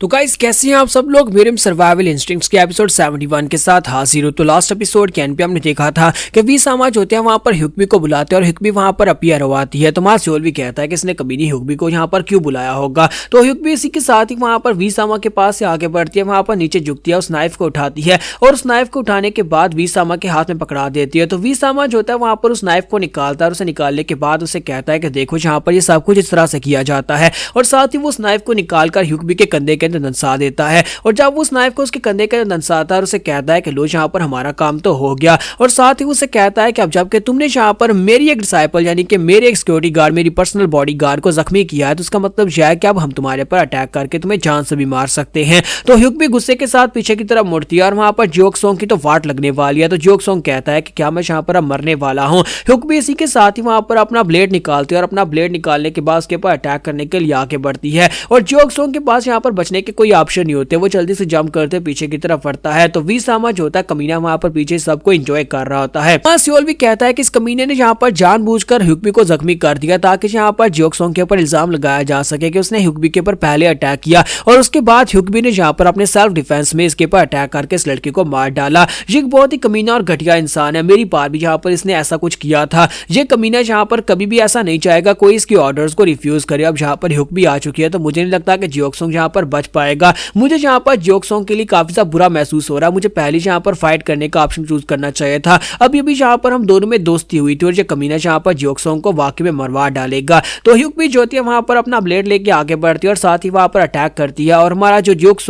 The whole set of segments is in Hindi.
तो गाइस कैसे हैं आप सब लोग। मेरे सर्वाइवल इंस्टिंक्ट्स के एपिसोड 71 के साथ हाजिर हो। तो लास्ट एपिसोड के एंड पे हमने देखा था कि वी समाज होते हैं वहां पर हुक्बी को बुलाते हैं और हुक्बी वहां पर अपीयर होती है। तो मां सियोल भी कहता है कि इसने कभी नहीं हुक्बी को यहाँ पर क्यों बुलाया होगा। तो हुक्बी इसी के साथ ही वहां पर वी सामा के पास से आगे बढ़ती है, वहां पर नीचे झुकती है, उस नाइफ को उठाती है और उस नाइफ को उठाने के बाद वी सामा के हाथ में पकड़ा देती है। तो वी सामा जो होता है वहां पर उस नाइफ को निकालता है और उसे निकालने के बाद उसे कहता है कि देखो यहाँ पर ये सब कुछ इस तरह से किया जाता है और साथ ही वो उस नाइफ को निकालकर हुक्बी के कंधे के अंदर दंसा देता है। और जब वो उस नाइफ को उसके कंधे के अंदर दंसाता है और उसे कहता है कि लो यहाँ पर हमारा काम तो हो गया। और साथ ही उसे कहता है कि अब जबकि तुमने यहाँ पर मेरी एक डिसाइपल यानी कि मेरे एक सिक्योरिटी गार्ड, मेरी पर्सनल बॉडी गार्ड को जख्मी किया है, तो उसका मतलब यह है कि अब हम तुम्हारे पर अटैक करके तुम्हें जान से भी मार सकते हैं। तो हुक्बी गुस्से के साथ पीछे की तरफ मुड़ती है और वहां पर जोक सोंग की तो वाट लगने वाली है। तो जोक सोंग कहता है कि क्या मैं यहाँ पर अब मरने वाला हूँ। हुक्बी इसी के साथ ही वहां पर अपना ब्लेड निकालती है और अपना ब्लेड निकालने के बाद उसके ऊपर अटैक करने के लिए आगे बढ़ती है। और जोक सोंग के पास यहाँ पर बचने के कोई ऑप्शन नहीं होते, वो जल्दी से जंप करते पीछे की तरफ बढ़ता है। तो वी सामा जो होता है कमीना वहां पर पीछे सबको एंजॉय कर रहा होता है। सियोल भी कहता है कि इस कमीने ने यहाँ पर जानबूझकर हुक्बी को जख्मी कर दिया ताकि यहाँ पर जोक सोंग के ऊपर इल्जाम लगाया जा सके कि उसने हुक्बी के ऊपर पहले अटैक किया और उसके बाद हुक्बी ने यहाँ पर अपने सेल्फ डिफेंस में इसके ऊपर अटैक करके इस लड़की को मार डाला। ये बहुत ही कमीना और घटिया इंसान है, मेरी बार भी यहाँ पर इसने ऐसा कुछ किया था। ये कमीना यहाँ पर कभी भी ऐसा नहीं चाहेगा कोई इसकी ऑर्डर्स को रिफ्यूज करे। अब यहाँ पर हुक्बी आ चुकी है तो मुझे नहीं लगता कि जोक सोंग यहाँ पर बच पाएगा। मुझे यहाँ पर जोक सोंग के लिए काफी ज्यादा बुरा महसूस हो रहा है। मुझे पहले यहाँ पर फाइट करने का ऑप्शन चूज करना चाहिए था। अभी अभी यहाँ पर हम दोनों में दोस्ती हुई थी और ये कमीना यहाँ पर जोक सोंग को वाकई में मरवा डालेगा। तो हुक्बी जो होती है वहां पर अपना ब्लेड लेके आगे बढ़ती है और साथ ही वहां पर अटैक करती है और हमारा जो जोक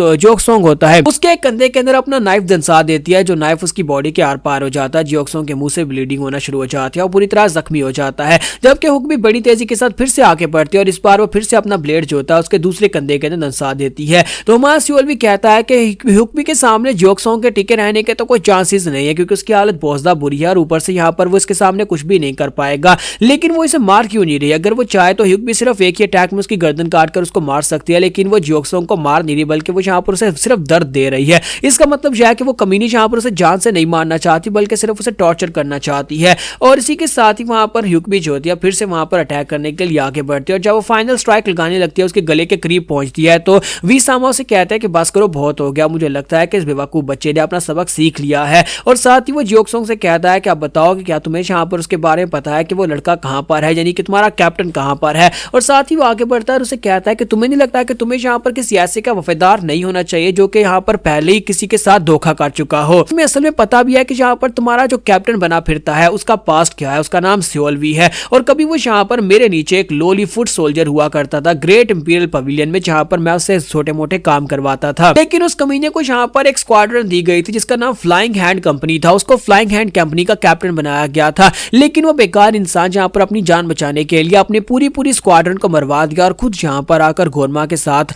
सोंग होता है उसके कंधे के अंदर अपना नाइफ दंसा देती है। जो नाइफ उसकी बॉडी के आर पार हो जाता है, जोक सोंग के मुंह से ब्लीडिंग होना शुरू हो जाती है और पूरी तरह जख्मी हो जाता है। जबकि हुक्बी बड़ी तेजी के साथ फिर से आगे बढ़ती है और इस बार वो फिर से अपना ब्लेड जो होता है उसके दूसरे कंधे के अंदर दंसा देती है। तो हमारा सियोल भी कहता है कि हुक्बी के सामने जोक सोंग के टिके रहने के तो कोई चांसेस नहीं है क्योंकि उसकी हालत बहुत ज्यादा बुरी है और ऊपर से यहाँ पर वो इसके सामने कुछ भी नहीं कर पाएगा। लेकिन वो इसे मार क्यों नहीं रही? अगर वो चाहे तो हुक्बी सिर्फ एक ही अटैक में उसकी गर्दन काटकर उसको मार सकती है, लेकिन वो जोक सोंग को मार नहीं रही बल्कि वो यहाँ पर उसे सिर्फ दर्द दे रही है। इसका मतलब यह है कि वो कमीनी यहाँ पर उसे जान से नहीं मारना चाहती बल्कि सिर्फ उसे टॉर्चर करना चाहती है। और इसी के साथ ही वहां पर हुक्बी जो होती है फिर से वहां पर अटैक करने के लिए आगे बढ़ती है और जब वो फाइनल स्ट्राइक लगाने लगती है उसके गले के करीब पहुंचती है तो वी सामा से कहता है कि बस करो, बहुत हो गया, मुझे लगता है कि इस बेवकूफ बच्चे ने अपना सबक सीख लिया है। और साथ ही वो जोक सोंग से कहता है कि आप बताओ कि क्या तुम्हें यहाँ पर उसके बारे में पता है कि वो लड़का कहाँ पर है, यानी कि तुम्हारा कैप्टन कहाँ पर है। और साथ ही वो आगे बढ़ता है और उसे कहता है कि तुम्हें नहीं लगता कि तुम्हें यहाँ पर किसी ऐसे का वफादार नहीं होना चाहिए जो कि यहाँ पर पहले ही किसी के साथ धोखा कर चुका हो। तुम्हें असल में पता भी है कि यहाँ पर तुम्हारा जो कैप्टन बना फिरता है उसका पास्ट क्या है, उसका नाम सियोल वी है और कभी वो यहाँ पर मेरे नीचे एक लोली फुट सोल्जर हुआ करता था ग्रेट इंपीरियल पवेलियन में, जहाँ पर मैं उससे छोटे मोटे काम करवाता था। लेकिन उस कमीने को यहाँ पर एक स्क्वाड्रन दी गई थी जिसका नाम फ्लाइंग हैंड कंपनी था, उसको फ्लाइंग हैंड कंपनी का कैप्टन बनाया गया था। लेकिन वो बेकार इंसान जहाँ पर अपनी जान बचाने के लिए अपने पूरी स्क्वाड्रन को मरवा दिया और खुद यहाँ पर आकर गोरमा के साथ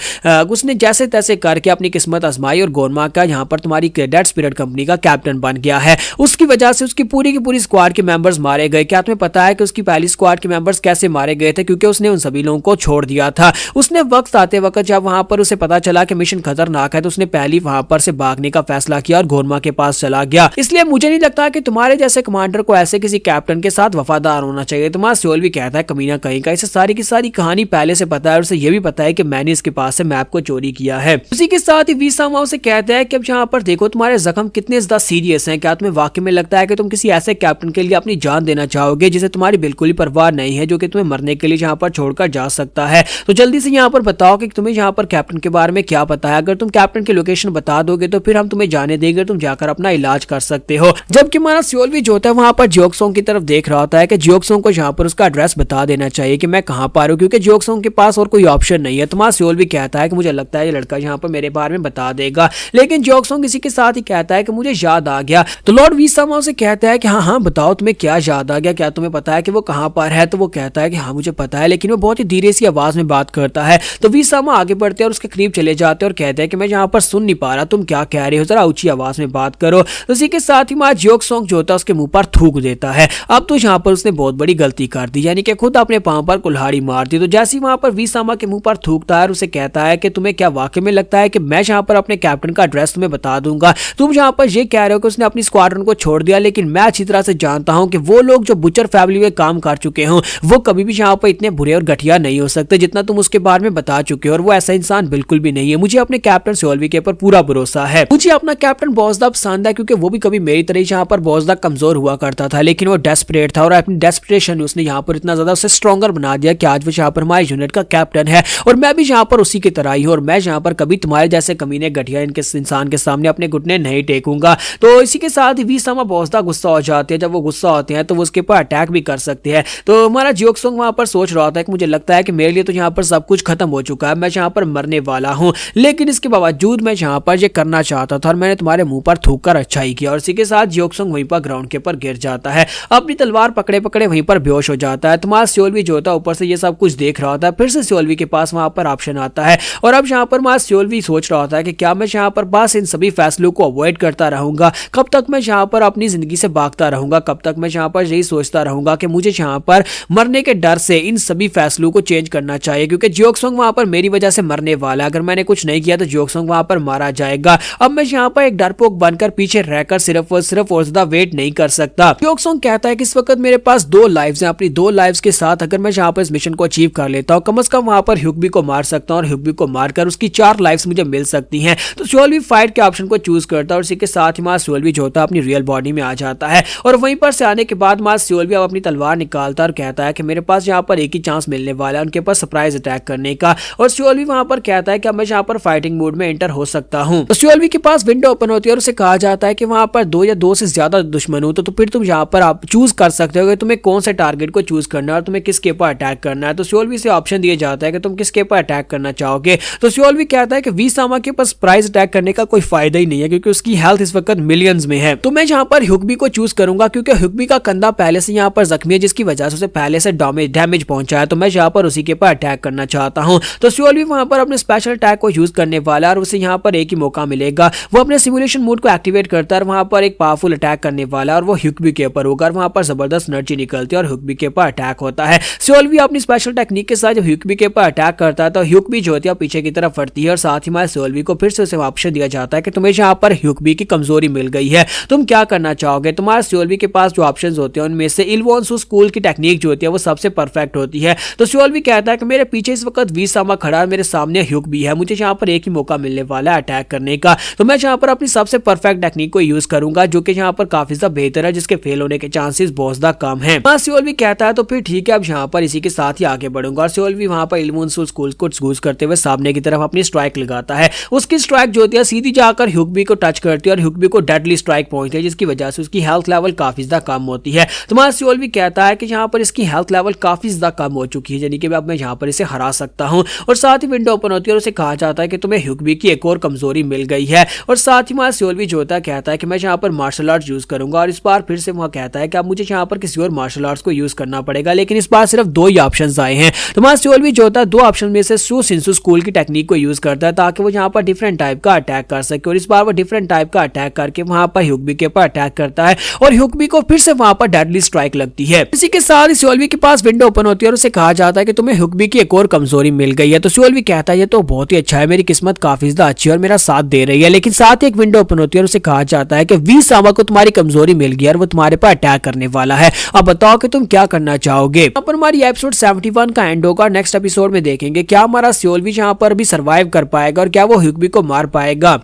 उसने जैसे तैसे करके अपनी किस्मत आजमाई और गोरमा का यहाँ पर तुम्हारी डेड स्पिरिट कंपनी का कैप्टन बन गया है। उसकी वजह से उसकी पूरी की पूरी स्क्वाड के मेंबर्स मारे गए। क्या तुम्हें पता है कि उसकी पहली स्क्वाड के मेंबर्स कैसे मारे गए थे? क्योंकि उसने उन सभी लोगों को छोड़ दिया था। उसने वक्त आते वक्त जब वहां पर उसे पता चला कि मिशन खतरनाक है तो उसने पहली वहां पर से भागने का फैसला किया और गोरमा के पास चला गया। इसलिए मुझे नहीं लगता कि तुम्हारे जैसे कमांडर को ऐसे किसी कैप्टन के साथ वफादार होना चाहिए। तुम्हारा सियोल भी कहता है कमीना कहीं का, इसे सारी की सारी कहानी पहले से पता है और उसे यह भी पता है कि मैंने इसके पास से मैप को चोरी किया है। उसी के साथ ही वी सामा उसे कहता है कि अब यहाँ पर देखो तुम्हारे जख्म कितने ज्यादा सीरियस हैं, क्या तुम्हें वाकई में लगता है कि तुम किसी ऐसे कैप्टन के लिए अपनी जान देना चाहोगे जिसे तुम्हारी बिल्कुल ही परवाह नहीं है, जो कि तुम्हें मरने के लिए यहाँ पर छोड़कर जा सकता है? तो जल्दी से यहाँ पर बताओ कि तुम्हें यहाँ पर कैप्टन के बारे में क्या पता है। अगर तुम कैप्टन की लोकेशन बता दोगे तो फिर हम तुम्हें जाने देंगे, तुम जाकर अपना इलाज कर सकते हो। जबकि हमारा सियोल भी जो होता है वहां पर जोक सोंग की तरफ देख रहा होता है कि जोक सोंग को यहाँ पर उसका एड्रेस बता देना चाहिए कि मैं कहाँ पर हूँ, क्योंकि जोक सोंग के पास और कोई ऑप्शन नहीं है। तुम्हारा सियोल भी कहता है कि मुझे लगता है ये लड़का यहाँ पर मेरे बारे में बता देगा, लेकिन जोक सोंग इसी के साथ ही कहता है कि मुझे याद आ गया। तो लॉर्ड वी सामा उसे कहता है कि हाँ बताओ तुम्हें क्या याद आ गया, क्या तुम्हें पता है कि वो कहाँ पर है? तो वो कहता है कि हाँ मुझे पता है, लेकिन वो बहुत ही धीरे सी आवाज में बात करता है। तो वी सामा आगे बढ़ते हैं और उसके करीब चले जाते हैं और कहते हैं कि मैं यहाँ पर सुन नहीं पा रहा, तुम क्या कह रहे हो, जरा ऊंची आवाज में बात करो। तो इसी के साथ ही मां जोक सोंग जो होता है उसके मुंह पर थूक देता है। अब तो यहाँ पर उसने बहुत बड़ी गलती कर दी, यानी कि खुद अपने पांव पर कुल्हाड़ी मार दी। तो जैसे ही वहां पर वी सामा के मुंह पर थूकता है और उसे कहता है कि तुम्हें क्या वाकई में लगता है कि मैं यहाँ पर अपने कैप्टन का एड्रेस तुम्हें बता दूंगा? तुम यहाँ पर ये कह रहे हो कि उसने अपनी स्क्वाड्रन को छोड़ दिया, लेकिन मैं अच्छी तरह से जानता हूँ कि वो लोग जो बुचर फैमिली में काम कर चुके हों वो कभी भी यहाँ पर इतने बुरे और घटिया नहीं हो सकते जितना तुम उसके बारे में बता चुके हो, और वो ऐसा इंसान बिल्कुल भी नहीं है। मुझे अपने कैप्टन सोल्वी के ऊपर पूरा भरोसा है। मुझे अपना कैप्टन बॉसदा पसंद है क्योंकि वो भी कभी मेरी तरह यहाँ पर बॉसदा कमजोर हुआ करता था, लेकिन वो डेस्परेट था और अपनी डेस्परेशन उसने यहाँ पर इतना ज्यादा उसे स्ट्रॉन्गर बना दिया कि आज वो यहाँ पर हमारे यूनिट का कैप्टन है। और मैं भी यहाँ पर उसी की तरह ही हूँ और मैं यहाँ पर कभी तुम्हारे जैसे कमीने घटिया इनके इंसान के सामने अपने घुटने नहीं टेकूंगा। तो इसी के साथ ही वीसामा बॉसदा गुस्सा हो जाते हैं। जब वो गुस्सा होते हैं तो वो उसके ऊपर अटैक भी कर सकते हैं। तो हमारा जियोक्सुंग वहां पर सोच रहा था कि मुझे लगता है कि मेरे लिए तो यहाँ पर सब कुछ खत्म हो चुका है, मैं यहाँ पर मरने वाला हूँ, लेकिन इसके बावजूद मैं यहाँ पर ये करना चाहता था और मैंने तुम्हारे मुंह पर थूक कर अच्छा ही किया। और इसी के साथ जियोक्सुंग वहीं पर ग्राउंड के ऊपर गिर जाता है, अपनी तलवार पकड़े पकड़े वहीं पर बेहोश हो जाता है। तुम्हारा सियोल्वी जो होता है ऊपर से ये सब कुछ देख रहा होता है। फिर से सियोल्वी के पास वहां पर ऑप्शन आता है और अब यहाँ पर हमारा सियोल्वी सोच रहा होता है कि क्या मैं यहाँ पर बस इन सभी फैसलों को अवॉइड करता रहूंगा, कब तक मैं यहाँ पर अपनी जिंदगी से भागता रहूंगा, कब तक मैं यहाँ पर यही सोचता रहूंगा कि मुझे यहाँ पर मरने के डर से इन सभी फैसलों को चेंज करना चाहिए, क्योंकि जियोक्सुंग वहां पर मेरी वजह से मरने वाला है। अगर मैंने कुछ नहीं किया तो जियोक्सुंग वहां पर मारा जाएगा। अब मैं यहाँ पर एक डरपोक बनकर पीछे रहकर सिर्फ और ज्यादा वेट नहीं कर सकता। जियोक्सुंग कहता है कि इस वक्त मेरे पास 2 लाइव्स हैं, अपनी 2 लाइव्स के साथ अगर मैं यहाँ पर इस मिशन को अचीव कर लेता हूँ, कम से कम वहां पर ह्यूगबी को मार सकता हूँ और ह्यूगबी को मारकर उसकी 4 लाइव्स मुझे मिल सकती हैं। तो सियोल्वी फाइट के ऑप्शन को चूज करता है और इसी के साथ ही सियोल्वी जो होता है अपनी रियल बॉडी में आ जाता है और वहीं पर से आने के बाद सियोल्वी अब अपनी तलवार निकालता है और कहता है कि मेरे पास यहाँ पर एक ही चांस मिलने वाला है उनके पास सरप्राइज अटैक करने का। और सियोल्वी वहां पर कहता है कि मैं यहाँ पर फाइटिंग मोड में एंटर हो सकता हूँ। तो सियोल्वी के पास विंडो ओपन होती है और उसे कहा जाता है कि वहां पर 2 या 2 से ज्यादा दुश्मन हो तो फिर तुम यहाँ पर आप चूज कर सकते हो कि तुम्हें कौन से टारगेट को चूज करना है और तुम्हें किसके ऊपर अटैक करना है। तो सियोल्वी से ऑप्शन दिया जाता है कि तुम किसके ऊपर अटैक करना चाहोगे। तो सियोल्वी कहता है कि वीसामा के पास सरप्राइज अटैक करने का कोई फायदा ही नहीं है क्योंकि उसकी हेल्थ इस वक्त मिलियंस में है। तो मैं यहाँ पर ह्यूगबी को चूज करूंगा क्योंकि ह्यूगबी का कंधा पहले से यहाँ पर जख्मी है, जिसकी वजह से उसे पहले से डैमेज पहुंचा है। तो मैं यहाँ पर उसी के ऊपर अटैक करना चाहता हूँ। तो सियोल्वी वहां पर अपने स्पेशल अटैक को यूज करने वाला है और उसे यहाँ पर एक ही मौका मिलेगा। वो अपने सिमुलेशन मोड को एक्टिवेट करता है और वहां पर एक पावरफुल अटैक करने वाला है और वो ह्यूगबी के ऊपर होगा। वहां पर जबरदस्त एनर्जी निकलती है और ह्यूगबी के ऊपर अटैक होता है। सियोल्वी अपनी स्पेशल टेक्निक के साथ जब ह्यूगबी के ऊपर अटैक करता है तो ह्यूगबी जो होती है पीछे की तरफ फटती है और साथ ही सियोल्वी को फिर से उसे ऑप्शन दिया जाता है कि तुम्हें यहाँ पर ह्यूगबी की कमजोरी मिल गई है, तुम क्या करना चाहोगे। तुम्हारे सियोल्वी के पास जो ऑप्शंस होते हैं उनमें से इल्वोन्सु स्कूल की टेक्निक जो होती है वो सबसे परफेक्ट होती है। तो सियोल्वी कहता है कि मेरे पीछे इस वक्त वीसामा खड़ा है, मेरे सामने ह्यूगबी है, मुझे यहाँ पर एक ही मौका मिलने वाला है अटैक करने का। तो मैं यहाँ पर अपनी सबसे परफेक्ट टेक्निक को यूज करूंगा जो कि यहाँ पर काफी ज्यादा बेहतर है, जिसके फेल होने के चांसेस बहुत ज्यादा कम है। सियोल्वी कहता है तो फिर ठीक है, अब यहाँ पर इसी के साथ ही आगे बढ़ूंगा। और सियोल्वी वहां पर इल्वोन्सु स्कूल को यूज करते हुए सामने की तरफ अपनी स्ट्राइक लगाता है। उसकी स्ट्राइक जो होती है सीधी जाकर ह्यूगबी को टच करती है और ह्यूगबी को डेडली स्ट्राइक पहुंचती है, जिसकी वजह से उसकी हेल्थ लेवल काफी ज्यादा कम होती है। तो सियोल्वी कहता है कि यहाँ पर इसकी हेल्थ लेवल काफी ज्यादा कम हो चुकी है, यानी कि अब मैं यहाँ पर इसे हरा सकता हूँ। और साथ ही विंडो ओपन होती है और उसे कहा जाता है कि तुम्हें ह्यूगबी की एक और कमजोरी मिल गई है। और साथ ही सियोल्वी जो होता है कहता है कि मैं यहाँ पर मार्शल आर्ट यूज करूंगा और इस बार फिर से वह कहता है कि अब मुझे यहाँ पर किसी और मार्शल आर्ट्स को यूज करना पड़ेगा, लेकिन इस बार सिर्फ 2 ही ऑप्शंस आए हैं। तो सियोल्वी जो होता है 2 ऑप्शन में से शिंसु स्कूल की टेक्निक को यूज करता है ताकि वो यहाँ पर डिफरेंट टाइप का अटैक कर सके। और इस बार वो डिफरेंट टाइप का अटैक करके वहां पर ह्यूगबी के ऊपर अटैक करता है और ह्यूगबी को फिर से वहां पर डेडली स्ट्राइक लगती है। इसी के साथ ही सियोल्वी के पास विंडो ओपन होती है और उसे कहा जाता है कि तुम्हें ह्यूगबी की एक और कमजोरी मिल गई है। तो सियोल्वी कहता है ये तो बहुत ही अच्छा है, मेरी किस्मत काफी ज्यादा अच्छी है और मेरा साथ दे रही है। लेकिन साथ ही एक विंडो ओपन होती है और उसे कहा जाता है कि वीसामा को तुम्हारी कमजोरी मिल गई और वो तुम्हारे पर अटैक करने वाला है, अब बताओ कि तुम क्या करना चाहोगे। यहाँ पर हमारी एपिसोड 71 का एंड होगा। नेक्स्ट एपिसोड में देखेंगे क्या हमारा सियोल्वी यहाँ पर भी सर्वाइव कर पाएगा और क्या वो ह्यूगबी को मार पाएगा।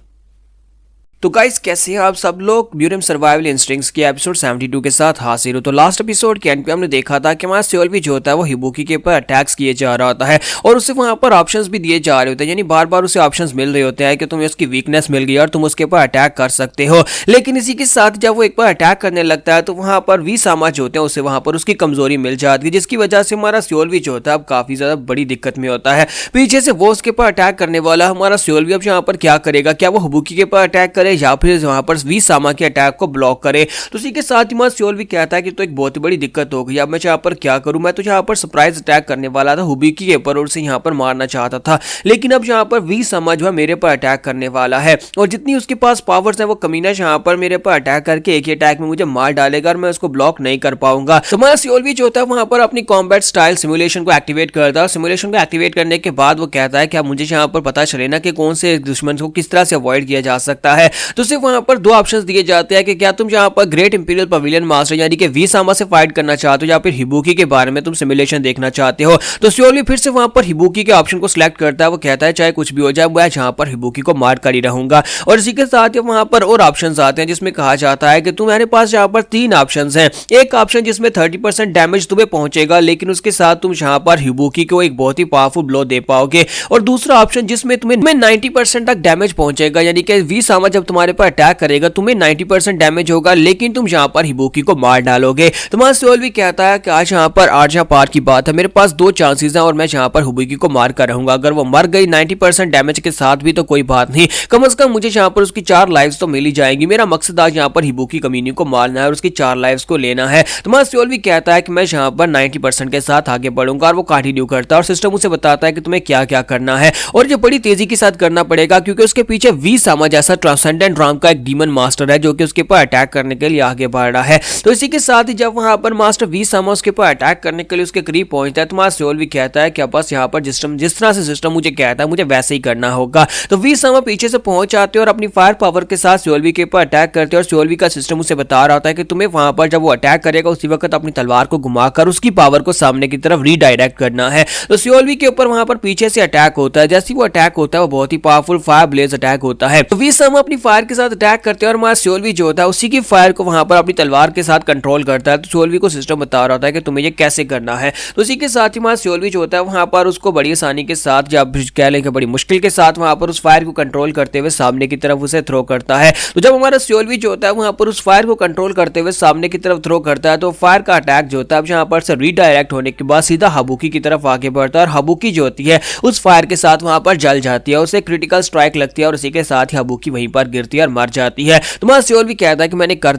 तो गाइस कैसे हैं आप सब लोग। म्यूरियम सर्वाइवल इंस्टिंक्ट्स की एपिसोड 72 के साथ हाजिर हो। तो लास्ट एपिसोड के एंड पे हमने देखा था कि हमारा सियोल्वी जो होता है वो हिबुकी के ऊपर अटैक्स किए जा रहा होता है और उसे वहां पर ऑप्शंस भी दिए जा रहे होते हैं, यानी बार बार उसे ऑप्शंस मिल रहे होते हैं कि तुम्हें उसकी वीकनेस मिल गई और तुम उसके ऊपर अटैक कर सकते हो। लेकिन इसी के साथ जब वो एक बार अटैक करने लगता है तो वहां पर वीसामा जो होते हैं उसे वहां पर उसकी कमजोरी मिल जाती है, जिसकी वजह से हमारा सियोल्वी जो होता है अब काफी ज्यादा बड़ी दिक्कत में होता है। पीछे से वो उसके ऊपर अटैक करने वाला हमारा सियोल्वी अब यहाँ पर क्या करेगा, क्या वो हिबुकी के ऊपर अटैक करे या फिर वहां पर वीसामा के अटैक को ब्लॉक करे। तो इसी के साथ ही सियोल्वी कहता है कि तो एक बहुत ही बड़ी दिक्कत हो गई, अब मैं यहाँ पर क्या करूं। मैं तो यहाँ पर सरप्राइज अटैक करने वाला था हिबुकी के ऊपर और उसे यहाँ पर मारना चाहता था, लेकिन अब यहाँ पर वीसामा जो है मेरे पर अटैक करने वाला है और जितनी उसके पास पावर्स है वो कमीना यहाँ पर मेरे पर अटैक करके एक ही अटैक में मुझे मार डालेगा और मैं उसको ब्लॉक नहीं कर पाऊंगा। तो हमारा सियोल्वी जो होता है वहां पर अपनी कॉम्बैट स्टाइल सिमुलेशन को एक्टिवेट करता है। सिमुलेशन को एक्टिवेट करने के बाद वो कहता है कि अब मुझे यहाँ पर पता चले ना कि कौन से दुश्मन को किस तरह से अवॉइड किया जा सकता है। तो सिर्फ वहां पर दो ऑप्शंस दिए जाते हैं कि क्या तुम यहाँ पर ग्रेट इंपीरियल पवेलियन मास्टर यानी कि वी सामा से फाइट करना चाहते हो या फिर हिबुकी के बारे में तुम सिमुलेशन देखना चाहते हो। तो सियोली फिर से वहां पर हिबुकी के ऑप्शन को सिलेक्ट करता है। वो कहता है चाहे कुछ भी हो जाए मैं यहाँ पर हिबुकी को मार कर ही रहूंगा। और इसी के साथ वहां पर और ऑप्शंस आते हैं जिसमें कहा जाता है कि तुम्हारे पास यहाँ पर तीन ऑप्शंस हैं। एक ऑप्शन जिसमें 30% डैमेज तुम्हें पहुंचेगा लेकिन उसके साथ तुम यहाँ पर हिबुकी को एक बहुत ही पावरफुल ब्लो दे पाओगे। और दूसरा ऑप्शन जिसमें तुम्हें 90% तक डैमेज पहुंचेगा यानी कि वी सामा जब तुम्हारे पर अटैक करेगा तुम्हें 90% डैमेज होगा लेकिन तुम यहाँ पर हिबुकी को मार डालोगे। तुम्हारा सियोल भी कहता है कि आज यहाँ पर आर्जा पार की बात है, मेरे पास दो चांसेस हैं और मैं यहाँ पर हिबुकी को मार कर रहूंगा। अगर वो मर गई 90% डैमेज के साथ भी तो कोई बात नहीं, कम से कम मुझे यहाँ पर उसकी 4 लाइव्स तो मिल ही जाएंगी। मेरा मकसद आज यहाँ पर हिबुकी कमीनी को मारना है और उसकी 4 लाइव्स को लेना है। तुम्हारा सियोल भी कहता है कि मैं यहाँ पर 90% के साथ आगे बढ़ूंगा और वो कंटिन्यू करता है और सिस्टम उसे बताता है कि तुम्हें क्या क्या करना है और ये बड़ी तेजी के साथ करना पड़ेगा क्योंकि उसके पीछे वी सामा जैसा ट्रांसेंडेंट राम का एक डीमन मास्टर है जो कि उसके ऊपर अटैक करने के लिए आगे बढ़ रहा है। तो इसी के साथ ही जब वहां पर मास्टर वी सामा उसके ऊपर अटैक करने के लिए उसके करीब पहुंचता है तुम्हारा सियोल भी कहता है कि बस यहाँ पर जिस तरह से सिस्टम मुझे कहता है मुझे वैसे ही करना होगा। तो वी सामा पीछे से पहुंच आते हैं और अपनी फायर पावर के साथ सियोलवी के ऊपर अटैक करते हैं और सियोलवी का सिस्टम उसे बता रहा होता है कि तुम्हें वहां पर जब वो अटैक करेगा उसी वक्त अपनी तलवार को घुमाकर उसकी पावर को सामने की तरफ रीडायरेक्ट करना है। तो सियोलवी के ऊपर वहां पर पीछे से अटैक होता है। जैसे ही वो अटैक होता है वो बहुत ही पावरफुल फायर ब्लेज अटैक होता है। तो वी सामा अपनी फायर के साथ अटैक करते हैं और हमारा सियोलवी जो होता है उसी की फायर को वहां पर अपनी तलवार के साथ कंट्रोल करता है। तो सियोलवी को सिस्टम बता रहा होता है कि तुम्हें ये कैसे करना है। तो इसी के साथ ही हमारा सियोलवी जो होता है वहां पर उसको बड़ी आसानी के साथ जब कह लें कि बड़ी मुश्किल के साथ वहां पर उस फायर को कंट्रोल करते हुए सामने की तरफ उसे थ्रो करता है। तो जब हमारा सियोलवी जो होता है वहां पर उस फायर को कंट्रोल करते हुए सामने की तरफ थ्रो करता है तो फायर का अटैक जो होता है यहाँ पर से रीडायरेक्ट होने के बाद सीधा हिबुकी की तरफ आगे बढ़ता है और हिबुकी जो होती है उस फायर के साथ वहां पर जल जाती है, उसे क्रिटिकल स्ट्राइक लगती है और इसी के साथ ही हिबुकी वहीं पर गिरती है और मर जाती है। तुम्हारा सियोलवी कहता है कि मैंने कर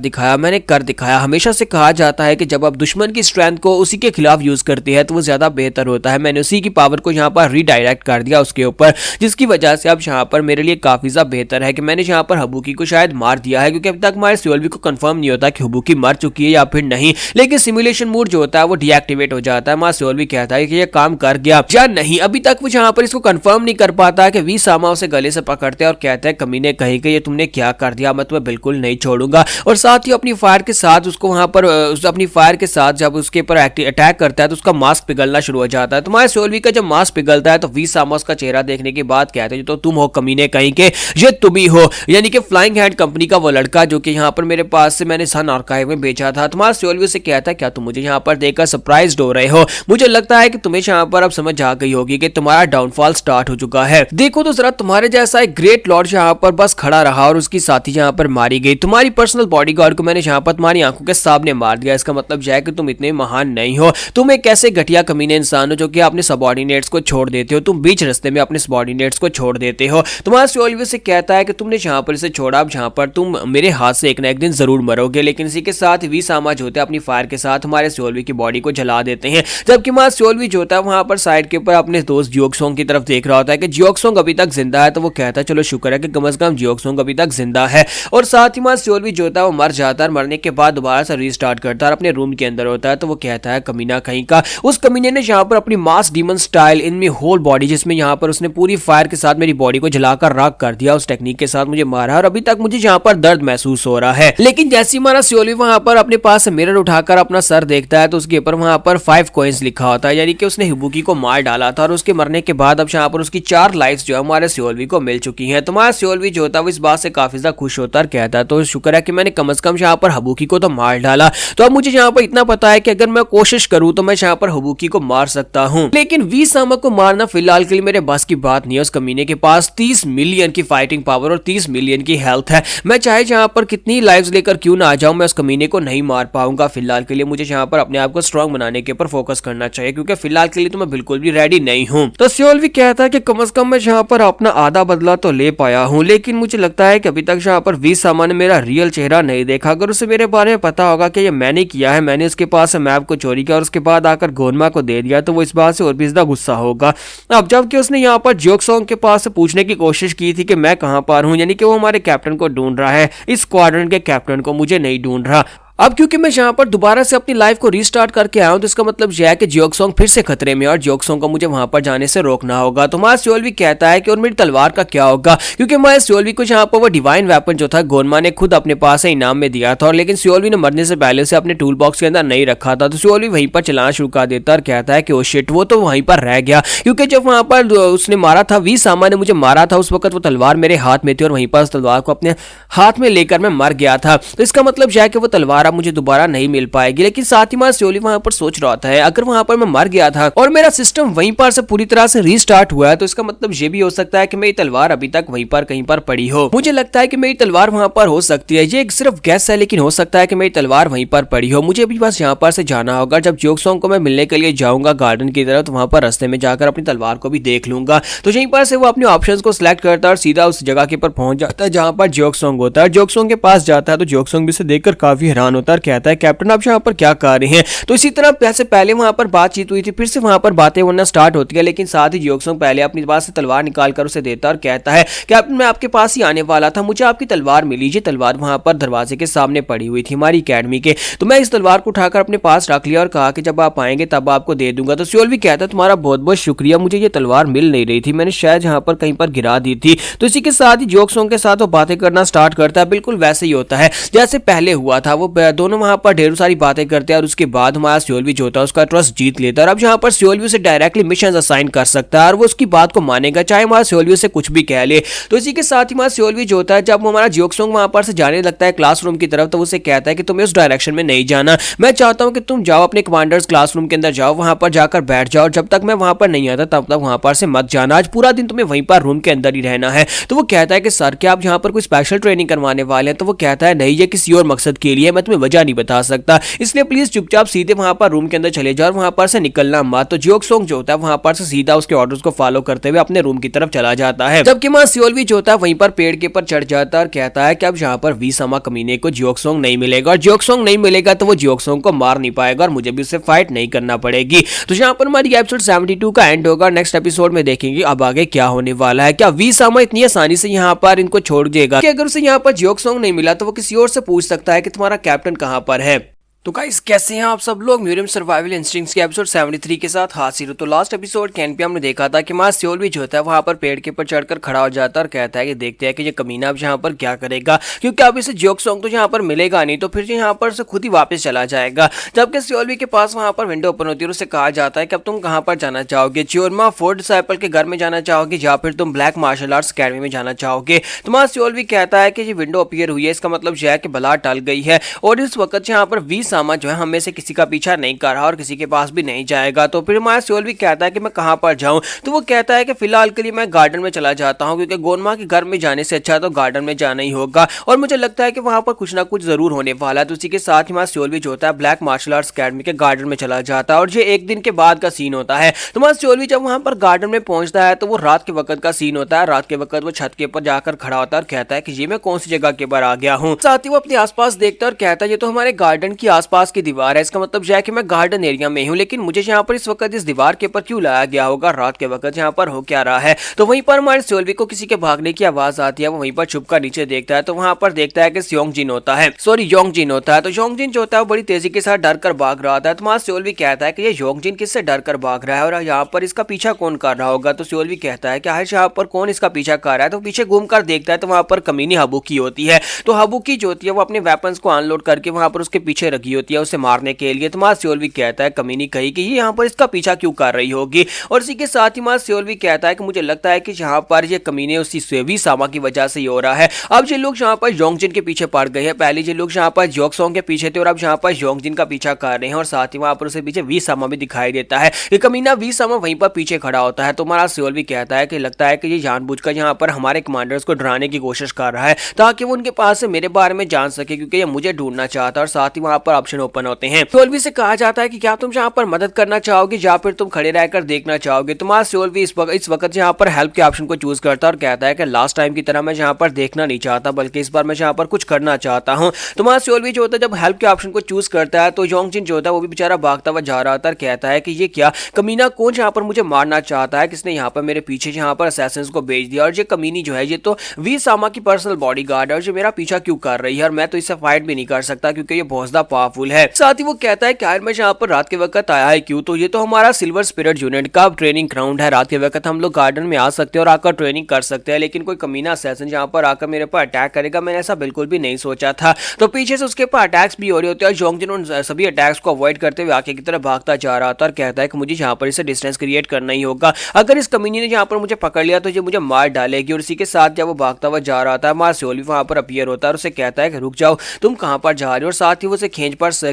दिखाया। हमेशा से कहा जाता है कि जब आप दुश्मन की स्ट्रेंथ को उसी के खिलाफ यूज करते हैं तो वो ज्यादा बेहतर होता है। मैंने उसी की पावर को यहाँ पर रीडायरेक्ट कर दिया उसके ऊपर, जिसकी वजह से अब यहाँ पर मेरे लिए काफी ज्यादा बेहतर है कि मैंने यहाँ पर हिबुकी को शायद मार दिया है क्योंकि अभी तक हमारे सियोलवी को कंफर्म नहीं होता कि हिबुकी मर चुकी है या फिर नहीं, लेकिन सिमुलेशन मोड जो होता है वो डीएक्टिवेट हो जाता है। हमारा सियोलवी कहता है कि ये काम कर गया या नहीं, अभी तक वो यहाँ पर इसको कंफर्म नहीं कर पाता कि वी सामा उसे गले से पकड़ते हैं और कहते हैं कमीने कहीं कि ये तुमने क्या कर दिया, मैं तुम्हें बिल्कुल नहीं छोड़ूंगा। और साथ ही अपनी फायर के साथ उसको वहां पर अपनी फायर के साथ जब उसके ऊपर अटैक करता है तो उसका मास्क पिघलना शुरू हो जाता है। तुम्हारे सियोलवी का जब मास्क पिघलता है तो वी सामा उसका चेहरा देखने के बाद कहते हैं तो तुम हो कमीने कहीं के, ये तुम ही हो, यानी कि फ्लाइंग हैंड कंपनी का वो लड़का जो कि यहाँ पर मेरे पास से मैंने सन आर्काइव में बेचा था। तुम्हारा सियोलवी से कहता है क्या तुम मुझे यहाँ पर देखकर सरप्राइज्ड हो रहे हो, मुझे लगता है कि तुम्हें यहाँ पर अब समझ आ गई होगी कि तुम्हारा डाउनफॉल स्टार्ट हो चुका है। देखो तो जरा तुम्हारे जैसा एक ग्रेट लॉर्ड यहाँ पर बस खड़ा रहा और उसकी साथी यहाँ पर मारी गई। तुम्हारी पर्सनल बॉडीगार्ड को मैंने यहाँ पर तुम्हारी आंखों के सामने मार दिया। इसका मतलब यह है कि तुम इतने महान नहीं हो, तुम एक ऐसे घटिया कमीने इंसान हो जो कि अपने सबऑर्डिनेट्स को छोड़ देते हो, तुम बीच रास्ते में अपने सबऑर्डिनेट्स को छोड़ देते हो। तुम्हारा सियोलवी से कहता है कि तुमने जहां पर इसे छोड़ा अब जहां पर तुम मेरे हाथ से एक ना एक दिन जरूर मरोगे। लेकिन इसी के साथ वी सामा जो होता है अपनी फायर के साथ हमारे सियोलवी की बॉडी को जला देते हैं, जबकि हमारा सियोलवी जो होता है वहां पर साइड के ऊपर अपने दोस्त जियोक्सोंग की तरफ देख रहा होता है कि जियोक्सोंग अभी तक जिंदा है। तो वो कहता है चलो शुक्र है कि कम से कम जियोक्सोंग अभी तक जिंदा है। और साथ ही हमारा सियोलवी जो होता है वो मर जाता है, मरने के बाद दोबारा से रीस्टार्ट करता है और अपने रूम के अंदर होता है। तो वो कहता है कमीना कहीं का, उस कमीने ने यहाँ पर अपनी mass demon style in me whole body, जिसमें यहाँ पर उसने पूरी फायर के साथ मेरी बॉडी को जलाकर राख कर दिया, उस टेक्निक के साथ मुझे मारा और अभी तक मुझे यहाँ पर दर्द महसूस हो रहा है। लेकिन जैसे हमारा सियोलवी वहां पर अपने पास मिरर उठाकर अपना सर देखता है तो उसके ऊपर वहां पर 5 कॉइंस लिखा होता है, यानी कि उसने हिबुकी को मार डाला था और उसके मरने के बाद अब यहाँ पर उसकी 4 लाइफ्स जो है हमारे सियोलवी को मिल चुकी हैं। तो हमारा सियोलवी जो होता है वो इस बात से काफी ज्यादा खुश होता है, कहता है तो शुक्र है कि मैंने कम से कम यहाँ पर हिबुकी को तो मार डाला। तो अब मुझे यहाँ पर इतना पता है कि अगर मैं कोशिश करूं तो मैं यहाँ पर हिबुकी को मार सकता हूं, लेकिन वी सामा को मारना फिलहाल के लिए मेरे बस की बात नहीं है। उस कमीने के पास 30 मिलियन की फाइटिंग पावर और 30 मिलियन की हेल्थ है। मैं चाहे यहाँ पर कितनी लाइव्स लेकर क्यों ना आ जाऊं, मैं उस कमीने को नहीं मार पाऊंगा। फिलहाल के लिए मुझे यहाँ पर अपने आप को स्ट्रांग बनाने के ऊपर फोकस करना चाहिए क्योंकि फिलहाल के लिए तो मैं बिल्कुल भी रेडी नहीं हूँ। तो सियोलवी कहता है कि कम से कम मैं यहाँ पर अपना आधा बदला तो ले पाया हूँ, लेकिन मुझे लगता है कि अभी तक यहाँ पर वी सामा ने मेरा रियल चेहरा नहीं देखा। अगर उसे मेरे बारे में पता होगा कि ये मैंने किया है, मैंने उसके पास से मैप को चोरी किया और उसके बाद आकर गोनमा को दे दिया, तो वो इस बात से और भी ज्यादा गुस्सा होगा। अब जबकि उसने यहाँ पर जियोक्सोंग के पास से पूछने की कोशिश की थी कि मैं कहाँ पर हूँ, यानी कि वो हमारे कैप्टन को ढूंढ रहा है, इस स्क्वाड्रन के कैप्टन को, मुझे नहीं ढूंढ रहा। अब क्योंकि मैं यहाँ पर दोबारा से अपनी लाइफ को रीस्टार्ट करके आया हूँ, तो इसका मतलब यह है कि जियोक्सोंग फिर से खतरे में है और जियोक्सोंग को मुझे वहां पर जाने से रोकना होगा। तो मास सियोल्वी कहता है कि और मेरी तलवार का क्या होगा, क्योंकि मास सियोल्वी को यहाँ पर वो डिवाइन वेपन जो था गोनमा ने खुद अपने पास से इनाम में दिया था, और लेकिन सियोल्वी ने मरने से पहले से अपने टूल बॉक्स के अंदर नहीं रखा था। तो सियोल्वी वहीं पर चलाना शुरू कर देता और कहता है कि ओ शिट, वो तो वहीं पर रह गया, क्योंकि जब वहां पर उसने मारा था, वी सामा ने मुझे मारा था, उस वक्त वो तलवार मेरे हाथ में थी और वहीं पर उस तलवार को अपने हाथ में लेकर मैं मर गया था। तो इसका मतलब यह है कि वो तलवार अब मुझे दोबारा नहीं मिल पाएगी। लेकिन साथ ही मां सियोली वहां पर सोच रहा था, अगर वहां पर मैं मर गया था और मेरा सिस्टम वहीं पर से पूरी तरह से रीस्टार्ट हुआ है, तो इसका मतलब ये भी हो सकता है कि मेरी तलवार अभी तक वहीं पर कहीं पर पड़ी हो। मुझे लगता है कि मेरी तलवार वहां पर हो सकती है, ये सिर्फ गैस है, लेकिन हो सकता है कि मेरी तलवार वहीं पर पड़ी हो। मुझे भी बस यहाँ पर से जाना होगा। जब जियोक्सोंग को मैं मिलने के लिए जाऊंगा गार्डन की तरफ, तो वहां पर रास्ते में जाकर अपनी तलवार को भी देख लूंगा। तो यहीं पर से वो अपने ऑप्शंस को सिलेक्ट करता है और सीधा उस जगह के पर पहुंच जाता है जहां पर जियोक्सोंग होता है। जियोक्सोंग के पास जाता है तो जियोक्सोंग भी इसे देखकर काफी हैरान होता है और कहता है कैप्टन आप यहाँ पर क्या कर रहे हैं। तो इसी तरह जैसे पहले वहां पर बातचीत हुई थी, फिर से वहां पर बातें होना स्टार्ट होती है, लेकिन साथ ही जियोक्सोंग पहले अपने पास से तलवार निकालकर उसे देता है और कहता है कैप्टन मैं आपके पास ही आने वाला था, मुझे आपकी तलवार मिली। ये तलवार वहां पर दरवाजे के सामने पड़ी हुई थी हमारी अकेडमी के, तो मैं इस तलवार को उठाकर अपने पास रख लिया और कहा कि जब आप आएंगे तब आपको दे दूंगा। तो सियोल्वी कहता है तुम्हारा बहुत बहुत शुक्रिया, मुझे ये तलवार मिल नहीं रही थी, मैंने शायद यहाँ पर कहीं पर गिरा दी थी। तो इसी के साथ ही जियोक्सोंग के साथ वो बातें करना स्टार्ट करता है, बिल्कुल वैसे ही होता है जैसे पहले हुआ था। वो दोनों वहां पर ढेरों सारी बातें करते हैं और उसके बाद हमारा सियोल्वी जो होता है उसका ट्रस्ट जीत लेता है। अब यहाँ पर सियोल्वी उसे डायरेक्टली मिशन असाइन कर सकता है और वो उसकी बात को मानेगा, चाहे हमारा सियोल्वी उसे कुछ भी कह ले। तो इसी के साथ ही हमारा सियोल्वी जो होता है, जब हमारा जियोक्सोंग वहां पर से जाने लगता है क्लासरूम की तरफ, तो उसे कहता है कि तुम्हें उस डायरेक्शन में नहीं जाना, मैं चाहता हूं कि तुम जाओ अपने कमांडर्स क्लासरूम के अंदर जाओ, वहां पर जाकर बैठ जाओ, जब तक मैं वहां पर नहीं आता तब तक वहां पर से मत जाना, आज पूरा दिन तुम्हें वहीं पर रूम के अंदर ही रहना है। तो वो कहता है कि सर क्या आप यहाँ पर कोई स्पेशल ट्रेनिंग करवाने वाले हैं। तो वो कहता है नहीं, ये किसी और मकसद के लिए, मैं तुम्हें वजह नहीं बता सकता, इसलिए प्लीज चुपचाप सीधे वहां पर रूम के अंदर चले जाओ और वहां पर से निकलना मत। तो जियोक्सोंग जो होता है वहां पर से सीधा उसके ऑर्डर्स को फॉलो करते हुए अपने रूम की तरफ चला जाता है, जबकि मां सियोल्वी जो होता है वहीं पर पेड़ के ऊपर चढ़ जाता है और कहता है कि अब यहाँ पर वी सामा कमीने को जियोक्सोंग नहीं मिलेगा, और जियोक्सोंग नहीं मिलेगा तो वो जियोक्सोंग को मार नहीं पाएगा और मुझे भी उससे फाइट नहीं करना पड़ेगी। तो यहाँ पर हमारी एपिसोड 72 का एंड होगा। नेक्स्ट एपिसोड में देखेंगे अब आगे क्या होने वाला है। क्या वी सामा इतनी आसानी से यहाँ पर इनको छोड़ देगा कि अगर उसे यहाँ पर जियोक्सोंग नहीं मिला तो वो किसी और से पूछ सकता है कि तुम्हारा कैप्टन कहाँ पर है। तो गाइस कैसे हैं आप सब लोग, म्यूरियम सर्वाइवल इंस्टिंक्ट्स के एपिसोड 73 के साथ हाजिर हो। तो लास्ट एपिसोड के एंड पे हमने देखा था कि मां सियोल्वी जो होता है वहां पर पेड़ के ऊपर चढ़कर खड़ा हो जाता है और कहता है कि देखते हैं कि ये कमीना अब यहाँ पर क्या करेगा, क्योंकि अब इसे जियोक्सोंग तो यहाँ पर मिलेगा नहीं, तो फिर यहाँ पर से खुद ही वापस चला जाएगा। जबकि सियोल्वी के पास वहां पर विंडो ओपन होती है और उसे कहा जाता है कि अब तुम कहाँ पर जाना चाहोगे, चियोरमा फोर्ड डिसाइपल के घर में जाना चाहोगे या फिर तुम ब्लैक मार्शल आर्ट्स अकेडमी में जाना चाहोगे। तो मां सियोल्वी कहता है कि ये विंडो अपीयर हुई है, इसका मतलब यह है कि बला टल गई है और इस वक्त यहाँ पर वी सामा जो है हमें से किसी का पीछा नहीं कर रहा और किसी के पास भी नहीं जाएगा। तो फिर मां सियोल्वी कहता है कि मैं कहां पर जाऊं। तो वो कहता है कि फिलहाल के लिए मैं गार्डन में चला जाता हूं, क्योंकि गोनमा के घर में जाने से अच्छा तो गार्डन में जाना ही होगा और मुझे लगता है कि वहां पर कुछ ना कुछ जरूर होने वाला है। तो उसी के साथ ही मां सियोल्वी जो होता है ब्लैक मार्शल आर्ट्स अकेडमी के गार्डन में चला जाता है और ये एक दिन के बाद का सीन होता है। तो मां सियोल्वी जब वहां पर गार्डन में पहुंचता है तो वो रात के वक्त का सीन होता है। रात के वक्त वो छत के ऊपर जाकर खड़ा होता है और कहता है कि ये मैं कौन सी जगह के ऊपर आ गया हूँ। साथ ही वो अपने आसपास देखता है और कहता है ये तो हमारे गार्डन की आसपास की दीवार है, इसका मतलब यह है कि मैं गार्डन एरिया में हूं, लेकिन मुझे यहाँ पर इस वक्त इस दीवार के ऊपर क्यों लाया गया होगा, रात के वक्त यहाँ पर हो क्या रहा है। तो वहीं पर हमारे सियोल्वी को किसी के भागने की आवाज आती है, वो वहीं पर छुपकर नीचे देखता है तो वहां पर देखता है कि योंगजिन होता है, योंगजिन होता है। तो योंगजिन जो होता है वो बड़ी तेजी के साथ डर कर भाग रहा था। तो हमारा सियोल्वी कहता है कि ये योंगजिन किससे डर कर भाग रहा है और यहाँ पर इसका पीछा कौन कर रहा होगा। तो सियोल्वी कहता है कि आज यहाँ पर कौन इसका पीछा कर रहा है। तो पीछे घूमकर देखता है तो वहां पर कमीनी हबुकी होती है। तो हबुकी जो होती है वो अपने वेपन्स को अनलोड करके वहां पर उसके पीछे रखी होती है उसे मारने के लिए। तो हमारा सियोल्वी कहता है कमीनी कही कि ये यहाँ पर इसका पीछा क्यों कर रही होगी। और इसी के साथ ही मां सियोल्वी कहता है कि मुझे लगता है कि यहाँ पर ये कमीने उसी वी सामा की वजह से ही हो रहा है। अब ये लोग यहाँ पर योंगजिन के पीछे पड़ गए हैं, पहले ये लोग यहाँ पर जियोक्सोंग के पीछे थे और अब यहाँ पर योंगजिन का पीछा कर रहे हैं और साथ ही वहां पर उसे पीछे वी सामा भी दिखाई देता है। ये कमीना वी सामा वहीं पर पीछे खड़ा होता है। तो हमारा सियोल्वी कहता है कि लगता है कि ये जानबूझकर यहाँ पर हमारे कमांडर्स को डराने की कोशिश कर रहा है ताकि वो उनके पास से मेरे बारे में जान सके, क्योंकि ये मुझे ढूंढना चाहता है और साथ ही वहां पर ऑप्शन ओपन होते हैं। सोल्वी से कहा जाता है कि क्या तुम यहाँ पर मदद करना चाहोगे या फिर तुम खड़े रहकर देखना चाहोगे। तुम्हारा सोल्वी इस वक्त यहाँ पर हेल्प के ऑप्शन को चूज करता है और कहता है कि लास्ट टाइम की तरह मैं यहाँ पर देखना नहीं चाहता, बल्कि इस बार मैं यहाँ पर कुछ करना चाहता हूँ। तुम्हारा सोल्वी जो होता है जब हेल्प के ऑप्शन को चूज करता है तो योंगजिन जो होता है वो भी बेचारा भागता हुआ जा रहा था और कहता है कि ये क्या कमीना कौन यहाँ पर मुझे मारना चाहता है, किसने यहाँ पर मेरे पीछे यहाँ पर असैसिन्स को भेज दिया, और ये कमीनी जो है ये तो वी सामा की पर्सनल बॉडीगार्ड है और जो मेरा पीछा क्यों कर रही है, और मैं तो इससे फाइट भी नहीं कर सकता क्योंकि ये बहुत ज्यादा पावरफुल है। साथ ही वो कहता है कि यार मैं यहाँ पर रात के वक्त आया है क्यों, तो ये तो हमारा सिल्वर स्पिरिट यूनिट का ट्रेनिंग ग्राउंड है, रात के वक्त हम लोग गार्डन में आ सकते हैं और आकर ट्रेनिंग कर सकते हैं, लेकिन कोई कमीना असैसिन यहाँ पर आकर मेरे पर अटैक करेगा, मैंने ऐसा बिल्कुल भी नहीं सोचा था। तो पीछे से उसके पर अटैक्स भी हो रहे होते हैं और योंगजिन उन सभी अटैक्स को अवॉइड करते हुए आगे की तरफ भागता जा रहा था और कहता है कि मुझे यहाँ पर इसे डिस्टेंस क्रिएट करना ही होगा, अगर इस कमीनी ने यहाँ पर मुझे पकड़ लिया तो ये मुझे मार डालेगी। और इसी के साथ जब वो भागता हुआ जा रहा था हमारा सोल्वी वहां पर अपीयर होता है और उसे कहता है कि रुक जाओ, तुम कहां पर जा रहे हो, और साथ ही वो उसे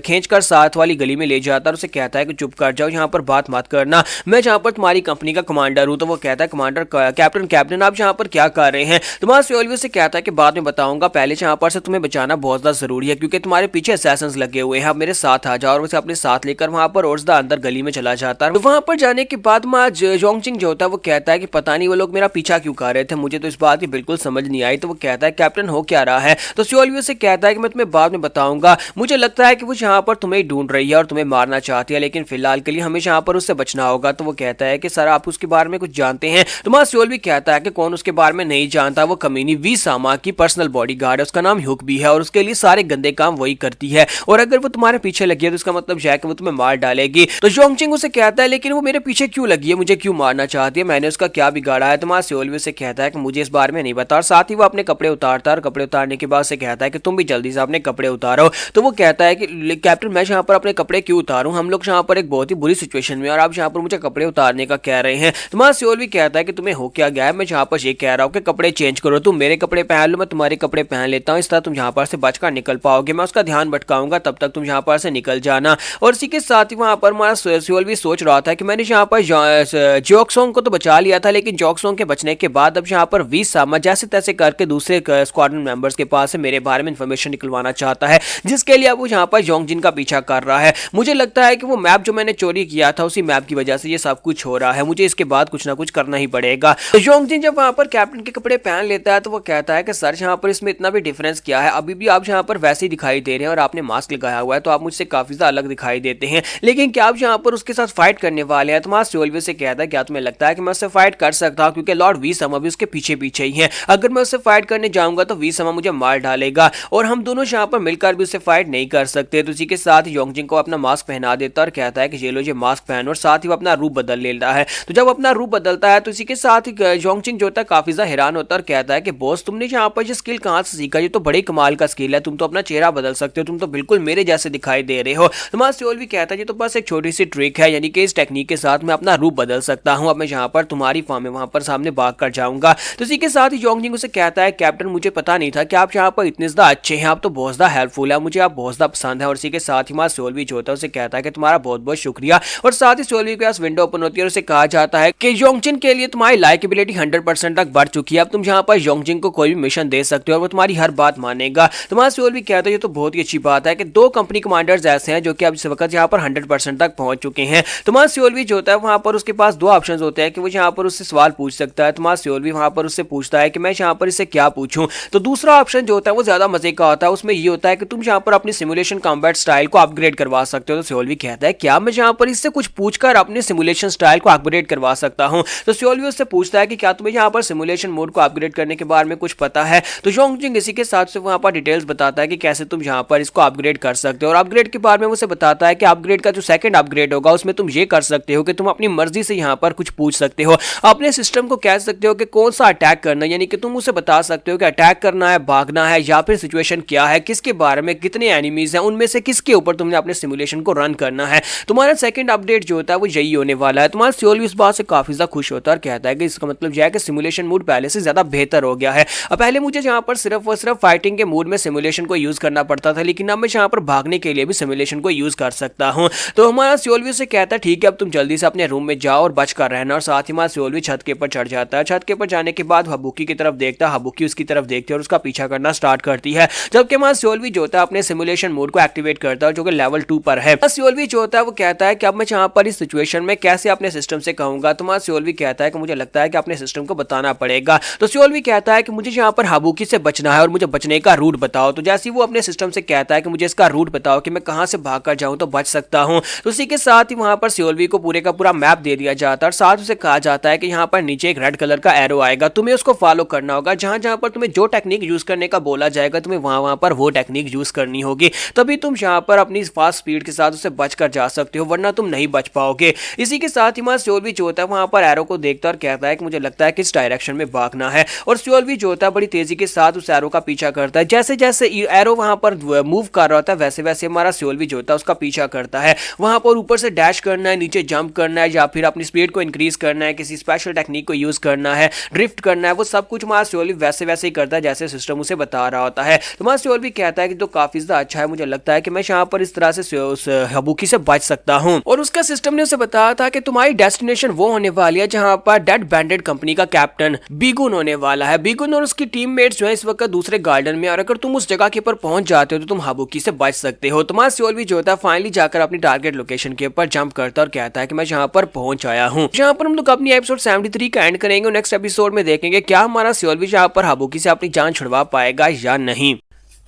खींच कर साथ वाली गली में ले जाता है और उसे कहता है कि चुप कर जाओ, यहाँ पर बात मत करना, मैं जहाँ पर तुम्हारी कंपनी का कमांडर हूँ। तो वो कहता है कमांडर कैप्टन आप यहाँ पर क्या कर रहे हैं। तुम्हारा सोल्वी से कहता है कि बाद में बताऊंगा, पहले यहाँ पर से तुम्हें बचाना बहुत ज्यादा जरूरी है क्योंकि तुम्हारे पीछे असैसिन्स लगे हुए हैं, आप मेरे साथ आ जाओ। और उसे अपने साथ लेकर वहां पर ओर्सदा अंदर गली में चला जाता है। तो वहां पर जाने के बाद योंगजिन जो होता है वो कहता है कि पता नहीं वो लोग मेरा पीछा क्यों कर रहे थे, मुझे तो इस बात की बिल्कुल समझ नहीं आई। तो वो कहता है कैप्टन हो क्या रहा है। तो सोल्वी से कहता है कि मैं तुम्हें बाद में बताऊंगा, मुझे लगता है कि वो यहाँ पर तुम्हें ढूंढ रही है और तुम्हें मारना चाहती है, लेकिन फिलहाल के लिए हमें यहाँ पर उससे बचना होगा। तो वो कहता है कि सर आप उसके बारे में कुछ जानते हैं। तुम्हारा सोल्वी कहता है कि कौन उसके बारे में नहीं जानता, वो कमीनी वी सामा की पर्सनल बॉडीगार्ड है, उसका नाम हुक भी है और उसके लिए सारे गंदे काम वही करती है, और अगर वो तुम्हारे पीछे लगी है तो इसका मतलब है कि वो तुम्हें मार डालेगी। तो योंगजिन उसे कहता है लेकिन वो मेरे पीछे क्यों लगी है, मुझे क्यों मारना चाहती है, मैंने उसका क्या बिगाड़ा है। तुम्हारा सोल्वी से कहता है कि मुझे इस बारे में नहीं बता, और साथ ही वो अपने कपड़े उतारता है और कपड़े उतारने के बाद से कहता है कि तुम भी जल्दी से अपने कपड़े उतारो। तो वो कहता है कि कैप्टन मैं यहाँ पर अपने कपड़े क्यों उतारूं, हम लोग यहाँ पर एक बहुत ही बुरी सिचुएशन में और आप यहाँ पर मुझे कपड़े उतारने का कह रहे हैं। तुम्हारा सोल्वी कहता है कि तुम्हें हो क्या गया है, मैं यहाँ पर ये कह रहा हूँ कि कपड़े चेंज करो, तुम मेरे कपड़े पहन लो, मैं तुम्हारे कपड़े पहन लेता हूँ, इस तरह तुम यहाँ पर से बचकर निकल पाओगे, मैं उसका ध्यान भटकाऊंगा, तब तक तुम यहाँ पर से निकल जाना। और इसी के साथ ही वहां पर हमारा सोल्वी सोच रहा था कि मैंने यहाँ पर जोक्सोंग को तो बचा लिया था, लेकिन जोक्सोंग के बचने के बाद अब यहाँ पर वी सामा जैसे तैसे करके दूसरे स्क्वाड्रन मेंबर्स के पास से मेरे बारे में इंफॉर्मेशन निकलवाना चाहता है, जिसके लिए अब वो यहाँ पर योंगजिन का पीछा कर रहा है। मुझे लगता है कि वो मैप जो मैंने चोरी किया था उसी मैप की वजह से ये सब कुछ हो रहा है, मुझे इसके बाद कुछ ना कुछ करना ही पड़ेगा। तो योंगजिन जब वहां पर कैप्टन के कपड़े पहन लेता है तो वो कहता है कि सर यहाँ पर इसमें इतना भी डिफरेंस क्या है, अभी भी आप यहाँ पर वैसे ही दिखाई दे रहे हैं और आपने मास्क लगाया हुआ है तो आप मुझसे काफी ज्यादा अलग दिखाई देते हैं, लेकिन क्या आप यहाँ पर उसके साथ फाइट करने वाले हैं। तुम्हारा सोल्वी से कहता है क्या तुम्हें लगता है कि मैं उससे फाइट कर सकता हूँ, क्योंकि लॉर्ड वी समा भी उसके पीछे पीछे ही है, अगर मैं उससे फाइट करने जाऊंगा तो वी समा मुझे मार डालेगा और हम दोनों यहाँ पर मिलकर भी उससे फाइट नहीं कर सकते। तो इसी के साथ योंगजिन को अपना मास्क पहना देता है और कहता है कि ये लो ये मास्क पहनो, और साथ ही वो अपना रूप बदल लेता है। तो जब अपना रूप बदलता है तो इसी के साथ ही योंगजिन जो होता है काफी ज्यादा हैरान होता है और कहता है कि बॉस तुमने यहाँ पर ये स्किल कहाँ से सीखा, ये तो बड़े कमाल का स्किल है, तुम तो अपना चेहरा बदल सकते हो, तुम तो बिल्कुल मेरे जैसे दिखाई दे रहे हो। तुम्हारा सोल्वी कहता है ये तो बस एक छोटी सी ट्रिक है, यानी कि इस टेक्निक के साथ मैं अपना रूप बदल सकता हूँ, अब मैं यहाँ पर तुम्हारी फॉर्म में वहां पर सामने भाग कर जाऊंगा। तो इसी के साथ ही योंगजिन उसे कहता है कैप्टन मुझे पता नहीं था कि आप यहाँ पर इतने ज्यादा अच्छे हैं, आप तो बहुत ज्यादा हेल्पफुल है, मुझे आप बहुत ज्यादा पसंद है। और इसी के साथ ही हमारा सोल्वी जो होता है उसे कहता है कि तुम्हारा बहुत बहुत शुक्रिया, और साथ ही सोल्वी के पास विंडो ओपन होती है और उसे कहा जाता है कि योंगजिन के लिए तुम्हारी लाइकेबिलिटी 100% तक बढ़ चुकी है, अब तुम यहाँ पर योंगजिन को कोई भी मिशन दे सकते हो और वो तुम्हारी हर बात मानेगा। तुम्हारा सोल्वी कहता है ये तो बहुत ही अच्छी बात है कि 2 कंपनी कमांडर्स ऐसे हैं जो कि अब इस वक्त यहाँ पर 100% तक पहुंच चुके हैं। तुम्हारा सोल्वी जो होता है वहां पर उसके पास 2 ऑप्शंस होते हैं कि वो यहाँ पर उससे सवाल पूछ सकता है। तुम्हारा सोल्वी वहां पर उससे पूछता है कि मैं यहाँ पर इससे क्या पूछूं, तो दूसरा ऑप्शन जो होता है वो ज्यादा मजे का होता है, उसमें ये होता है कि तुम यहाँ पर अपनी सिमुलेशन कॉम्बैट स्टाइल को अपग्रेड करवा सकते हो। तो सोल्वी कहता है क्या मैं यहाँ पर इससे कुछ पूछकर अपने सिमुलेशन स्टाइल को अपग्रेड करवा सकता हूँ। तो सोल्वी उससे पूछता है कि क्या तुम्हें यहाँ पर सिमुलेशन मोड को अपग्रेड करने के बारे में कुछ पता है। तो योंगजिन इसी के साथ से वहां पर डिटेल्स बताता है कि कैसे तुम यहाँ पर इसको अपग्रेड कर सकते हो, और अपग्रेड के बारे में उसे बताता है कि अपग्रेड का जो सेकंड अपग्रेड होगा उसमें तुम ये कर सकते हो कि तुम अपनी मर्जी से यहाँ पर कुछ पूछ सकते हो, अपने सिस्टम को कह सकते हो कि कौन सा अटैक करना है, यानी कि तुम उसे बता सकते हो कि अटैक करना है, भागना है, या फिर सिचुएशन क्या है, किसके बारे में, कितने एनिमीज हैं, उनमें से किसके ऊपर तुमने अपने सिमुलेशन को रन करना है। तुम्हारा सेकंड अपडेट जो होता है वो यही होने वाला है। तुम्हारा सोल्वी इस बात से काफी ज्यादा खुश होता है और कहता है कि इसका मतलब यह है कि सिमुलेशन मोड पहले से ज्यादा बेहतर हो गया है। अब पहले मुझे यहाँ पर सिर्फ और सिर्फ फाइटिंग के मोड में सिमुलेशन को यूज करना पड़ता था, लेकिन अब मैं यहाँ पर भागने के लिए भी सिमुलेशन को यूज कर सकता हूँ। तो हमारा सोल्वी से कहता है ठीक है अब तुम जल्दी से अपने रूम में जाओ और बच कर रहना, और साथ ही हमारा सोल्वी छत के ऊपर चढ़ जाता है। छत के ऊपर जाने के बाद हबुकी की तरफ देखता है, हबुकी उसकी तरफ देखती है और उसका पीछा करना स्टार्ट करती है, जबकि हमारा सोल्वी जो होता है अपने सिमुलेशन मोड को एक्टिवेट करता है जो कि लेवल 2 पर है। सियोलवी जो होता है वो कहता है कि अब मैं यहाँ पर इस सिचुएशन में कैसे अपने सिस्टम से कहूंगा। तो सियोलवी कहता है कि मुझे लगता है कि अपने सिस्टम को बताना पड़ेगा। तो सियोलवी कहता है कि मुझे यहाँ पर हाबुकी से बचना है और मुझे बचने का रूट बताओ। तो जैसे वो अपने सिस्टम से कहता है कि मुझे इसका रूट बताओ कि मैं कहां से भागकर जाऊं तो बच सकता हूं, तो उसी के साथ ही वहां पर सियोलवी को पूरे का पूरा मैप दे दिया जाता है और साथ उसे कहा जाता है कि यहाँ पर नीचे एक रेड कलर का एरो आएगा, तुम्हें उसको फॉलो करना होगा। जहां जहां पर तुम्हें जो टेक्निक यूज करने का बोला जाएगा तुम्हें वहां पर वो टेक्निक यूज करनी होगी, तभी तुम यहाँ पर अपनी फास्ट स्पीड के साथ उससे बचकर जा सकते हो, वरना तुम नहीं बच पाओगे। इसी के साथ ही वहां सियोलवी जो होता है वहां पर एरो को देखता और कहता है कि मुझे लगता है कि इस डायरेक्शन में भागना है। और सियोलवी जो होता है बड़ी तेजी के साथ उस एरो का पीछा करता है। जैसे जैसे एरो वहां पर मूव कर रहा होता है वैसे वैसे हमारा सियोलवी जो होता है उसका पीछा करता है। वहां पर ऊपर से डैश करना है, नीचे जंप करना है, या फिर अपनी स्पीड को इंक्रीज करना है, किसी स्पेशल टेक्निक को यूज करना है, ड्रिफ्ट करना है, वो सब कुछ हमारा सियोलवी वैसे वैसे ही करता है जैसे सिस्टम उसे बता रहा होता है। तो हमारा सियोलवी कहता है कि तो काफी ज्यादा अच्छा है, मुझे लगता है कि मैं यहाँ पर इस तरह से उस हाबुकी से बच सकता हूँ। और उसका सिस्टम ने उसे बताया था कि तुम्हारी डेस्टिनेशन वो होने वाली है जहां पर डेड बैंडेड कंपनी का कैप्टन बीगुन होने वाला है। बीगुन और उसकी टीममेट्स जो है इस वक्त दूसरे गार्डन में, और अगर तुम उस जगह के ऊपर पहुंच जाते हो तो तुम हाबुकी से बच सकते हो। तुम्हारा सियोलवी जो होता है फाइनली जाकर अपनी टारगेट लोकेशन के ऊपर जंप करता और कहता है कि मैं यहाँ पर पहुंच आया हूँ। यहाँ पर हम लोग अपनी एपिसोड 73 का एंड करेंगे और नेक्स्ट एपिसोड में देखेंगे क्या हमारा सियोलवी यहाँ पर हाबुकी से अपनी जान छुड़वा पाएगा या नहीं।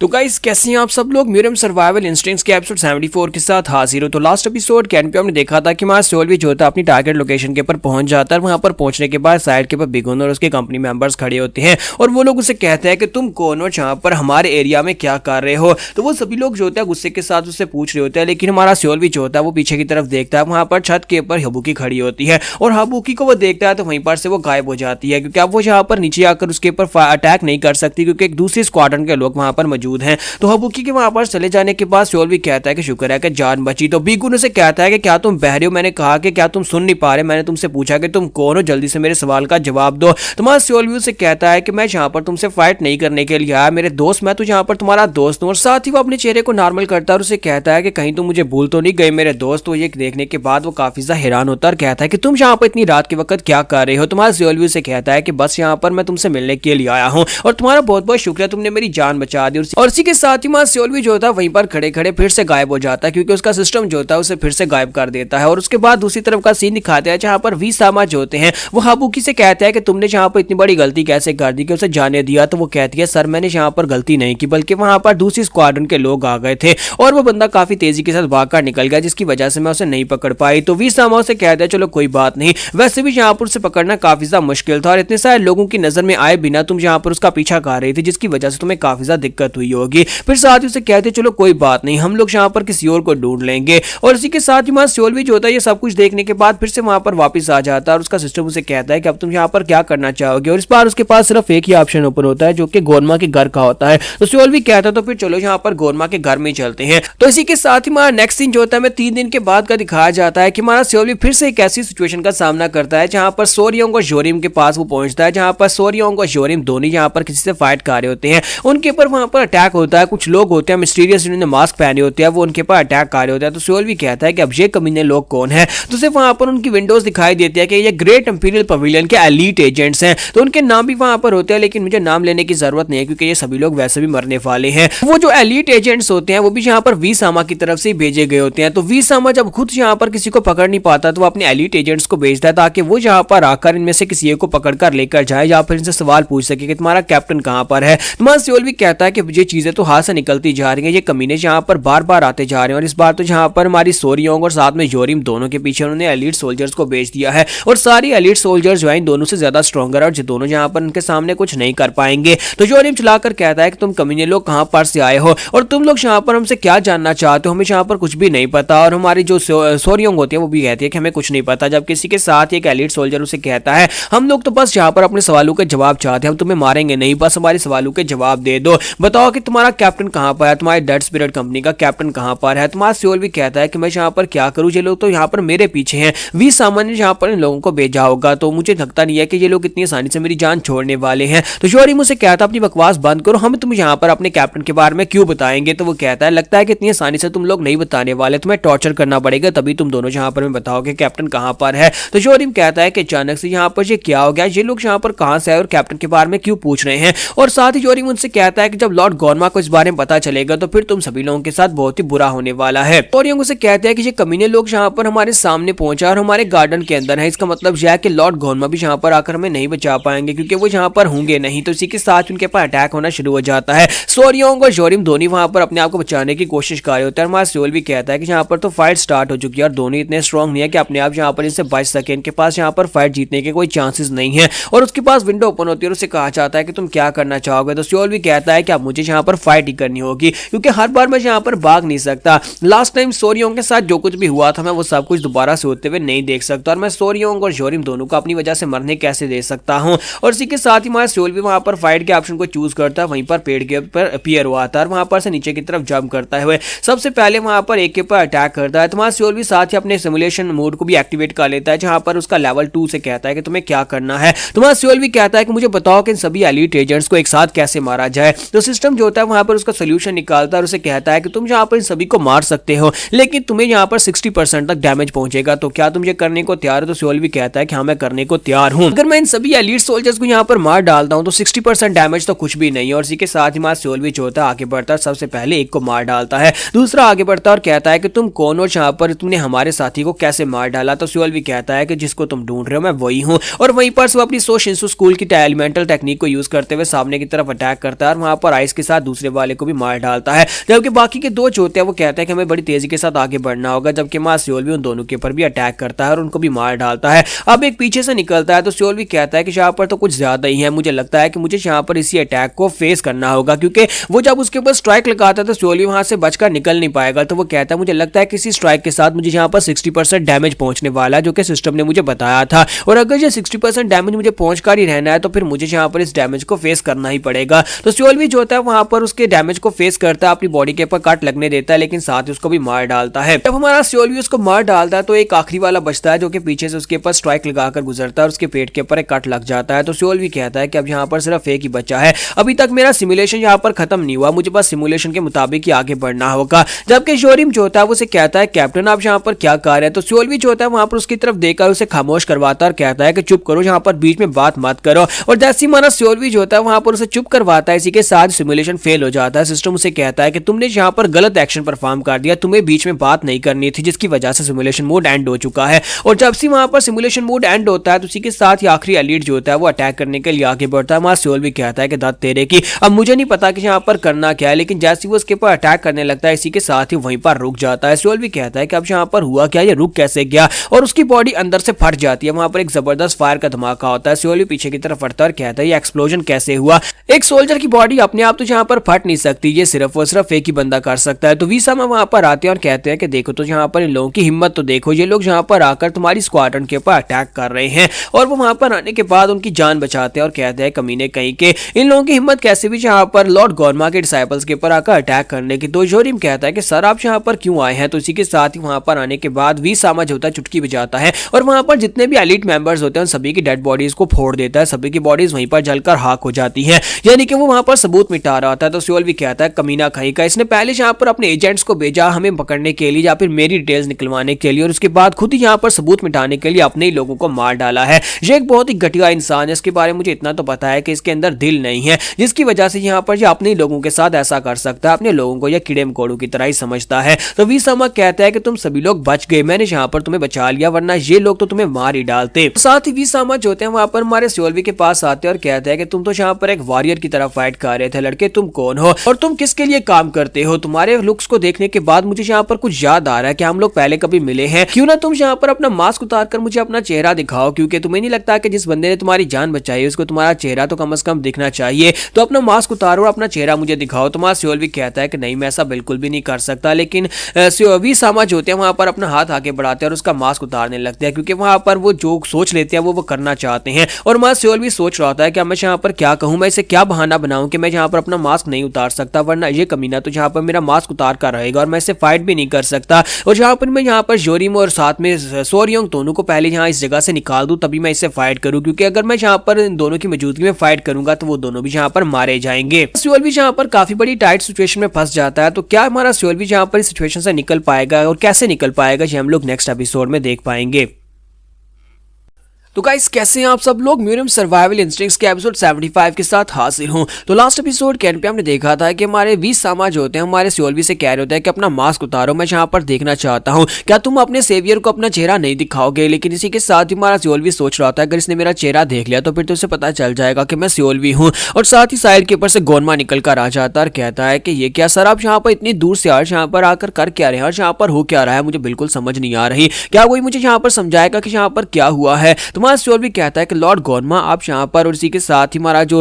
तो गाइस कैसे हैं आप सब लोग, म्यूरम सर्वाइवल इंस्टिंक्ट्स के एपिसोड 74 के साथ हाजिर हो। तो लास्ट एपिसोड के एंड पे हमने देखा था कि हमारा सियोलवी जो होता है अपनी टारगेट लोकेशन के ऊपर पहुंच जाता है। वहां पर पहुंचने के बाद साइड के ऊपर बिगुन और उसके कंपनी मेंबर्स खड़े होते हैं और वो लोग उसे कहते हैं कि तुम कौन हो, जहां पर हमारे एरिया में क्या कर रहे हो। तो वो सभी लोग जो होता है गुस्से के साथ उससे पूछ रहे होते हैं, लेकिन हमारा सियोलवी जो होता है वो पीछे की तरफ देखता है। वहां पर छत के ऊपर हाबुकी खड़ी होती है और हाबुकी को वो देखता है तो वहीं पर से वो गायब हो जाती है, क्योंकि अब वो यहाँ पर नीचे आकर उसके ऊपर अटैक नहीं कर सकती क्योंकि एक दूसरी स्क्वाड्रन के लोग वहां पर मौजूद हैं। तो हाबुकी के वहां पर चले जाने के बाद सियोलवी कहता है कि शुक्र है कि जान बची। तो बीगुन उसे कहता है कि क्या तुम बहरे हो, मैंने कहा कि क्या तुम सुन नहीं पा रहे, मैंने तुमसे पूछा कि तुम कौन हो, जल्दी से मेरे सवाल का जवाब दो। तुम्हारा सियोलवी उसे कहता है कि मैं यहाँ पर तुमसे फाइट नहीं करने के लिए आया मेरे दोस्त, मैं तो यहाँ पर तुम्हारा दोस्त हूँ। और साथ ही वो अपने चेहरे को नॉर्मल करता है और उसे कहता है कि कहीं तुम मुझे भूल तो नहीं गए मेरे दोस्त। तो ये देखने के बाद वो काफी ज्यादा हैरान होता है और कहता है कि तुम यहाँ पर इतनी रात के वक्त क्या कर रहे हो। तुम्हारा सियोलवी उसे कहता है कि बस यहाँ पर मैं तुमसे मिलने के लिए आया हूँ और तुम्हारा बहुत बहुत शुक्रिया, तुमने मेरी जान बचा दी। और इसी के साथ ही हमारा सियोलवी जो होता है वहीं पर खड़े खड़े फिर से गायब हो जाता है क्योंकि उसका सिस्टम जो होता है उसे फिर से गायब कर देता है। और उसके बाद दूसरी तरफ का सीन दिखाते हैं जहां पर वीसामा जो होते हैं वो हाबुकी से कहते हैं कि तुमने यहाँ पर इतनी बड़ी गलती कैसे कर दी कि उसे जाने दिया। तो वो कहती है सर मैंने यहाँ पर गलती नहीं की, बल्कि वहां पर दूसरी स्क्वाड्रन के लोग आ गए थे और वो बंदा काफी तेजी के साथ भागकर निकल गया जिसकी वजह से मैं उसे नहीं पकड़ पाई। तो वीसामा उसे कहते हैं चलो कोई बात नहीं, वैसे भी यहाँ पर उसे पकड़ना काफी ज्यादा मुश्किल था और इतने सारे लोगों की नजर में आए बिना तुम यहाँ पर उसका पीछा कर रही थी जिसकी वजह से तुम्हें काफी ज्यादा दिक्कत हुई होगी। फिर साथ ही उसे कहते चलो कोई बात नहीं, हम लोग यहाँ पर किसी और को ढूंढ लेंगे। और इसी के साथ ही वहां सियोलवी जो होता है ये सब कुछ देखने के बाद फिर से वहां पर वापस आ जाता है और उसका सिस्टम उसे कहता है कि अब तुम यहाँ पर क्या करना चाहोगे। और इस बार उसके पास सिर्फ एक ही ऑप्शन ओपन होता है जो कि गोरमा के घर का होता है। तो सियोलवी कहता है तो फिर चलो यहाँ पर गोरमा के घर में चलते हैं। तो इसी के साथ ही हमारा नेक्स्ट सीन जो होता है मैं 3 दिन के बाद का दिखाया जाता है कि हमारा सियोलवी फिर से एक ऐसी सिचुएशन का सामना करता है जहां पर सोरियोंग और जोरिम के पास वो पहुंचता है, जहां पर सोरियोंग और जोरिम दोनों यहाँ पर किसी से फाइट कर रहे होते हैं। उनके ऊपर वहां पर अटैक होता है, कुछ लोग होते हैं मिस्टीरियस जिन्होंने मास्क पहने होते हैं वो उनके ऊपर अटैक कर रहे होते हैं। तो सियोलवी कहता है कि अब ये कमीने लोग कौन है। तो सिर्फ वहां पर उनकी विंडोज दिखाई देती है कि ये ग्रेट इंपीरियल पवेलियन के एलीट एजेंट्स हैं। तो उनके नाम भी वहां पर होते हैं, लेकिन मुझे नाम लेने की जरूरत नहीं है क्योंकि ये सभी लोग वैसे भी मरने वाले हैं। वो जो एलीट एजेंट्स होते हैं वो भी यहाँ पर वीसामा की तरफ से भेजे गए होते हैं। तो वीसामा जब खुद यहाँ पर किसी को पकड़ नहीं पाता तो वो अपने एलीट एजेंट्स को भेजता है ताकि वो यहाँ पर आकर इनमें से किसी एक को पकड़कर लेकर जाए या फिर इनसे सवाल पूछ सके कि तुम्हारा कैप्टन कहाँ पर है। तुम्हारा सियोलवी कहता है कि ये चीजें तो हाथ से निकलती जा रही है, ये कमीने यहाँ पर बार बार आते जा रहे हैं और इस बार तो यहाँ पर हमारी सोरियोंग और साथ में जोरिम दोनों के पीछे उन्होंने एलीट सोल्जर्स को भेज दिया है और सारी एलीट सोल्जर्स जो है इन दोनों से ज्यादा स्ट्रॉन्गर है और जो दोनों यहाँ पर उनके सामने कुछ नहीं कर पाएंगे। तो जोरिम चलाकर कहता है कि तुम कमीने लोग कहाँ पर से आए हो और तुम लोग यहाँ पर हमसे क्या जानना चाहते हो, हमें यहाँ पर कुछ भी नहीं पता। और हमारी जो सोरियोंग होती है वो भी कहती है कि हमें कुछ नहीं पता। जब किसी के साथ एक एलीट सोल्जर उसे कहता है हम लोग तो बस यहाँ पर अपने सवालों के जवाब चाहते हैं, हम तुम्हें मारेंगे नहीं, बस हमारे सवालों के जवाब दे दो, बताओ कि तुम्हारा कैप्टन कहाँ पर है, तुम्हारे डेड स्पिरिट कंपनी का कैप्टन कहाँ पर है। तुम्हारा सियोलवी कहता है कि मैं यहाँ पर क्या करूँ, ये लोग तो यहाँ पर मेरे पीछे हैं, वीसामा ने यहाँ पर इन लोगों को भेजा होगा, तो मुझे लगता नहीं है कि ये लोग इतनी आसानी से मेरी जान छोड़ने वाले हैं। तो जोरिम उसे कहता है अपनी बकवास बंद करो, हम तुम यहाँ पर अपने कैप्टन के बारे में क्यों बताएंगे। तो वो कहता है लगता है कि इतनी आसानी से तुम लोग नहीं बताने वाले, तुम्हें टॉर्चर करना पड़ेगा तभी तुम दोनों यहाँ पर बताओगे कैप्टन कहाँ पर है। तो जोरिम कहता है कि अचानक से यहाँ पर ये क्या हो गया, ये लोग यहाँ पर कहाँ से आए और कैप्टन के बारे में क्यों पूछ रहे हैं। और साथ ही जोरिम उनसे कहता है कि जब लॉर्ड गौरमा को इस बारे में पता चलेगा तो फिर तुम सभी लोगों के साथ बहुत ही बुरा होने वाला है। और उसे कहते हैं कि ये कमीने लोग यहाँ पर हमारे सामने पहुंचा और हमारे गार्डन के अंदर है, इसका मतलब यह है कि लॉर्ड गौरमा भी यहाँ पर आकर हमें नहीं बचा पाएंगे क्योंकि वो यहाँ पर होंगे नहीं। तो इसी के साथ उनके पास अटैक होना शुरू हो जाता है। सोरियोंग और जोरिम दोनों वहां पर अपने आप को बचाने की कोशिश कर रहे होते हैं। हमारा सियोल भी कहता है कि यहाँ पर तो फाइट स्टार्ट हो चुकी है और दोनों इतने स्ट्रॉन्ग नहीं है कि अपने आप यहाँ पर इनसे बच सके, इनके पास यहाँ पर फाइट जीतने के कोई चांसेस नहीं है। और उसके पास विंडो ओपन होती है और उसे कहा जाता है कि तुम क्या करना चाहोगे। तो सियोल भी कहता है कि अब मुझे यहाँ पर फाइट ही करनी होगी क्योंकि हर बार मैं यहाँ पर भाग नहीं सकता। लास्ट टाइम सोरियोंग के साथ जो कुछ भी हुआ था मैं वो सब कुछ दोबारा से होते हुए नहीं देख सकता और मैं सोरियोंग और जोरिम दोनों को अपनी वजह से मरने कैसे दे सकता हूँ। और इसी के साथ ही हमारा सियोल भी वहां पर फाइट के ऑप्शन को चूज करता है। वहीं पर पेड़ के ऊपर अपीयर हुआ था और वहां पर से नीचे की तरफ जंप करता है। सबसे पहले वहां पर एक के ऊपर अटैक करता है। तुम्हारा सियोल भी साथ ही अपने सिमुलेशन मोड को भी एक्टिवेट कर लेता है जहां पर उसका लेवल 2 से कहता है कि तुम्हें क्या करना है। तुम्हारा सियोल भी कहता है कि मुझे बताओ कि इन सभी एलीट एजेंट्स को एक साथ कैसे मारा जाए। तो सिस्टम जो होता है वहां पर उसका सोल्यूशन निकालता है और उसे कहता है कि तुम यहाँ पर इन सभी को मार सकते हो लेकिन तुम्हें यहाँ पर 60% तक डैमेज पहुंचेगा। तो क्या तुम ये करने को तैयार हो। तो सियोल भी कहता है कि हाँ मैं करने को तैयार हूं। अगर मैं इन सभी एलीट सोल्जर्स को यहाँ पर मार डालता हूं तो 60% डैमेज तो कुछ भी नहीं है। और इसी के साथ ही हमारा सियोल भी जो होता है आगे बढ़ता है, सबसे पहले एक को मार डालता है, दूसरा आगे बढ़ता है और कहता है कि तुम कौन हो, यहाँ पर तुमने हमारे साथी को कैसे मार डाला। तो सियोल भी कहता है कि जिसको तुम ढूंढ रहे हो मैं वही हूँ। और वहीं पर वो अपनी सो शिंसु स्कूल की एलिमेंटल टेक्निक को यूज करते हुए सामने की तरफ अटैक करता है और वहां पर आइस के साथ दूसरे वाले को भी मार डालता है। जबकि बाकी के दो जो होते हैं वो कहते हैं कि हमें बड़ी तेजी के साथ आगे बढ़ना होगा। जबकि हमारा सियोल भी उन दोनों के ऊपर भी अटैक करता है और उनको भी मार डालता है। अब एक पीछे से निकलता है तो सियोल भी कहता है कि यहाँ पर तो कुछ ज्यादा ही है, मुझे लगता है कि मुझे यहाँ पर इसी अटैक को फेस करना होगा क्योंकि वो जब उसके ऊपर स्ट्राइक लगाता है तो सियोल भी वहां से बचकर निकल नहीं पाएगा। तो वो कहता है मुझे लगता है किसी स्ट्राइक के साथ मुझे यहाँ पर 60% डैमेज पहुंचने वाला है जो कि सिस्टम ने मुझे बताया था। और अगर ये 60% डैमेज मुझे पहुंचकर ही रहना है तो फिर मुझे यहाँ पर इस डैमेज को फेस करना ही पड़ेगा। तो सियोल भी जो होता है वहां पर उसके डैमेज को फेस करता है, अपनी बॉडी के ऊपर कट लगने देता है लेकिन साथ ही उसको भी मार डालता है। जब हमारा सियोल भी उसको मार डालता है तो एक आखिरी वाला बचता है जो कि पीछे से उसके ऊपर स्ट्राइक लगाकर गुजरता है और उसके पेट के ऊपर एक कट लग जाता है। तो सियोल भी कहता है कि अब यहाँ पर सिर्फ एक ही बचा है, अभी तक मेरा सिमुलेशन यहाँ पर खत्म नहीं हुआ, मुझे बस सिमुलेशन के मुताबिक ही आगे बढ़ना होगा। जबकि जोरिम जो होता है वो उसे कहता है कैप्टन आप यहाँ पर क्या कर रहे हैं। तो सियोल भी जो होता है वहां पर उसकी तरफ देखकर उसे खामोश करवाता है और कहता है कि चुप करो, यहाँ पर बीच में बात मत करो। और जैसे ही हमारा सियोल भी जो होता है वहां पर उसे चुप करवाता है, इसी के साथ सिमुलेशन फेल हो जाता है। सिस्टम उसे कहता है कि तुमने यहाँ पर गलत एक्शन परफॉर्म कर दिया, तुम्हें बीच में बात नहीं करनी थी जिसकी वजह से सिमुलेशन मोड एंड हो चुका है। और जब से वहां पर सिमुलेशन मोड एंड होता है तो उसी के साथ ही आखिरी एलीट जो होता है वो अटैक करने के लिए आगे बढ़ता है। हमारा सियोल भी कहता है कि दाद तेरे की, अब मुझे नहीं पता कि यहाँ पर करना क्या है, लेकिन जैसे वो उसके ऊपर अटैक करने लगता है इसी के साथ ही वहीं पर रुक जाता है। सियोल भी कहता है कि अब यहाँ पर हुआ क्या, ये रुक कैसे गया, और उसकी बॉडी अंदर से फट जाती है। वहां पर एक जबरदस्त फायर का धमाका होता है। सियोल भी पीछे की तरफ फटता है और कहता है ये एक्सप्लोजन कैसे हुआ, एक सोल्जर की बॉडी अपने आप तो यहाँ पर फट नहीं सकती, ये सिर्फ और सिर्फ एक ही बंदा कर सकता है। तो वीसा में वहां पर आते हैं और कहते हैं कि देखो तो यहाँ पर इन लोगों की हिम्मत तो देखो, ये लोग यहाँ पर आकर तुम्हारी स्क्वाड्रन के ऊपर अटैक कर रहे हैं। और वो वहां पर आने के बाद उनकी जान बचाते हैं और कहते हैं कमीने कहीं के, इन लोगों की हिम्मत कैसे भी यहाँ पर लॉर्ड गौरमा के डिसाइपल्स के ऊपर आकर अटैक करने की। तो जोरिम कहता है कि सर आप यहाँ पर क्यों आए हैं। तो इसी के साथ ही वहां पर आने के बाद वीसामा जो होता है चुटकी बजाता है और वहां पर जितने भी एलीट मेंबर्स होते हैं सभी की डेड बॉडीज को फोड़ देता है, सभी की बॉडीज वहीं पर जलकर खाक हो जाती है, यानी कि वो वहां पर सबूत मिटा रहा था। तो सियोल भी कहता है कमीना कहीं का, इसने पहले यहाँ पर अपने एजेंट्स को भेजा हमें पकड़ने के लिए या फिर मेरी डिटेल्स निकलवाने के लिए, और उसके बाद खुद ही यहाँ पर सबूत मिटाने के लिए अपने ही लोगों को मार डाला है। ये एक बहुत ही घटिया इंसान है, इसके बारे में मुझे इतना तो पता है कि इसके अंदर दिल नहीं है, जिसकी वजह से यहाँ पर ये अपने ही लोगों के साथ ऐसा कर सकता है, अपने लोगों को यह कीड़े मकोड़ों की तरह ही समझता है। तो वीसामा कहता है कि तुम सभी लोग बच गए, मैंने यहाँ पर तुम्हें बचा लिया, वरना ये लोग तो तुम्हें मार ही डालते। साथ ही वीसामा जो होते हैं वहां पर हमारे सियोल के पास आते हैं और कहते हैं कि तुम तो यहाँ पर एक वॉरियर की तरह फाइट कर रहे थे, लड़के तुम कौन हो और तुम किसके लिए काम करते हो। तुम्हारे लुक्स को देखने के बाद मुझे यहाँ पर कुछ याद आ रहा है कि हम लोग पहले कभी मिले हैं, क्यों ना तुम यहाँ पर अपना मास्क उतार कर मुझे अपना चेहरा दिखाओ, क्योंकि तुम्हें नहीं लगता कि जिस बंदे ने तुम्हारी जान बचाई उसको तुम्हारा चेहरा तो कम से कम दिखना चाहिए, तो अपना मास्क उतारो और अपना चेहरा मुझे दिखाओ। तुम्हारा सियोल भी कहता है कि नहीं मैं ऐसा बिल्कुल भी नहीं कर सकता, लेकिन वीसामा जो होते हैं वहां पर अपना हाथ आगे बढ़ाते हैं और उसका मास्क उतारने लगते हैं, क्योंकि वहां पर वो जो सोच लेते हैं वो करना चाहते हैं। और हमारा सियोल भी सोच रहा होता है कि मैं यहाँ पर क्या कहूँ, मैं इसे क्या बहाना बनाऊं कि मैं यहाँ पर अपना मास्क नहीं उतार सकता, वरना ये कमीना तो यहाँ पर मेरा मास्क उतार कर रहेगा और मैं इससे फाइट भी नहीं कर सकता। और जहाँ पर मैं यहाँ पर जोरिम और साथ में सोरियोंग दोनों को पहले यहाँ इस जगह से निकाल दूं तभी मैं इससे फाइट करूं, क्योंकि अगर मैं यहाँ पर इन दोनों की मौजूदगी में फाइट करूंगा तो वो दोनों भी यहाँ पर मारे जाएंगे। सियोल भी यहाँ पर काफी बड़ी टाइट सिचुएशन में फंस जाता है। तो क्या हमारा सियोल भी यहाँ पर इस सिचुएशन से निकल पाएगा और कैसे निकल पाएगा ये हम लोग नेक्स्ट एपिसोड में देख पाएंगे। तो गाइस कैसे हैं आप सब लोग। म्यूरियम सर्वाइवल इंस्टिंक्ट्स के एपिसोड 75 के साथ हाजिर हूं। तो लास्ट एपिसोड के एंड पे हमने देखा था कि हमारे 20 समाज होते हैं हमारे सियोलवी से कह रहे होते हैं कि अपना मास्क उतारो, मैं यहाँ पर देखना चाहता हूँ, क्या तुम अपने सेवियर को अपना चेहरा नहीं दिखाओगे। लेकिन इसी के साथ ही हमारा सियोलवी सोच रहा था अगर इसने मेरा चेहरा देख लिया तो फिर तो उसे पता चल जाएगा कि मैं सियोलवी हूँ। और साथ ही साहिल के ऊपर से गोनमा निकल कर आ जाता है और कहता है कि ये क्या सर, आप यहाँ पर इतनी दूर से आज यहाँ पर आकर कर क्या रहे हैं और यहाँ पर हो क्या रहा है, मुझे बिल्कुल समझ नहीं आ रही, क्या कोई मुझे यहाँ पर समझाएगा कि यहाँ पर क्या हुआ है। तुम्हारा सियोलवी कहता है कि लॉर्ड गोनमा आप यहाँ पर, और इसी के साथ ही हमारा जो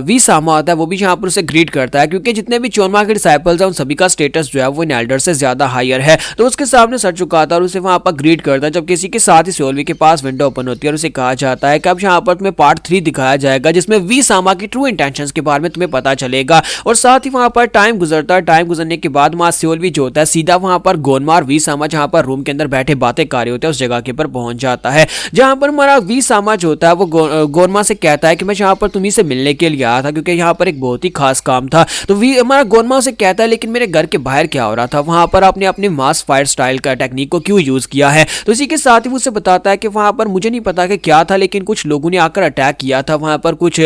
वी सामा होता है वो भी यहाँ पर उसे ग्रीट करता है क्योंकि जितने भी चोनमा के डिसाइपल्स हैं उन सभी का स्टेटस जो है वो इन एल्डर से ज्यादा हायर है। तो उसके सामने सर झुकाता है और उसे वहां पर ग्रीट करता है। जब किसी के साथ ही सियोलवी के पास विंडो ओपन होती है और उसे कहा जाता है कि अब यहाँ पर तुम्हें पार्ट 3 दिखाया जाएगा जिसमें वी सामा की ट्रू इंटेंशंस के बारे में तुम्हें पता चलेगा। और साथ ही वहां पर टाइम गुजरता है। टाइम गुजरने के बाद वहां सियोलवी जो होता है सीधा वहां पर गोनमा और वी सामा जहां पर रूम के अंदर बैठे बातें कर रहे होते हैं उस जगह के ऊपर पहुंच जाता है जहां पर हमारा वी सामा जो होता है वो गोरमा से कहता है कि मैं यहाँ पर तुम्ही से मिलने के लिए आया था क्योंकि यहाँ पर एक बहुत ही खास काम था। तो वी हमारा गोरमा से कहता है लेकिन मेरे घर के बाहर क्या हो रहा था, वहां पर आपने अपने मास फायर स्टाइल का टेक्निक को क्यों यूज किया है। तो इसी के साथ ही मुझसे बताता है कि वहां पर मुझे नहीं पता कि क्या था लेकिन कुछ लोगों ने आकर अटैक किया था, वहां पर कुछ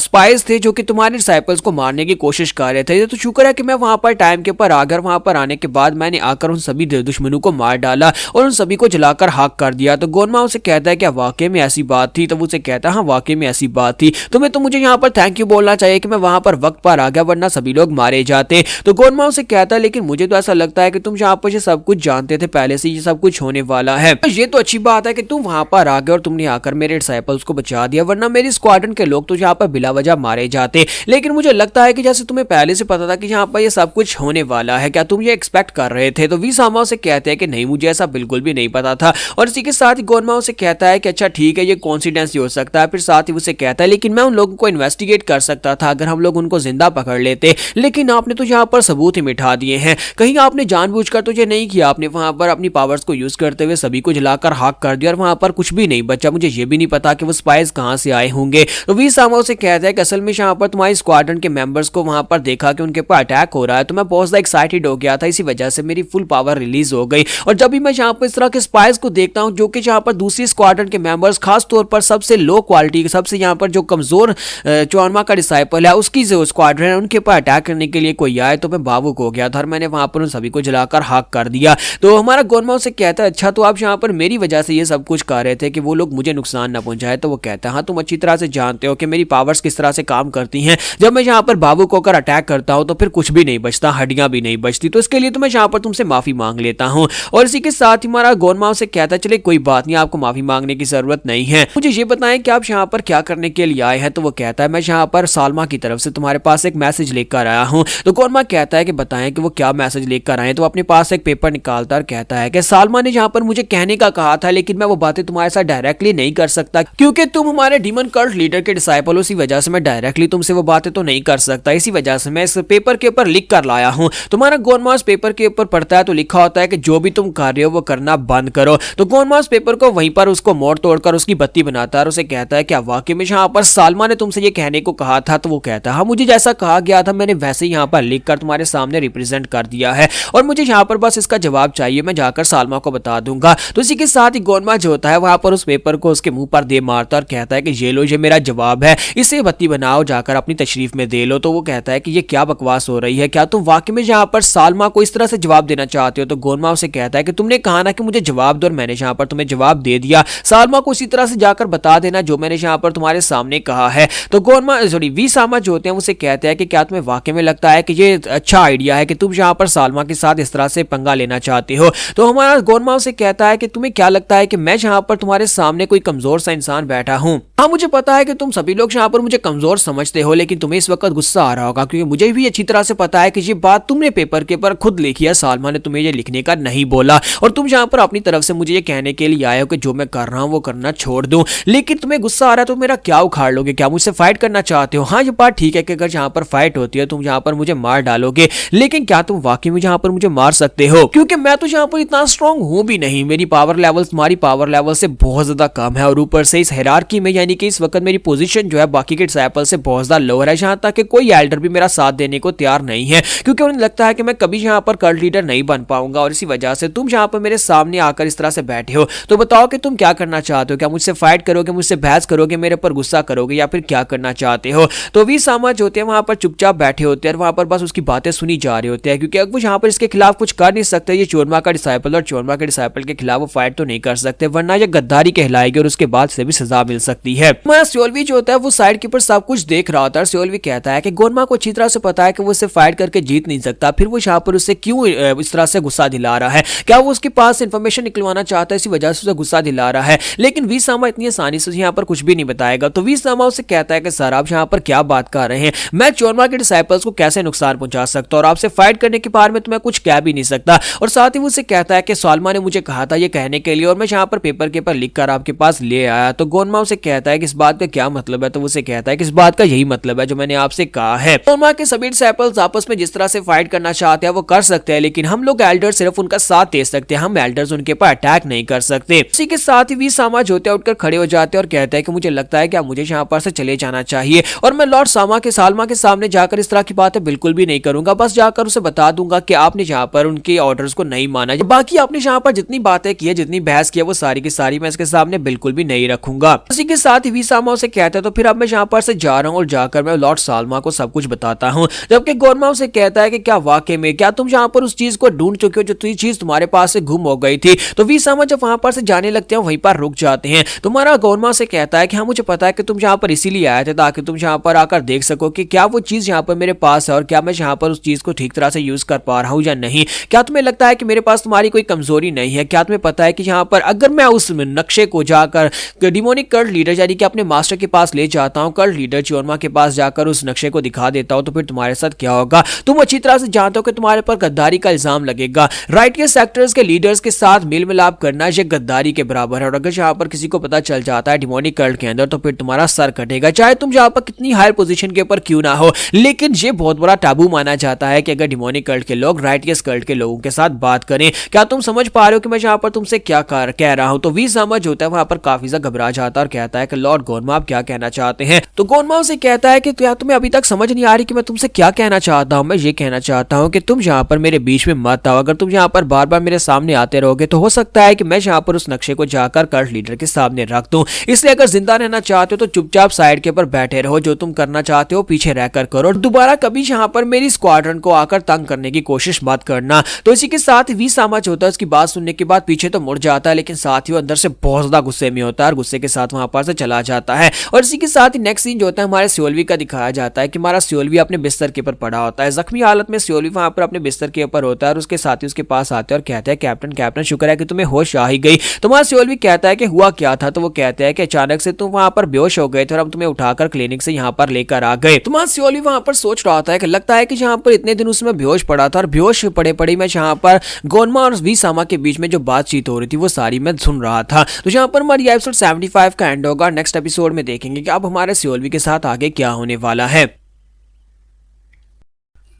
स्पाइस थे जो कि तुम्हारे डिसाइपल्स को मारने की कोशिश कर रहे थे। तो शुक्र है कि मैं वहां पर टाइम के ऊपर आकर वहां पर आने के बाद मैंने आकर उन सभी दुश्मनों को मार डाला और उन सभी को जलाकर हाक कर दिया। तो गोरमा उसे कहता है कि वाकई में ऐसी बात थी। तो वो उसे कहता है हाँ वाकई में ऐसी बात थी, तुम्हें तो मुझे यहाँ पर थैंक यू बोलना चाहिए कि मैं वहां पर वक्त पर आ गया वरना सभी लोग मारे जाते। तो गोरमा उसे कहता है लेकिन मुझे तो ऐसा लगता है कि तुम यहाँ पर ये सब कुछ जानते थे पहले से, ये सब कुछ होने वाला है। ये तो अच्छी बात है कि तुम वहां पर आ गए और तुमने आकर मेरे डिसाइपल्स को बचा दिया वरना मेरी स्क्वाड्रन के लोग तो यहाँ पर बिला वजह मारे जाते। लेकिन मुझे लगता है कि जैसे तुम्हें पहले से पता था कि यहाँ पर ये सब कुछ होने वाला है, क्या तुम ये एक्सपेक्ट कर रहे थे। तो वी सामा उसे कहते हैं कि नहीं मुझे ऐसा बिल्कुल भी नहीं पता था। और इसी के साथ ही गोरमा उसे कहता है कि अच्छा ठीक है ये कॉन्सिडेंस हो सकता है। फिर साथ ही उसे कहता है लेकिन मैं उन लोगों को इन्वेस्टिगेट कर सकता था अगर हम लोग उनको जिंदा पकड़ लेते, लेकिन आपने तो यहाँ पर सबूत ही मिटा दिए हैं। कहीं आपने जानबूझकर तो ये नहीं किया, आपने वहां पर अपनी पावर्स को यूज करते हुए सभी को जलाकर हाक कर दिया और वहां पर कुछ भी नहीं बचा। मुझे ये भी नहीं पता कि वो स्पाइस कहां से आए होंगे। तो वी सामा उसे कहता है कि असल में यहाँ पर तुम्हारी स्क्वाड्रन के मेंबर्स को वहां पर देखा कि उनके ऊपर अटैक हो रहा है तो मैं बहुत ज्यादा एक्साइटेड हो गया था, इसी वजह से मेरी फुल पावर रिलीज हो गई। और जब भी मैं यहाँ पर इस तरह के स्पाइस को देखता हूँ जो कि यहाँ पर दूसरी स्क्वाड्रन के मेंबर्स खास तौर पर सबसे लो क्वालिटी, सबसे यहाँ पर जो कमजोर चोरमा का डिसाइपल है उसकी जो स्क्वाड्रन है उनके ऊपर अटैक करने के लिए कोई आए तो मैं भावुक हो गया था और मैंने वहां पर उन सभी को जलाकर हाक कर दिया। तो हमारा गोरमा उसे कहता है अच्छा तो आप यहाँ पर मेरी वजह से ये सब कुछ कर रहे थे कि वो लोग मुझे नुकसान न पहुंचाए। तो वो कहता है हाँ तुम अच्छी तरह से जानते हो कि मेरी पावर्स किस तरह से काम करती हैं, जब मैं यहाँ पर भावुक होकर अटैक करता हूँ तो फिर कुछ भी नहीं बचता, हड्डियां भी नहीं बचती। तो इसके लिए तो मैं यहाँ पर तुमसे माफी मांग लेता हूँ। और इसी के साथ ही हमारा गोरमा उसे कहता है चले कोई बात नहीं, आपको माफी मांगने की जरूरत नहीं है, मुझे ये बताएं कि आप यहाँ पर क्या करने के लिए आए हैं। तो वो कहता है मैं यहाँ पर सालमा की तरफ से तुम्हारे पास एक मैसेज लेकर आया हूँ। तो गोरमा कहता है कि बताएं कि वो क्या मैसेज लेकर आए। तो अपने पास एक पेपर निकालता और कहता है कि सालमा ने यहाँ पर मुझे कहने का कहा था लेकिन मैं वो बातें तुम्हारे साथ डायरेक्टली नहीं कर सकता क्योंकि तुम हमारे डीमन कल्ट लीडर के डिसाइपल हो, इसी वजह से मैं डायरेक्टली तुमसे वो बातें तो नहीं कर सकता, इसी वजह से मैं इस पेपर के ऊपर लिख कर लाया हूँ। तुम्हारा गोरमा उस पेपर के ऊपर पढ़ता है तो लिखा होता है कि जो भी तुम कर रहे हो वो करना बंद करो। तो गोरमा उस पेपर को वहीं पर उसको मोड़ तोड़कर उसकी बत्ती बनाता है और उसे कहता है क्या वाकई में यहाँ पर सालमा ने तुमसे ये कहने को कहा था। तो वो कहता है हाँ मुझे जैसा कहा गया था मैंने वैसे ही यहाँ पर लिखकर तुम्हारे सामने रिप्रेजेंट कर दिया है और मुझे यहाँ पर बस इसका जवाब चाहिए, मैं जाकर सालमा को बता दूंगा। तो इसी के साथ ही गोरमा जो होता है वहां पर उस पेपर को उसके मुंह पर दे मारता और कहता है कि ये लो ये मेरा जवाब है, इसे बत्ती बनाओ जाकर अपनी तशरीफ में दे लो। तो वो कहता है कि ये क्या बकवास हो रही है, क्या तुम वाकई में यहाँ पर सालमा को इस तरह से जवाब देना चाहते हो। तो गोरमा उसे कहता है कि तुमने कहा ना कि मुझे जवाब दो और मैंने यहाँ पर तुम्हें जवाब दे दिया, सालमा को इसी तरह से जाकर बता देना जो मैंने यहाँ पर तुम्हारे सामने कहा है। तो गोरमा सॉरी वी सामा जो होते हैं उसे कहते हैं कि क्या तुम्हें वाकई में लगता है कि ये अच्छा आइडिया है कि तुम यहाँ पर सालमा के साथ इस तरह से पंगा लेना चाहते हो। तो हमारा गोरमा उसे कहता है कि तुम्हें क्या लगता है कि मैं यहाँ पर तुम्हारे सामने कोई कमजोर सा इंसान बैठा हूँ। हाँ मुझे पता है कि तुम सभी लोग यहाँ पर मुझे कमजोर समझते हो लेकिन तुम्हें इस वक्त गुस्सा आ रहा होगा क्योंकि मुझे भी अच्छी तरह से पता है कि ये बात तुमने पेपर के ऊपर खुद लिखी है, सालमा ने तुम्हें ये लिखने का नहीं बोला और तुम यहाँ पर अपनी तरफ से मुझे ये कहने के लिए आए हो कि जो मैं कर रहा हूँ वो करना छोड़ दूं। लेकिन तुम्हें गुस्सा आ रहा है तो मेरा क्या उखाड़ लोगे, क्या मुझसे फाइट करना चाहते हो। हाँ ये बात ठीक है कि अगर यहाँ पर फाइट होती है तुम यहाँ पर मुझे मार डालोगे, लेकिन क्या तुम वाकई में यहाँ पर मुझे मार सकते हो क्योंकि मैं तो यहाँ पर इतना स्ट्रॉन्ग हूँ भी नहीं, मेरी पावर लेवल तुम्हारी पावर लेवल से बहुत ज्यादा कम है और ऊपर से इस हायरार्की में यानी कि इस वक्त मेरी पोजीशन जो है बाकी के डिसाइपल से बहुत ज्यादा लोअर है, यहाँ तक कि कोई एल्डर भी मेरा साथ देने को तैयार नहीं है क्योंकि उन्हें लगता है कि मैं कभी यहाँ पर कल्ट लीडर नहीं बन पाऊंगा। और इसी वजह से तुम यहाँ पर मेरे सामने आकर इस तरह से बैठे हो। तो बताओ कि तुम क्या करना चाहते चाहते हो? क्या मुझसे फाइट करोगे, मुझसे बहस करोगे, मेरे पर गुस्सा करोगे, या फिर क्या करना चाहते हो? तो वी सामा जो होते हैं वहां पर चुपचाप बैठे होते हैं और वहां पर बस उसकी बातें सुनी जा रही होती है, क्योंकि अब वो यहाँ पर इसके खिलाफ कुछ कर नहीं सकते। ये चोरमा का डिसाइपल और चोरमा के डिसाइपल के खिलाफ वो फाइट तो नहीं कर सकते, वरना ये गद्दारी कहलाएगी और उसके बाद से भी सजा मिल सकती है। सियोलवी जो होता है वो साइड के ऊपर सब कुछ देख रहा होता है। सियोलवी कहता है कि गोरमा को अच्छी तरह से पता है कि वो उससे फाइट करके जीत नहीं सकता, फिर वो यहाँ पर उससे क्यों इस तरह से गुस्सा दिला रहा है? क्या वो उसके पास इंफॉर्मेशन निकलवाना चाहता है, इसी वजह से उसे गुस्सा दिला रहा है? लेकिन वी सामा इतनी आसानी से यहाँ पर कुछ भी नहीं बताएगा। तो वी सामा उसे कहता है कि सर आप यहाँ पर क्या बात कर रहे हैं, मैं चोरमा के डिसाइपल्स को कैसे नुकसान पहुंचा सकता हूं, और आपसे फाइट करने के बारे में तो मैं कुछ कह भी नहीं सकता। और साथ ही वो उसे कहता है कि सालमा ने मुझे कहा था ये कहने के लिए, और मैं यहाँ पर पेपर के ऊपर लिखकर आपके पास ले आया। तो गोनमा उसे कहता है कि इस बात का क्या मतलब है? तो उसे कहता है कि इस बात का यही मतलब है जो मैंने आपसे कहा है। गोनमा के सभी डिसाइपल्स आपस में जिस तरह से फाइट करना चाहते हैं वो कर सकते हैं, लेकिन हम लोग एल्डर सिर्फ उनका साथ दे सकते हैं, हम एल्डर्स उनके ऊपर अटैक नहीं कर सकते। इसी के साथ ही वी सामा जो होते हैं उठकर खड़े हो जाते हैं और कहते हैं कि मुझे लगता है कि मुझे यहाँ पर से चले जाना चाहिए, और मैं लॉर्ड सालमा के सामने जाकर इस तरह की बातें बिल्कुल भी नहीं करूंगा। बस जाकर उसे बता दूंगा कि आपने यहाँ पर उनके ऑर्डर्स को नहीं माना। बाकी आपने यहाँ पर जितनी बातें की है, जितनी बहस की है, वो सारी की सारी मैं इसके सामने बिल्कुल भी नहीं रखूंगा। इसी के साथ ही वी सामा उसे कहता है तो फिर अब मैं यहाँ पर से जा रहा हूँ और जाकर मैं लॉर्ड सालमा को सब कुछ बताता हूँ। जबकि गोरमा उसे कहता है कि क्या वाकई में क्या तुम यहाँ पर उस चीज को ढूंढ चुके हो जो चीज तुम्हारे पास से गुम हो गई थी? तो वी सामा जब वहां पर से जाने लगते हैं वहीं पर रुक जाते हैं। तुम्हारा गोरमा से कहता है कि हाँ मुझे पता है कि तुम यहाँ पर इसीलिए आए थे ताकि तुम यहाँ पर आकर देख सको कि क्या वो चीज यहाँ पर मेरे पास है और क्या मैं यहाँ पर उस चीज को ठीक तरह से यूज कर पा रहा हूँ या नहीं। क्या तुम्हें लगता है कि मेरे पास तुम्हारी कोई कमजोरी नहीं है? क्या तुम्हें पता है कि यहाँ पर अगर मैं उस नक्शे को जाकर डिमोनिक कल्ट लीडर यानी कि अपने मास्टर के पास ले जाता हूँ, कल्ट लीडर चोरमा के पास जाकर उस नक्शे को दिखा देता हूँ, तो फिर तुम्हारे साथ क्या होगा? तुम अच्छी तरह से जानते हो कि तुम्हारे पर गद्दारी का इल्जाम लगेगा। राइटियस सेक्टर्स के लीडर्स के साथ मेल मिलाप करना ये गद्दारी के बराबर है, और अगर यहाँ पर किसी को पता चल जाता है डिमोनिक कल्ट के अंदर तो फिर तुम्हारा सर कटेगा, चाहे तुम यहाँ पर कितनी हायर पोजीशन के ऊपर क्यों ना हो। लेकिन ये बहुत बड़ा टाबू माना जाता है कि अगर डिमोनिक कल्ट के लोग राइटियस कल्ट के लोगों के साथ बात करें। क्या तुम समझ पा रहे हो कि मैं यहाँ पर तुमसे क्या कह रहा हूँ? तो वी सामा जो होता है वहां पर काफी ज्यादा घबरा जाता है और कहता है कि लॉर्ड गोनमा आप क्या कहना चाहते हैं? तो गोनमा उसे कहता है कि क्या तुम्हें अभी तक समझ नहीं आ रही कि मैं तुमसे क्या कहना चाहता हूँ? मैं ये कहना चाहता हूँ कि तुम यहाँ पर मेरे बीच में मत आओ। अगर तुम यहाँ पर बार बार मेरे सामने आते रहोगे तो हो सकता है कि मैं यहाँ पर उस नक्शे को जाकर कल्ट लीडर के सामने रख दूं। इसलिए अगर जिंदा रहना चाहते हो तो चुपचाप साइड के ऊपर बैठे रहो, जो तुम करना चाहते हो पीछे रहकर करो, और दोबारा कभी यहाँ पर मेरी स्क्वाड्रन को आकर तंग करने की कोशिश मत करना। तो इसी के साथ वी सामा जो होता है उसकी बात सुनने के बाद पीछे तो मुड़ जाता है, लेकिन साथ ही वो अंदर से बहुत ज्यादा गुस्से में होता है और गुस्से के साथ वहां पर से चला जाता है। और इसी के साथ ही नेक्स्ट सीन जो होता है हमारे सियोलवी का दिखाया जाता है कि हमारा सियोलवी अपने बिस्तर के ऊपर पड़ा होता है, जख्मी हालत में सियोलवी वहां पर अपने बिस्तर के ऊपर होता है, और उसके साथी उसके पास आते हैं और कहते हैं कैप्टन शुक्र है कि तुम्हें होश आ ही गई। तो वहां सियोलवी कहता है कि हुआ क्या था? तो वो कहते हैं कि अचानक से तुम वहां पर बेहोश हो गए थे और हम तुम्हें उठाकर क्लिनिक से यहाँ पर लेकर आ गए। तो वहां सियोलवी वहां पर सोच रहा था कि लगता है कि यहाँ पर इतने दिन उसमें बेहोश पड़ा था और बेहोश पड़े मैं यहाँ पर गोनमा और वी सामा के बीच में जो बातचीत हो रही थी वो सारी मैं सुन रहा था। तो यहाँ पर हमारी एपिसोड 75 का एंड होगा। नेक्स्ट एपिसोड में देखेंगे कि अब हमारे सियोलवी के साथ आगे क्या होने वाला है।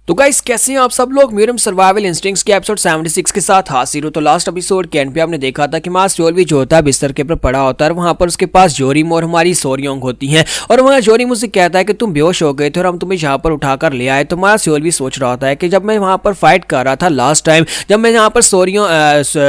तो गाइस कैसे हैं आप सब लोग? मेरम सर्वाइवल इंस्टिंक्ट्स के एपिसोड 76 के साथ हाजिर हूं। तो लास्ट एपिसोड के एंड पे आपने देखा था कि मां सियोलवी जो होता है बिस्तर के ऊपर पड़ा होता है और वहां पर उसके पास जोरिम और हमारी सोरियोंग होती हैं, और वहां जोरिम उसे कहता है कि तुम बेहोश हो गए थे और हम तुम्हें यहाँ पर उठाकर ले आए। तो मां सियोलवी सोच रहा होता है कि जब मैं वहां पर फाइट कर रहा था लास्ट टाइम, जब मैं यहाँ पर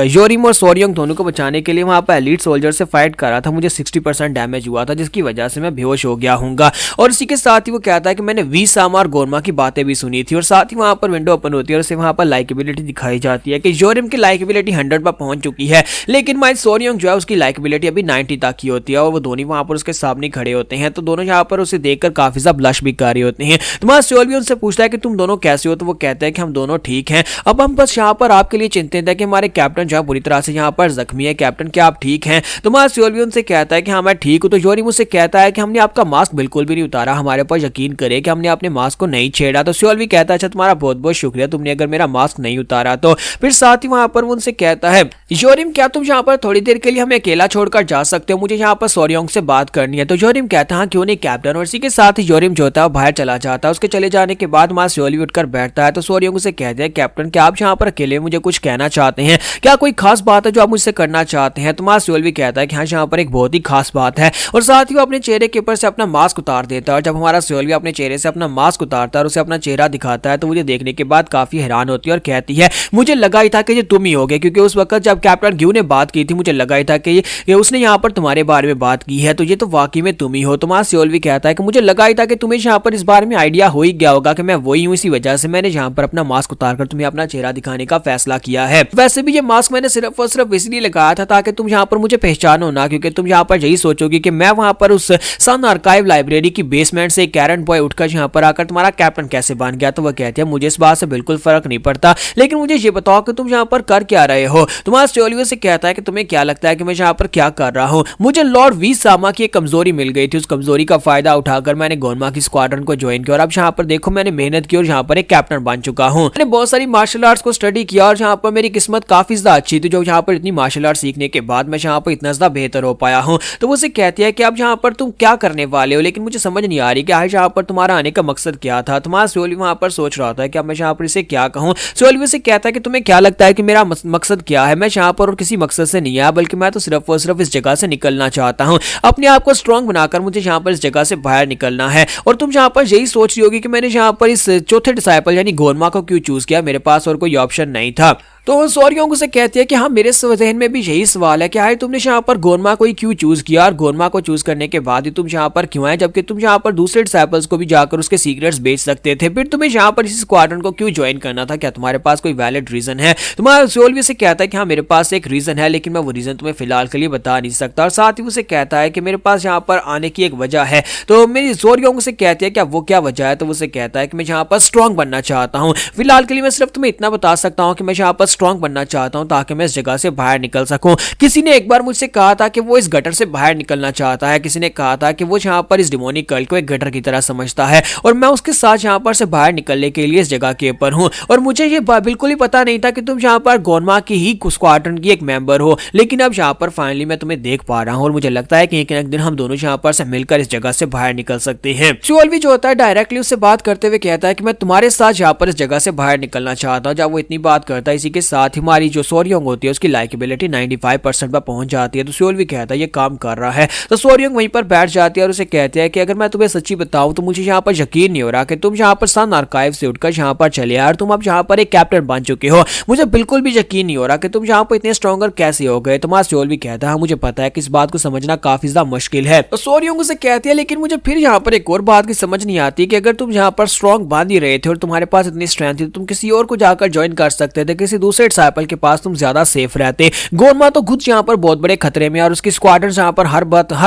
जोरिम और सोरियोंग दोनों को बचाने के लिए वहां पर एलीट सोल्जर से फाइट कर रहा था, मुझे 60% डैमेज हुआ था जिसकी वजह से मैं बेहोश हो गया हूँ। और इसी के साथ ही वो कहता है कि मैंने वी सामा और गोरमा की बातें भी सुनी थी, और साथ ही वहां पर विंडो ओपन होती है और उसे वहां पर लाइकेबिलिटी दिखाई जाती है कि जोरिम की लाइकेबिलिटी 100 पर पहुंच चुकी है, लेकिन माई सोरियोंग जो है उसकी लाइकेबिलिटी अभी 90 तक की होती है, और वो दोनों वहां पर उसके सामने खड़े होते हैं। तो दोनों यहाँ पर उसे देखकर काफी ज्यादा ब्लश भी कर रहे होते हैं। तो मां सियोलवी उनसे पूछता है कि तुम दोनों कैसे हो? तो वो कहते हैं कि हम दोनों ठीक हैं। अब हम बस यहाँ पर आपके लिए चिंतित है कि हमारे कैप्टन जो है बुरी तरह से यहाँ पर जख्मी है। कैप्टन क्या आप ठीक हैं? तो मां सियोलवी उनसे कहता है कि हाँ मैं ठीक हूँ। तो जोरिम उससे कहता है कि हमने आपका मास्क बिल्कुल भी नहीं उतारा, हमारे पर यकीन करे कि हमने अपने मास्क को नहीं छेड़ा। तो सियोलवी कहता है अच्छा तुम्हारा बहुत बहुत शुक्रिया, तुमने अगर मेरा मास्क नहीं उतारा। तो फिर साथ ही वहां पर वो उनसे कहता है जोरिम क्या तुम यहाँ पर थोड़ी देर के लिए हमें अकेला छोड़कर जा सकते हो, मुझे यहाँ पर सोरियोंग से बात करनी है। तो जोरिम कहता है हाँ क्यों नहीं कैप्टन। और इसी के साथ ही जोरिम जो होता है बाहर चला जाता है। उसके चले जाने के बाद मां सियोलवी उठकर बैठता है। तो सोरियोंग उसे कहते हैं कैप्टन क्या आप यहाँ पर अकेले मुझे कुछ कहना चाहते हैं? क्या कोई खास बात है जो आप मुझसे करना चाहते हैं? तो मां सियोलवी कहता है कि हाँ यहाँ पर एक बहुत ही खास बात है, और साथ ही वो अपने चेहरे के ऊपर से अपना मास्क उतार देता है। और जब हमारा सियोलवी अपने चेहरे से अपना मास्क उतारता है और उसे अपना चेहरा दिखाता आता है तो मुझे देखने के बाद काफी हैरान होती है और कहती है मुझे लगा ही था कि ये तुम ही होगे, क्योंकि उस वक्त जब कैप्टन ग्यू ने बात की थी मुझे लगा ही था कि ये उसने यहाँ पर तुम्हारे बारे में बात की है, तो ये तो वाकई में तुम ही हो। तुम्हारा सियोल भी कहता है कि मुझे लगा ही था कि तुम्हें यहाँ पर इस बारे में आइडिया हो ही गया होगा कि मैं वही हूँ, इसी वजह से मैंने यहाँ पर अपना मास्क उतारकर तुम्हें अपना चेहरा दिखाने का फैसला किया है। वैसे भी ये मास्क मैंने सिर्फ और सिर्फ इसलिए लगाया था ताकि तुम यहाँ पर मुझे पहचानो ना, क्योंकि तुम यहाँ पर यही सोचोगे कि मैं वहां पर उस सन आर्काइव लाइब्रेरी की बेसमेंट से कैरन बॉय उठकर यहाँ पर आकर तुम्हारा कैप्टन कैसे बन गया। तो वह कहती है मुझे इस बात से बिल्कुल फर्क नहीं पड़ता, लेकिन मुझे ये बताओ कि तुम यहाँ पर कर क्या रहे हो। तुम्हारा स्टोलियो से कहता है कि तुम्हें क्या लगता है कि मैं यहाँ पर क्या कर रहा हूँ। मुझे लॉर्ड वी सामा की एक कमजोरी मिल गई थी, उस कमजोरी का फायदा उठाकर मैंने गोनमा की स्क्वाड्रन को ज्वाइन किया और अब यहाँ पर देखो मैंने मेहनत की और यहाँ पर एक कैप्टन बन चुका हूँ। मैंने बहुत सारी मार्शल आर्ट्स को स्टडी किया और यहाँ पर मेरी किस्मत काफी ज्यादा अच्छी थी, जो यहाँ पर इतनी मार्शल आर्ट सीखने के बाद मैं यहाँ पर इतना ज्यादा बेहतर हो पाया हूँ। तो वो उसे कहती है कि अब यहाँ पर तुम क्या करने वाले हो, लेकिन मुझे समझ नहीं आ रही कि आज यहाँ पर तुम्हारा आने का मकसद क्या था। तुम्हारा सोल भी वहां पर सोच रहा था कि अब मैं यहाँ पर इसे क्या कहूँ। सोल भी उसे कहता है कि तुम्हें क्या लगता है कि मेरा मकसद क्या है। मैं यहाँ पर और किसी मकसद से नहीं आया, बल्कि मैं तो सिर्फ और सिर्फ इस जगह से निकलना चाहता हूँ। अपने आप को स्ट्रांग बनाकर मुझे यहाँ पर इस जगह से बाहर निकलना है। और तुम यहाँ पर यही सोच रही होगी कि मैंने यहाँ पर इस चौथे डिसाइपल यानी गोरमा को क्यों चूज किया, मेरे पास और कोई ऑप्शन नहीं था। तो सॉरियोंग से कहती है कि हाँ मेरे जहन में भी यही सवाल है कि हाय तुमने यहाँ पर गोरमा को ही क्यों चूज किया और गोरमा को चूज करने के बाद ही तुम यहाँ पर क्यों आए, जबकि तुम यहाँ पर दूसरे डिसाइपल्स को भी जाकर उसके सीक्रेट्स बेच सकते थे। फिर तुम्हें यहाँ पर इस स्क्वाड्रन को क्यों ज्वाइन करना था, क्या तुम्हारे पास कोई वैलिड रीजन है। तुम्हारा सोल भी से कहता है कि हाँ मेरे पास एक रीजन है, लेकिन मैं वो रीजन तुम्हें फिलहाल के लिए बता नहीं सकता। और साथ ही उसे कहता है कि मेरे पास यहाँ पर आने की एक वजह है। तो मेरी सॉरियोंग से कहती है कि वो क्या वजह है। तो उसे कहता है कि मैं यहाँ पर स्ट्रॉन्ग बनना चाहता हूँ। फिलहाल के लिए मैं सिर्फ तुम्हें इतना बता सकता हूँ कि मैं यहाँ पर स्ट्रॉन्ग बनना चाहता हूँ ताकि मैं इस जगह से बाहर निकल सकूं। किसी ने एक बार मुझसे कहा था कि वो इस गटर से बाहर निकलना चाहता है। किसी ने कहा था कि वो यहाँ पर इस डिमोनिक कल्ट को एक गटर की तरह समझता है और मैं उसके साथ यहाँ पर से बाहर निकलने के लिए इस जगह के ऊपर हूँ। और मुझे ये बिल्कुल ही पता नहीं था कि तुम यहाँ पर गोरमा की ही स्क्वाड्रन की एक मेंबर हो, लेकिन अब यहाँ पर फाइनली मैं तुम्हें देख पा रहा हूँ और मुझे लगता है कि एक दिन हम दोनों यहाँ पर से मिलकर इस जगह से बाहर निकल सकते हैं। चोल भी जो होता है डायरेक्टली उससे बात करते हुए कहता है कि मैं तुम्हारे साथ यहाँ पर इस जगह से बाहर निकलना चाहता हूँ। जब वो इतनी बात करता है इसी के साथ हमारी जो सॉरियोंग होती है उसकी लाइकेबिलिटी 95% पर पहुंच जाती है। तो सोल भी कहता है ये काम कर रहा है। तो सॉरियोंग वहीं पर बैठ जाती है और उसे कहते हैं कि अगर मैं तुम्हें सच्ची बताऊं तो मुझे यहाँ पर यकीन नहीं हो रहा कि तुम यहाँ पर सन आर्काइव से उठकर यहाँ पर चले आए और तुम अब यहाँ पर एक कैप्टन बन चुके हो। मुझे बिल्कुल भी यकीन नहीं हो रहा कि तुम यहाँ पर इतने स्ट्रॉन्गर कैसे हो गए। तुम्हारा सोल भी कहता है मुझे पता है कि इस बात को समझना काफी ज्यादा मुश्किल है। तो सॉरियोंग उसे कहती है लेकिन मुझे फिर यहाँ पर एक और बात की समझ नहीं आती कि अगर तुम यहाँ पर स्ट्रॉन्ग बांध ही रहे थे और तुम्हारे पास इतनी स्ट्रेंथ थी तो तुम किसी और को जाकर ज्वाइन कर सकते थे, किसी दूसरे डिसाइपल के पास तुम ज्यादा सेफ रहते। गोरमा तो खुद यहाँ पर बहुत बड़े खतरे में और उसकी स्क्वाड्रन यहाँ पर हर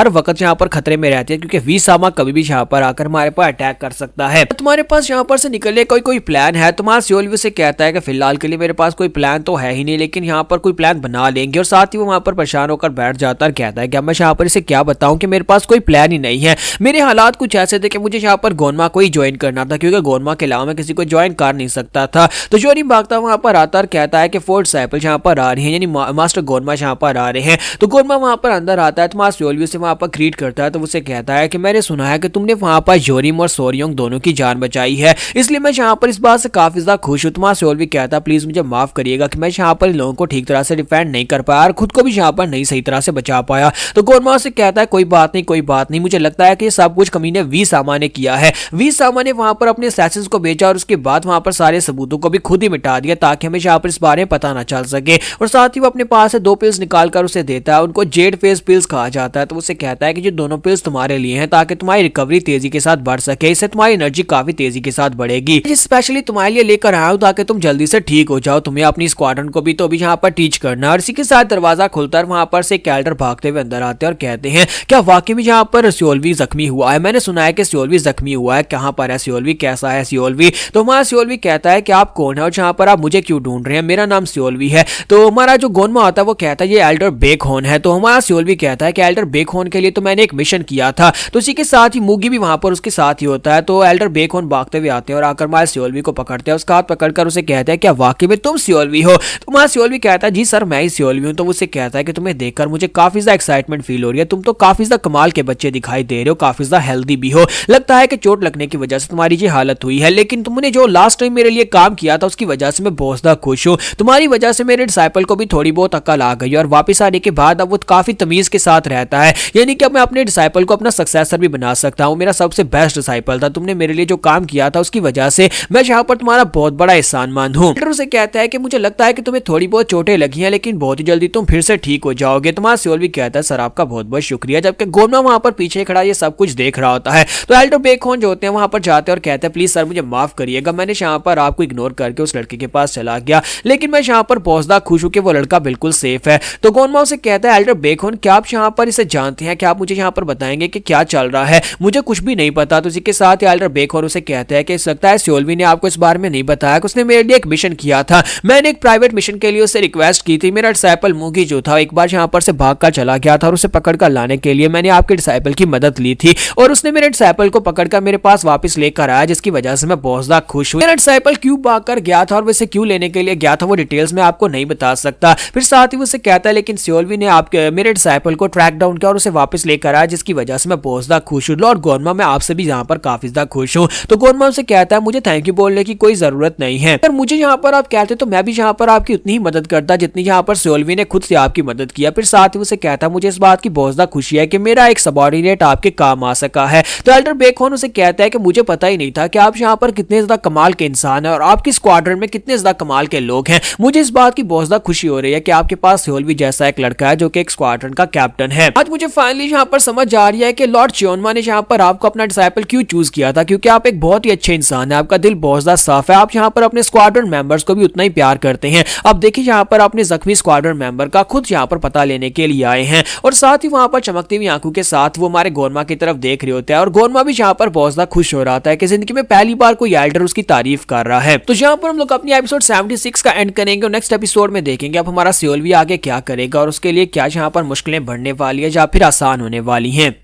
वक्त यहाँ पर खतरे में रहती है, क्योंकि वी सामा कभी भी यहाँ पर आकर हमारे पर अटैक कर सकता है। तुम्हारे पास यहाँ पर से निकलने का कोई प्लान है। तुम्हारा सियोल से कहता है कि फिलहाल के लिए मेरे पास कोई प्लान तो है ही नहीं, लेकिन यहाँ पर कोई प्लान बना लेंगे। और साथ ही वो वहां पर परेशान होकर बैठ जाता है, कहता है कि मैं यहाँ पर इसे क्या बताऊं कि मेरे पास कोई प्लान ही नहीं है। मेरे हालात कुछ ऐसे थे कि मुझे यहाँ पर गोनमा को ही ज्वाइन करना था, क्योंकि गोनमा के अलावा मैं किसी को ज्वाइन कर नहीं सकता था। तो जोरी भागता वहां पर आता और कहता है कि 4 डिसाइपल यहाँ पर आ रही है, यानी मास्टर गोरमा यहाँ पर आ रहे हैं। तो गोरमा वहां पर अंदर आता है, तुम्हारा सोल्वी से वहां पर ग्रीट करता है। तो उसे कहता है कि मैंने सुना है कि तुमने वहां पर जोरिम और सोरियोंग दोनों की जान बचाई है, इसलिए मैं यहाँ पर इस बात से काफी ज्यादा खुश हूँ। तुम्हारा सोल्वी कहता है प्लीज मुझे माफ करिएगा कि मैं यहाँ पर लोगों को ठीक तरह से डिफेंड नहीं कर पाया और खुद को भी यहाँ पर नहीं सही तरह से बचा पाया। तो गोरमा से कहता है कोई बात नहीं, कोई बात नहीं, मुझे लगता है कि सब कुछ कमीने वी सामा ने किया है। वी सामा ने वहां पर अपने असैसिन्स को भेजा और उसके बाद वहां पर सारे सबूतों को भी खुद ही मिटा दिया ताकि हमें यहाँ पर इस बारे में पता ना चल सके। और साथ ही वो अपने पास से 2 पिल्स निकालकर उसे देता है, उनको जेड फेज पिल्स कहा जाता है। तो उसे कहता है कि ये दोनों पिल्स तुम्हारे लिए हैं ताकि तुम्हारी रिकवरी तेजी के साथ बढ़ सके, इससे तुम्हारी एनर्जी काफी तेजी के साथ बढ़ेगी। स्पेशली तुम्हारे लिए लेकर आया हूं ताकि तुम जल्दी से ठीक हो जाओ। तुम्हें अपनी स्क्वाड्रन को भी तो अभी यहाँ पर टीच करना। और इसी के साथ दरवाजा खुलता है, वहां पर से कैल्डर भागते हुए अंदर आते हैं और कहते हैं क्या वाकई में यहाँ पर सियोल्वी जख्मी हुआ है? मैंने सुना है कि सियोल्वी जख्मी हुआ है, कहाँ पर है सियोल्वी, कैसा है सियोल्वी? तो हमारा सियोल्वी कहता है कि आप कौन है और जहाँ पर आप मुझे क्यों ढूंढ रहे हैं? मेरा नाम सियोल्वी है। तो हमारा जो गोनमा होता है वो कहता है ये एल्डर बेकहोन है। तो हमारा सियोल्वी कहता है कि एल्डर बेकहोन के लिए तो मैंने एक मिशन किया था। तो इसी के साथ ही मुगी भी वहां पर उसके साथ ही होता है। तो एल्डर बेकहोन भागते हुए आते हैं और आकर हमारे सियोल्वी को पकड़ते हैं, उसका हाथ पकड़कर उसे कहते हैं क्या वाकई में तुम सियोल्वी हो? तो हमारा सियोल्वी कहता है जी सर मैं ही सियोल्वी हूँ। तो उसे कहता है कि तुम्हें देखकर मुझे काफी ज्यादा एक्साइटमेंट फील हो रही है, तुम तो काफी ज्यादा कमाल के बच्चे दिखाई दे रहे हो, काफी ज्यादा हेल्दी भी हो, लगता है कि चोट लगने की वजह से तुम्हारी ये हालत हुई है, लेकिन तुमने जो लास्ट टाइम मेरे लिए काम किया था उसकी वजह से मैं बहुत ज्यादा खुश हूँ। तुम्हारी वजह से मेरे डिसाइपल को भी थोड़ी बहुत अकल आ गई और वापस आने के बाद अब वो काफी तमीज के साथ रहता है, यानी कि अब मैं अपने डिसाइपल को अपना सक्सेसर भी बना सकता हूँ। मेरा सबसे बेस्ट डिसाइपल था, तुमने मेरे लिए जो काम किया था उसकी वजह से मैं यहाँ पर तुम्हारा बहुत बड़ा एहसानमंद हूँ। उसे कहता है कि मुझे लगता है कि तुम्हें थोड़ी बहुत चोटें लगी हैं लेकिन बहुत ही जल्दी तुम फिर से ठीक हो जाओगे। तुम्हारा सियोल भी कहता है सर आपका बहुत बहुत शुक्रिया, जबकि गोरमा वहां पर पीछे खड़ा ये सब कुछ देख रहा होता है। तो एल्डर बेकहोन जो होते हैं वहां पर जाते हैं और कहते हैं प्लीज सर मुझे माफ करिएगा, मैंने यहाँ पर आपको इग्नोर करके उस लड़के के पास चला गया, लेकिन मैं यहाँ पर बहुत खुश हूँ कि वो लड़का बिल्कुल सेफ है। तो गोरमा उसे कहता है एल्डर बेकहोन क्या आप यहाँ पर इसे जानते हैं, क्या आप मुझे यहाँ पर बताएंगे कि क्या चल रहा है, मुझे कुछ भी नहीं पता। तो इसी के साथ एल्डर बेकहोन उसे कहता है कि लगता है सियोलवी ने आपको इस बारे में नहीं बताया कि उसने मेरे लिए एक मिशन किया था, मैंने एक प्राइवेट मिशन के लिए उससे रिक्वेस्ट की थी। मेरा डिसाइपल मूगी जो था एक बार यहाँ पर से भाग कर चला गया था और उसे पकड़ कर लाने के लिए मैंने आपके डिसाइपल की मदद ली थी और उसने मेरे डिसाइपल को पकड़कर मेरे पास वापस लेकर आया, जिसकी वजह से मैं बहुत ज्यादा खुश हूँ। मेरा डिसाइपल क्यों भाग कर गया था और वैसे क्यों लेने के लिए गया था वो डिटेल्स में आपको नहीं बता सकता। फिर साथ ही उसे कहता है लेकिन सियोलवी ने आपके मेरे डिसाइपल को ट्रैक डाउन किया और उसे वापस लेकर आया, जिसकी वजह से मैं बहुत ज्यादा खुश हूँ। लॉर्ड गोरमा मैं आपसे भी यहाँ पर काफी ज्यादा खुश हूँ। तो गोरमा उसे कहता है मुझे थैंक यू बोलने की कोई जरूरत नहीं है, पर मुझे यहाँ पर आप कहते तो मैं भी यहाँ पर आपकी उतनी ही मदद करता जितनी यहाँ पर सियोलवी ने खुद से आपकी मदद किया। फिर साथ ही उसे कहता मुझे इस बात की बहुत ज्यादा खुशी है कि मेरा एक सबऑर्डिनेट आपके काम आ सका है। तो एल्डर बेकहोन उसे कहता है कि मुझे पता ही नहीं था कि आप यहाँ पर कितने ज्यादा कमाल के इंसान है और आपकी स्क्वाड्रन में कितने ज्यादा कमाल के लोग हैं। मुझे इस बात की बहुत ज्यादा खुशी हो रही है कि आपके पास सियोलवी जैसा एक लड़का है जो कि एक स्क्वाड्रन का कैप्टन है। आज मुझे फाइनली यहाँ पर समझ आ रही है कि लॉर्ड चियोनमा ने यहाँ पर आपको अपना डिसाइपल क्यों चूज किया था, क्योंकि आप एक बहुत ही अच्छे इंसान है, आपका दिल बहुत ज्यादा साफ है, आप यहाँ पर अपने स्क्वाड्रन मेंबर्स को भी उतना ही प्यार करते हैं। अब देखिए यहाँ पर अपने जख्मी स्क्वाड्रन मेंबर का खुद यहाँ पर पता लेने के लिए आए हैं और साथ ही वहां पर चमकती हुई आंखों के साथ वो हमारे गोरमा की तरफ देख रहे होते हैं और गोरमा भी यहाँ पर बहुत ज्यादा खुश हो रहा था कि जिंदगी में पहली बार कोई एल्डर उसकी तारीफ कर रहा है। तो यहाँ पर हम लोग अपनी एपिसोड 76 का एंड करेंगे और नेक्स्ट एपिसोड में देखेंगे अब हमारा सियोलवी आगे क्या करेगा और उसके लिए क्या यहाँ पर मुश्किलें बढ़ने वाली है या फिर आसान होने वाली हैं।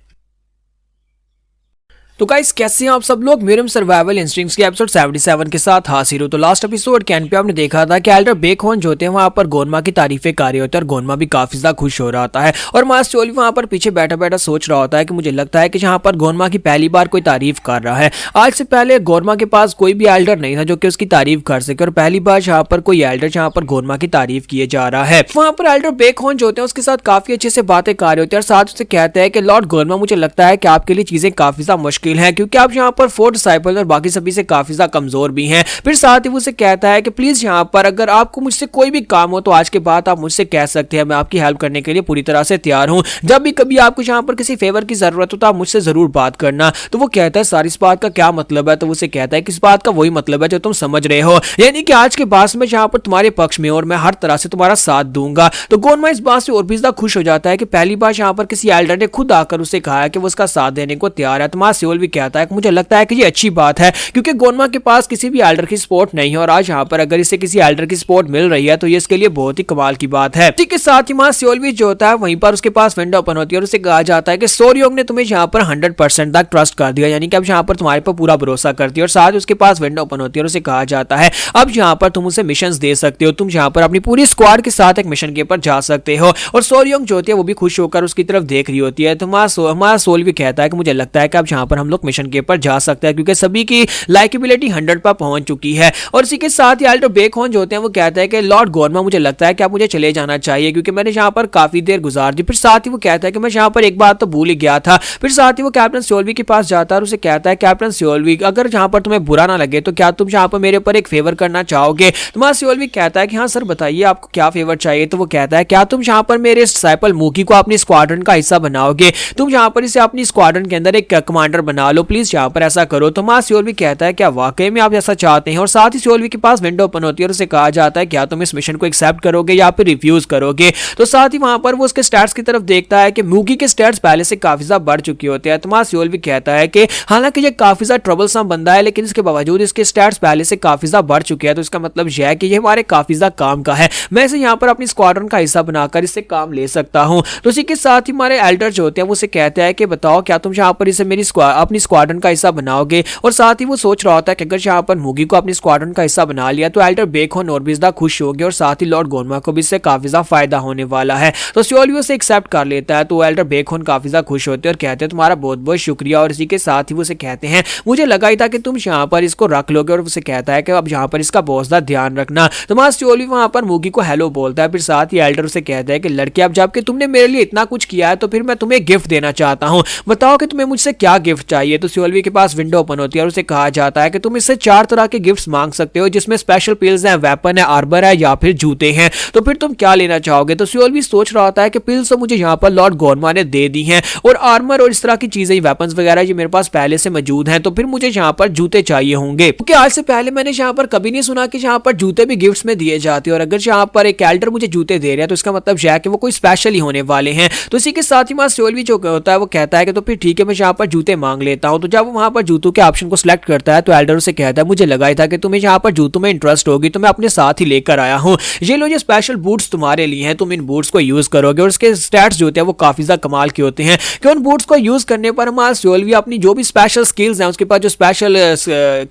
तो गाइस कैसे हैं आप सब लोग, मेरम सर्वाइवल इंस्टिंक्ट्स के एपिसोड 77 के साथ हाजिर हो। तो लास्ट एपिसोड के एंड पे आपने देखा था कि एल्डर बेकहोन जो होते हैं वहां पर गोरमा की तारीफें कर रहे होते हैं और गोरमा भी काफी ज्यादा खुश हो रहा होता है और मास सियोलवी वहां पर पीछे बैठा बैठा सोच रहा होता है कि मुझे लगता है कि यहाँ पर गोरमा की पहली बार कोई तारीफ कर रहा है। आज से पहले गोरमा के पास कोई भी एल्डर नहीं था जो कि उसकी तारीफ कर सके और पहली बार यहाँ पर कोई एल्डर यहाँ पर गोरमा की तारीफ किए जा रहा है। वहां पर एल्डर बेकहोन जो होते हैं उसके साथ काफी अच्छे से बातें कर रहे होते हैं और साथ उससे कहते हैं कि लॉर्ड गोरमा मुझे लगता है कि आपके लिए चीजें काफी ज्यादा मुश्किल है क्योंकि आप पर 4 डिसाइपल और बाकी सभी से काफी ज्यादा कमजोर भी हैं। फिर साथ ही वो उसे कहता है कि प्लीज यहाँ पर अगर आपको मुझसे कोई भी काम हो तो आज के बाद आप मुझसे कह सकते हैं, मैं आपकी हेल्प करने के लिए पूरी तरह से तैयार हूँ। जब भी कभी आपको यहाँ पर किसी फेवर की जरूरत हो तो आप मुझसे जरूर बात करना। तो वो कहता है सारी इस बात का क्या मतलब है, तो वो उसे कहता है कि इस बात का वही मतलब है जो तुम समझ रहे हो, यानी कि आज के बाद में यहाँ पर तुम्हारे पक्ष में और मैं हर तरह से तुम्हारा साथ दूंगा। तो गोरमा इस बात से और भी ज्यादा खुश हो जाता है कि पहली बार यहाँ पर किसी एल्डर ने खुद आकर उसे कहा है कि वो उसका साथ देने को तैयार है। तो मां सियोल भी कहता है कि मुझे लगता है कि ये अच्छी बात है क्योंकि गोरमा के पास किसी भी एल्डर की सपोर्ट नहीं है और आज यहाँ पर अगर इसे किसी एल्डर की सपोर्ट मिल रही है तो ये इसके लिए बहुत ही कमाल की बात है। ठीक है, साथ ही मां सियोल भी जो होता है वहीं पर उसके पास विंडो ओपन होती है और उसे कहा जाता है कि सोर्योंग ने तुम्हें यहाँ पर 100% तक ट्रस्ट कर दिया, यानी कि अब यहाँ पर तुम्हारे पर पूरा भरोसा करती है और साथ उसके पास विंडो ओपन होती है और उसे कहा जाता है अब यहाँ पर तुम उसे मिशन दे सकते हो, तुम यहाँ पर अपनी पूरी स्क्वाड के साथ एक मिशन के ऊपर जा सकते हो। और सोर्योंग जो होती है वो भी खुश होकर उसकी तरफ देख रही होती है। तो हमारा सोल भी कहता है कि मुझे लगता है कि अब यहाँ पर हम लोग मिशन के ऊपर जा सकते हैं क्योंकि सभी की लाइकेबिलिटी 100 पर पहुंच चुकी है। और इसी के साथ ही एल्डर बेकहोन जो होते हैं वो कहता है कि लॉर्ड गोरमा मुझे लगता है कि आप मुझे चले जाना चाहिए क्योंकि मैंने यहाँ पर काफी देर गुजार दी। फिर साथ ही वो कहता है कि मैं यहाँ पर एक बात तो भूल ही गया था। फिर साथ ही वो कैप्टन सियोलवी के पास जाता है और उसे कहता है कैप्टन सियोलवी अगर यहाँ पर तुम्हें बुरा ना लगे तो क्या तुम यहाँ पर मेरे ऊपर एक फेवर करना चाहोगे। तो मां सियोलवी कहता है कि हाँ सर बताइए आपको क्या फेवर चाहिए। तो वो कहता है क्या तुम यहाँ पर मेरे डिसाइपल मूकी को अपनी स्क्वाड्रन का हिस्सा बनाओगे, तुम यहाँ पर इसे अपनी स्क्वाड्रन के अंदर एक कमांडर बना लो, प्लीज यहाँ पर ऐसा करो। तो मां सियोलवी कहता है क्या वाकई में आप ऐसा चाहते हैं। और साथ ही सियोलवी के पास विंडो ओपन होती है और उसे कहा जाता है क्या तुम इस मिशन को एक्सेप्ट करोगे या फिर रिफ्यूज करोगे। तो साथ ही वहां पर वो उसके स्टैट्स की तरफ देखता है कि मूकी के स्टैट्स पहले से काफी ज्यादा बढ़ चुके होते हैं। तो मां सियोलवी कहता है कि हालांकि ये काफी ज्यादा ट्रबलसम बंदा है लेकिन इसके बावजूद इसके स्टैट्स पहले से काफी ज्यादा बढ़ चुके हैं, तो इसका मतलब यह है कि ये हमारे काफी ज्यादा काम का है, मैं इसे यहाँ पर अपनी स्क्वाड्रन का हिस्सा बनाकर इससे काम ले सकता हूँ। तो इसी के साथ ही हमारे एल्डर जो होते हैं वो उसे कहते हैं कि बताओ क्या तुम यहाँ पर इसे अपनी स्क्वाड्रन का हिस्सा बनाओगे। और साथ ही वो सोच रहा होता है कि अगर यहाँ पर मूगी को अपनी स्क्वाड्रन का हिस्सा बना लिया तो एल्डर बेकन और भी ज्यादा खुश होंगे और साथ ही लॉर्ड गोरमा को भी इससे काफी ज्यादा फायदा होने वाला है। तो सियोल भी उसे एक्सेप्ट कर लेता है। तो एल्डर बेकन काफी ज्यादा खुश होते हैं और कहते हैं तुम्हारा बहुत बहुत शुक्रिया। और इसी के साथ ही वो उसे कहते हैं मुझे लगा ही था कि तुम यहाँ पर इसको रख लोगे। और उसे कहता है कि अब यहाँ पर इसका बहुत ज्यादा ध्यान रखना। तो सियोल भी वहां पर मूगी को हेलो बोलता है। फिर साथ ही एल्डर उसे कहता है कि लड़के अब जबकि तुमने मेरे लिए इतना कुछ किया है तो फिर मैं तुम्हें गिफ्ट देना चाहता हूँ, बताओ कि तुम्हें मुझसे क्या गिफ्ट चाहिए। तो सियोल्वी के पास विंडो ओपन होती है और उसे कहा जाता है कि तुम इससे 4 तरह के गिफ्ट्स मांग सकते हो, जिसमें स्पेशल पिल्स हैं, वेपन है, आर्मर है या फिर जूते हैं। तो फिर तुम क्या लेना चाहोगे। तो सियोल्वी सोच रहा होता है कि पिल्स तो मुझे यहाँ पर लॉर्ड गोरमा ने दे दी हैं और आर्मर और इस तरह की चीजें, वेपन्स वगैरह ये मेरे पास पहले से मौजूद हैं। तो फिर मुझे यहाँ पर जूते चाहिए होंगे, क्योंकि आज से पहले मैंने यहाँ पर कभी नहीं सुना कि यहाँ पर जूते भी गिफ्ट्स में दिए जाते हैं। और अगर यहाँ पर एक एल्डर मुझे जूते दे रहा है तो इसका मतलब यह है कि वो कोई स्पेशल ही होने वाले हैं। तो इसी के साथ ही वहां सियोल्वी जो होता है वो कहता है कि तो फिर ठीक है मैं यहाँ पर जूते मांग लेता हूँ। तो जब वो वहां पर जूतों के ऑप्शन को सिलेक्ट करता है तो एल्डर उसे कहता है मुझे लगा ही था कि तुम्हें यहाँ पर जूतों में इंटरेस्ट होगी तो मैं अपने साथ ही लेकर आया हूँ। ये लो, ये स्पेशल बूट्स तुम्हारे लिए हैं, तुम इन बूट्स को यूज करोगे। और इसके स्टैट्स जो होते हैं वो काफी ज्यादा कमाल के होते हैं कि उन बूट्स को यूज करने पर हमारा सियोल्वी अपनी जो भी स्पेशल स्किल्स हैं, उसके पास जो स्पेशल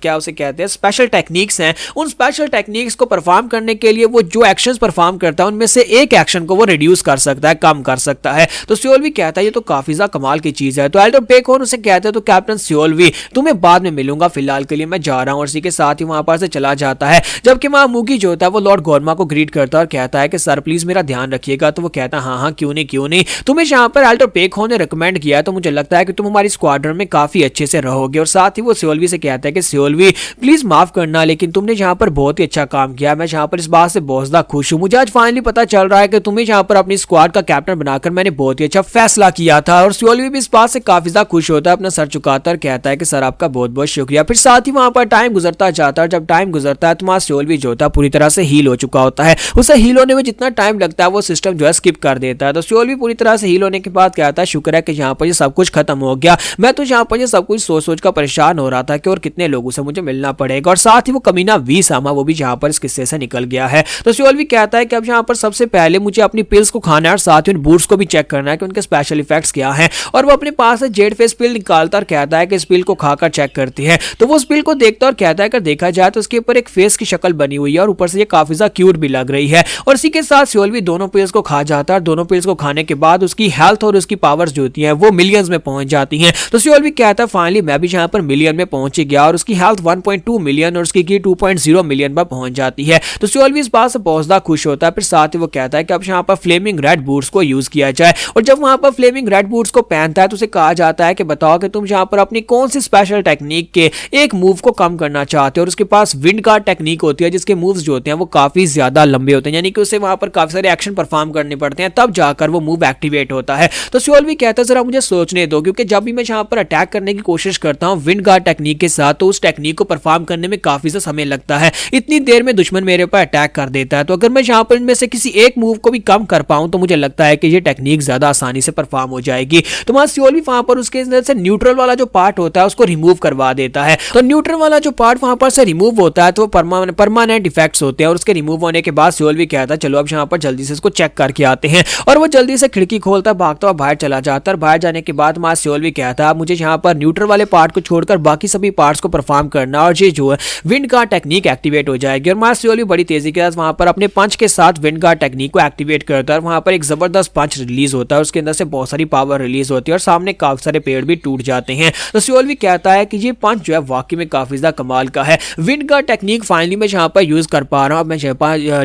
क्या उसे कहते हैं स्पेशल टेक्निक्स हैं, उन स्पेशल टेक्निक्स को परफॉर्म करने के लिए वो जो एक्शंस परफॉर्म करता है उनमें से एक एक्शन को वो रिड्यूस कर सकता है, कम कर सकता है। तो सियोल्वी कहता है ये तो काफी ज्यादा कमाल की चीज है। तो एल्डर बेकन उसे कहते हैं तो कैप्टन सियोल्वी तुम्हें बाद में मिलूंगा, फिलहाल के लिए मैं जा रहा हूं। और इसी के साथ ही वहां पर से चला जाता है। जबकि वहां मूगी जो होता है वो लॉर्ड गोरमा को ग्रीट करता है और कहता है कि सर प्लीज मेरा ध्यान रखिएगा। तो वो कहता है हाँ क्यों नहीं, तुम्हें यहाँ पर एल्डर बेकन ने रिकमेंड किया है तो मुझे लगता है कि तुम हमारी स्क्वाड्रन में काफी अच्छे से रहोगे। और साथ ही वो सियोल्वी से कहता है कि सियोल्वी प्लीज माफ करना, लेकिन तुमने यहाँ पर बहुत ही अच्छा काम किया, मैं यहाँ पर इस बात से बहुत ज्यादा खुश हूँ। मुझे आज फाइनली पता चल रहा है कि तुम्हें यहाँ पर अपनी स्क्वाड का कैप्टन बनाकर मैंने बहुत ही अच्छा फैसला किया था। और सियोल्वी भी इस बात से काफी ज्यादा खुश होता है, अपना सर झुकाता और कहता है कि सर आपका बहुत बहुत शुक्रिया। फिर साथ ही वहां पर टाइम गुजरता जाता है। जब टाइम गुजरता है तो वहां सियोल्वी जो होता है पूरी तरह से हील हो चुका होता है। उसे हील होने में जितना टाइम लगता है वो सिस्टम जो है स्किप कर देता है। तो सियोल्वी पूरी तरह से हील होने के बाद कहता है शुक्र है कि यहाँ पर ये सब कुछ खत्म हो गया, मैं तो यहाँ पर ये सब कुछ सोच सोच कर परेशान हो रहा था कि और कितने लोगों से मुझे मिलना पड़ेगा। और साथ ही वो कमीना वीसामा वो भी यहाँ पर इस किस्से से निकल गया है। तो सियोल्वी कहता है कि अब यहाँ पर सबसे पहले मुझे अपनी पिल्स को खाना है और साथ ही उन बूट्स को भी चेक करना है कि उनके स्पेशल इफेक्ट्स क्या हैं। और वो अपने पास से जेड फेस पिल निकालता और कहता है कि इस पिल को खाकर चेक करती है। तो वो उस पिल को देखता और कहता है कि देखा जाए तो उसके ऊपर एक फेस की शक्ल बनी हुई है और ऊपर से ये काफी ज्यादा क्यूट भी लग रही है। और इसी के साथ सियोल्वी दोनों पिल्स को खा जाता है। दोनों पिल्स को खाने के बाद उसकी हेल्थ और उसकी पावर्स जो होती हैं वो मिलियंस में पहुंच जाती हैं। तो सियोल्वी कहता है फाइनली मैं भी यहाँ पर मिलियन में पहुंच गया। और उसकी हेल्थ 1.2 मिलियन और उसकी की 2.0 मिलियन पर पहुंच जाती है। तो सियोल्वी इस बात से बहुत ज्यादा खुश होता है। फिर साथ ही वो कहता है कि अब यहाँ पर फ्लेमिंग रेड बूट्स को यूज किया जाए। और जब वहां पर फ्लेमिंग रेड बूट्स को पहनता है तो उसे कहा जाता है कि बताओ कि तुम यहाँ पर अपनी कौन सी स्पेशल टेक्निक के एक मूव को कम करना चाहते हो। और उसके पास विंड गार्ड टेक्निक होती है जिसके मूव्स जो होते हैं वो काफी ज्यादा लंबे होते हैं, यानी कि उसे वहां पर काफी सारे एक्शन परफॉर्म करने पड़ते हैं तब जाकर वो मूव एक्टिवेट होता है। तो सियोल्वी कहता है जरा मुझे सोचने दो, क्योंकि जब भी मैं यहाँ पर अटैक करने की कोशिश करता हूँ विंड गार्ड टेक्निक के साथ तो उस टेक्निक को परफॉर्म करने में काफी सा समय लगता है, इतनी देर में दुश्मन मेरे ऊपर अटैक कर देता है। तो अगर मैं यहाँ पर इनमें से किसी एक मूव को भी कम कर पाऊं तो मुझे लगता है कि ये टेक्निक ज्यादा आसानी से परफॉर्म हो जाएगी। तो वहां सियोल्वी वहां पर उसके अंदर से न्यूट्रल वाला जो पार्ट होता है उसको रिमूव करवा देता है। तो न्यूट्रल वाला जो पार्ट वहां पर से रिमूव होता है तो परमानेंट इफेक्ट्स होते हैं। और उसके रिमूव होने के बाद सियोल्वी कहता है चलो अब यहाँ पर जल्दी से इसको चेक करके आते हैं। और वो जल्दी से खिड़की खोलता भागता हुआ बाहर चला जाता है। बाहर जाने के बाद वहां सियोल्वी कहता है मुझे यहाँ पर न्यूट्रल वाले पार्ट को छोड़कर बाकी सभी पार्ट्स को परफॉर्म करना और ये जो है विंड गार्ड टेक्निक एक्टिवेट हो जाएगी। और वहां सियोल्वी बड़ी तेजी के साथ वहां पर अपने पंच के साथ विंड गार्ड टेक्निक को एक्टिवेट करता है। वहां पर एक जबरदस्त पंच रिलीज होता है, उसके अंदर से बहुत सारी पावर रिलीज होती है और सामने काफी सारे पेड़ भी टूट जाते हैं। तो सियोल्वी कहता है कि ये पंच जो है वाकई में काफी ज्यादा कमाल का है। विंड गार्ड टेक्निक फाइनली मैं यहाँ पर यूज कर पा रहा हूँ। मैं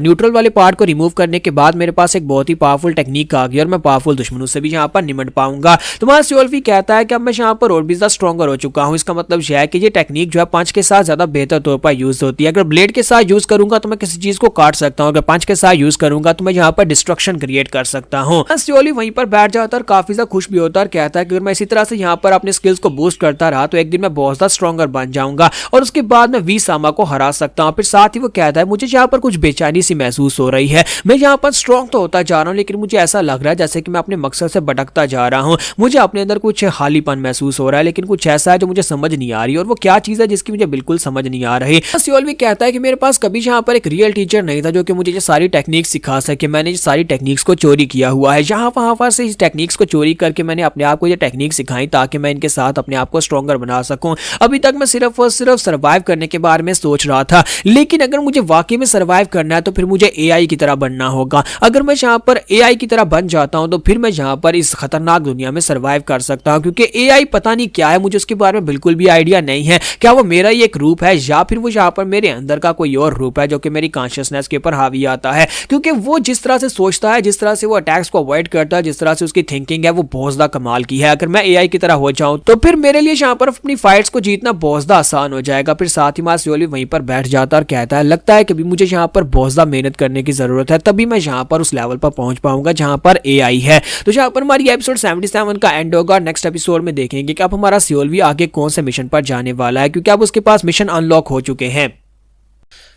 न्यूट्रल वाले पार्ट को रिमूव करने के बाद मेरे पास एक बहुत ही पावरफुल टेक्निक आ गई और मैं पावरफुल दुश्मनों से भी यहाँ पर निमट पाऊंगा। तो वहां सियोल्वी कहता है कि अब मैं यहाँ पर और भी ज्यादा स्ट्रॉन्गर हो चुका हूँ। इसका मतलब यह है कि ये टेक्निक जो है पंच के साथ ज्यादा बेहतर तौर पर यूज होती है। अगर ब्लेड के साथ यूज करूंगा तो मैं किसी चीज को काट सकता हूँ, अगर पंच के साथ यूज करूंगा तो मैं यहाँ पर डिस्ट्रक्शन क्रिएट कर सकता हूँ। सियोल्वी वहीं पर बैठ जाता है और काफी ज्यादा खुश भी होता है और कहता है कि अगर मैं इसी तरह से यहाँ पर अपने स्किल्स को बूस्ट करता रहा तो एक दिन मैं बहुत ज्यादा स्ट्रॉन्गर बन जाऊंगा और उसके बाद मैं वीसामा को हरा सकता हूँ। फिर साथ ही वो कहता है मुझे यहाँ पर कुछ बेचैनी सी महसूस हो रही है, मैं यहाँ पर स्ट्रॉन्ग तो होता जा रहा हूँ लेकिन मुझे ऐसा लग रहा है जैसे कि मैं अपने मकसद से भटकता जा रहा हूँ। मुझे अपने अंदर कुछ खालीपन महसूस हो रहा है, लेकिन कुछ ऐसा है जो मुझे समझ नहीं आ रही और वो क्या चीज है जिसकी मुझे बिल्कुल समझ नहीं आ रही। सियोल्वी कहता है कि मेरे पास कभी यहाँ पर एक रियल टीचर नहीं था जो कि मुझे ये सारी टेक्निक्स सिखा सके। मैंने ये सारी टेक्निक्स को चोरी किया हुआ है, यहाँ वहां पर से इस टेक्निक्स को चोरी करके मैंने अपने आप को ये टेक्निक सिखाई ताकि मैं इनके साथ अपने आप को स्ट्रॉन्गर बना सकूं। अभी तक मैं सिर्फ और सिर्फ सर्वाइव करने के बारे में सोच रहा था, लेकिन अगर मुझे वाकई में सर्वाइव करना है तो फिर मुझे एआई की तरह बनना होगा। अगर मैं यहाँ पर एआई की तरह बन जाता हूं तो फिर मैं यहाँ पर इस खतरनाक दुनिया में सर्वाइव कर सकता हूं, क्योंकि एआई पता नहीं क्या है, मुझे उसके बारे में बिल्कुल भी आइडिया नहीं है। क्या वो मेरा ही एक रूप है या फिर वो यहाँ पर मेरे अंदर का कोई और रूप है जो कि मेरी कॉन्शियसनेस के ऊपर हावी आता है, क्योंकि वो जिस तरह से सोचता है, जिस तरह से वो अटैक्स को अवॉइड करता है, जिस तरह से उसकी थिंकिंग है, वो बहुत ज्यादा कमाल की है। अगर मैं एआई की तरह हो जाऊं तो फिर मेरे लिए यहाँ पर अपनी फाइट्स को जीतना बहुत ज्यादा आसान हो जाएगा। फिर साथ ही मास्योल भी वहीं पर बैठ जाता और कहता है, लगता है कि भी मुझे यहाँ पर बहुत ज्यादा मेहनत करने की जरूरत है, तभी मैं यहाँ पर उस लेवल पर पहुंच पाऊंगा जहां पर एआई है। तो यहाँ पर हमारी एपिसोड 77 का एंड होगा। नेक्स्ट एपिसोड में देखेंगे कि अब हमारा सियोल भी आगे कौन से मिशन पर जाने वाला है, क्योंकि अब उसके पास मिशन अनलॉक हो चुके हैं।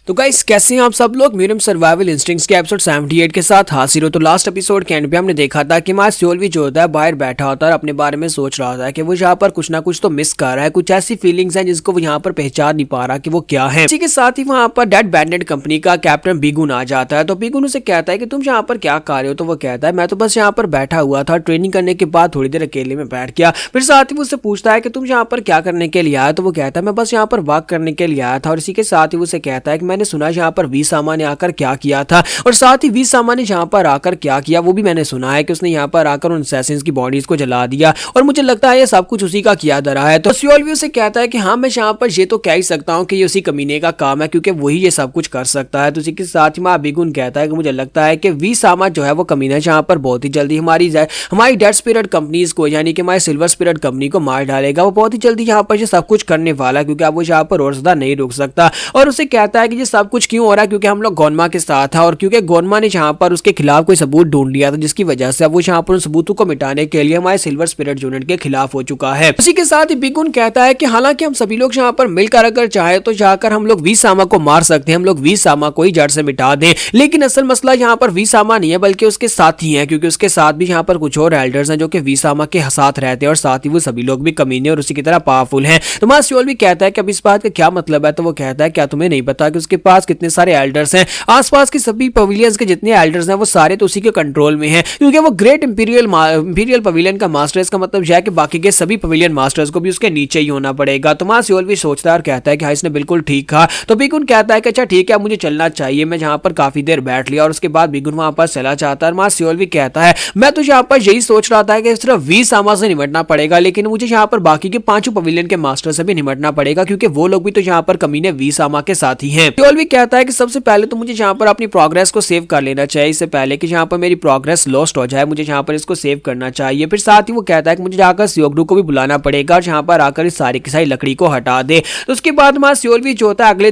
तो गाइस, कैसे हैं आप सब लोग? मीडियम सर्वाइवल इंस्टिंक्ट्स के एपिसोड 78 के साथ हाजिर हो। तो लास्ट एपिसोड के एंड पे हमने देखा था कि मां सियोल भी जो होता है बाहर बैठा होता है और अपने बारे में सोच रहा था कि वो यहाँ पर कुछ ना कुछ तो मिस कर रहा है, कुछ ऐसी फीलिंग्स हैं जिसको वो यहाँ पर पहचान नहीं पा रहा कि वो क्या है। इसी के साथ ही वहां पर डेड बैंडेड कंपनी का कैप्टन बिगुन आ जाता है। तो बिगुन उसे कहता है कि तुम यहाँ पर क्या कर रहे हो? तो वो कहता है, मैं तो बस यहाँ पर बैठा हुआ था, ट्रेनिंग करने के बाद थोड़ी देर अकेले में बैठ गया। फिर साथ ही वो उससे पूछता है कि तुम यहाँ पर क्या करने के लिए आया? तो वो कहता है, मैं बस यहाँ पर वॉक करने के लिए आया था। और इसी के साथ ही उसे कहता है कि मैंने सुना यहाँ पर वी सामा ने आकर क्या किया था, और साथ ही वी सामा ने यहाँ पर आकर क्या किया वो भी मैंने सुना है कि उसने यहाँ पर आकर उन असैसिन्स की बॉडीज को जला दिया, और मुझे लगता है ये सब कुछ उसी का किया धरा है। तो सियोल भी उसे कहता है कि हाँ, मैं यहाँ पर ये तो कह ही सकता हूँ कि ये उसी कमीने का काम है, क्योंकि वही ये सब कुछ कर सकता है। तो इसी के साथ ही माँ बिगुन कहता है कि मुझे लगता है कि वी सामा जो है वो कमीना यहाँ पर बहुत ही जल्दी हमारी डेड स्पिरिट कंपनीज को, यानी कि हमारी सिल्वर स्पिरिट कंपनी को मार डालेगा। वो बहुत ही जल्दी यहाँ पर ये सब कुछ करने वाला है, क्योंकि अब वो यहाँ पर और ज्यादा नहीं रुक सकता। और उसे कहता है कि ये सब कुछ क्यों हो रहा है, क्योंकि हम लोग गोनमा के साथ है, और क्योंकि गोनमा ने यहाँ पर उसके खिलाफ कोई सबूत ढूंढ लिया था, जिसकी वजह से अब वो यहाँ पर उन सबूतों को मिटाने के लिए हमारे सिल्वर स्पिरिट यूनिट के खिलाफ हो चुका है। उसी के साथ ही बिगुन कहता है कि हालांकि हम सभी लोग यहाँ पर मिलकर अगर चाहे तो जाकर हम लोग वी सामा को मार सकते हैं, हम लोग वी सामा को ही जड़ से मिटा दें, लेकिन असल मसला यहाँ पर वी सामा नहीं है बल्कि उसके साथी हैं, क्योंकि उसके साथ भी यहाँ पर कुछ और एल्डर्स हैं जो कि वी सामा के साथ रहते हैं, और साथ ही वो सभी लोग भी कमीने और उसी की तरह पावरफुल हैं। तो मां सियोल भी कहता है कि अब इस बात का क्या मतलब है? तो वो कहता है, क्या तुम्हें नहीं पता कि उसके पास कितने सारे एल्डर्स हैं? आसपास के सभी पवेलियंस के जितने एल्डर्स हैं वो सारे तो उसी के कंट्रोल में हैं, क्योंकि वो ग्रेट इंपीरियल पवेलियन का मास्टर है। इसका मतलब यह है कि बाकी के सभी पवेलियन मास्टर्स को भी उसके नीचे ही होना पड़ेगा। तो मां सियोल भी सोचता है और कहता है कि हाँ, इसने बिल्कुल ठीक कहा। तो बिगुन कहता है कि अच्छा ठीक है, मुझे चलना चाहिए। मैं यहाँ पर काफी देर बैठ लिया, और उसके बाद बिगुन वहां पर चला जाता है। मां सियोल भी कहता है, मैं तो यहाँ पर यही सोच रहा था कि सिर्फ वी सामा से निपटना पड़ेगा, लेकिन मुझे यहाँ पर बाकी के 5 पवेलियन के मास्टर से भी निपटना पड़ेगा, क्योंकि वो लोग भी तो यहाँ पर कमीने वी सामा के साथ ही हैं। सियोल भी कहता है कि सबसे पहले तो मुझे यहाँ पर अपनी प्रोग्रेस को सेव कर लेना चाहिए, इससे पहले कि यहाँ पर मेरी प्रोग्रेस लॉस्ट हो जाए, मुझे यहाँ पर इसको सेव करना चाहिए। फिर साथ ही वो कहता है कि मुझे जाकर सियोग्डू को भी बुलाना पड़ेगा और यहाँ पर आकर इस सारी की सारी लकड़ी को हटा दे। तो उसके बाद मां सियोल भी जो होता है अगले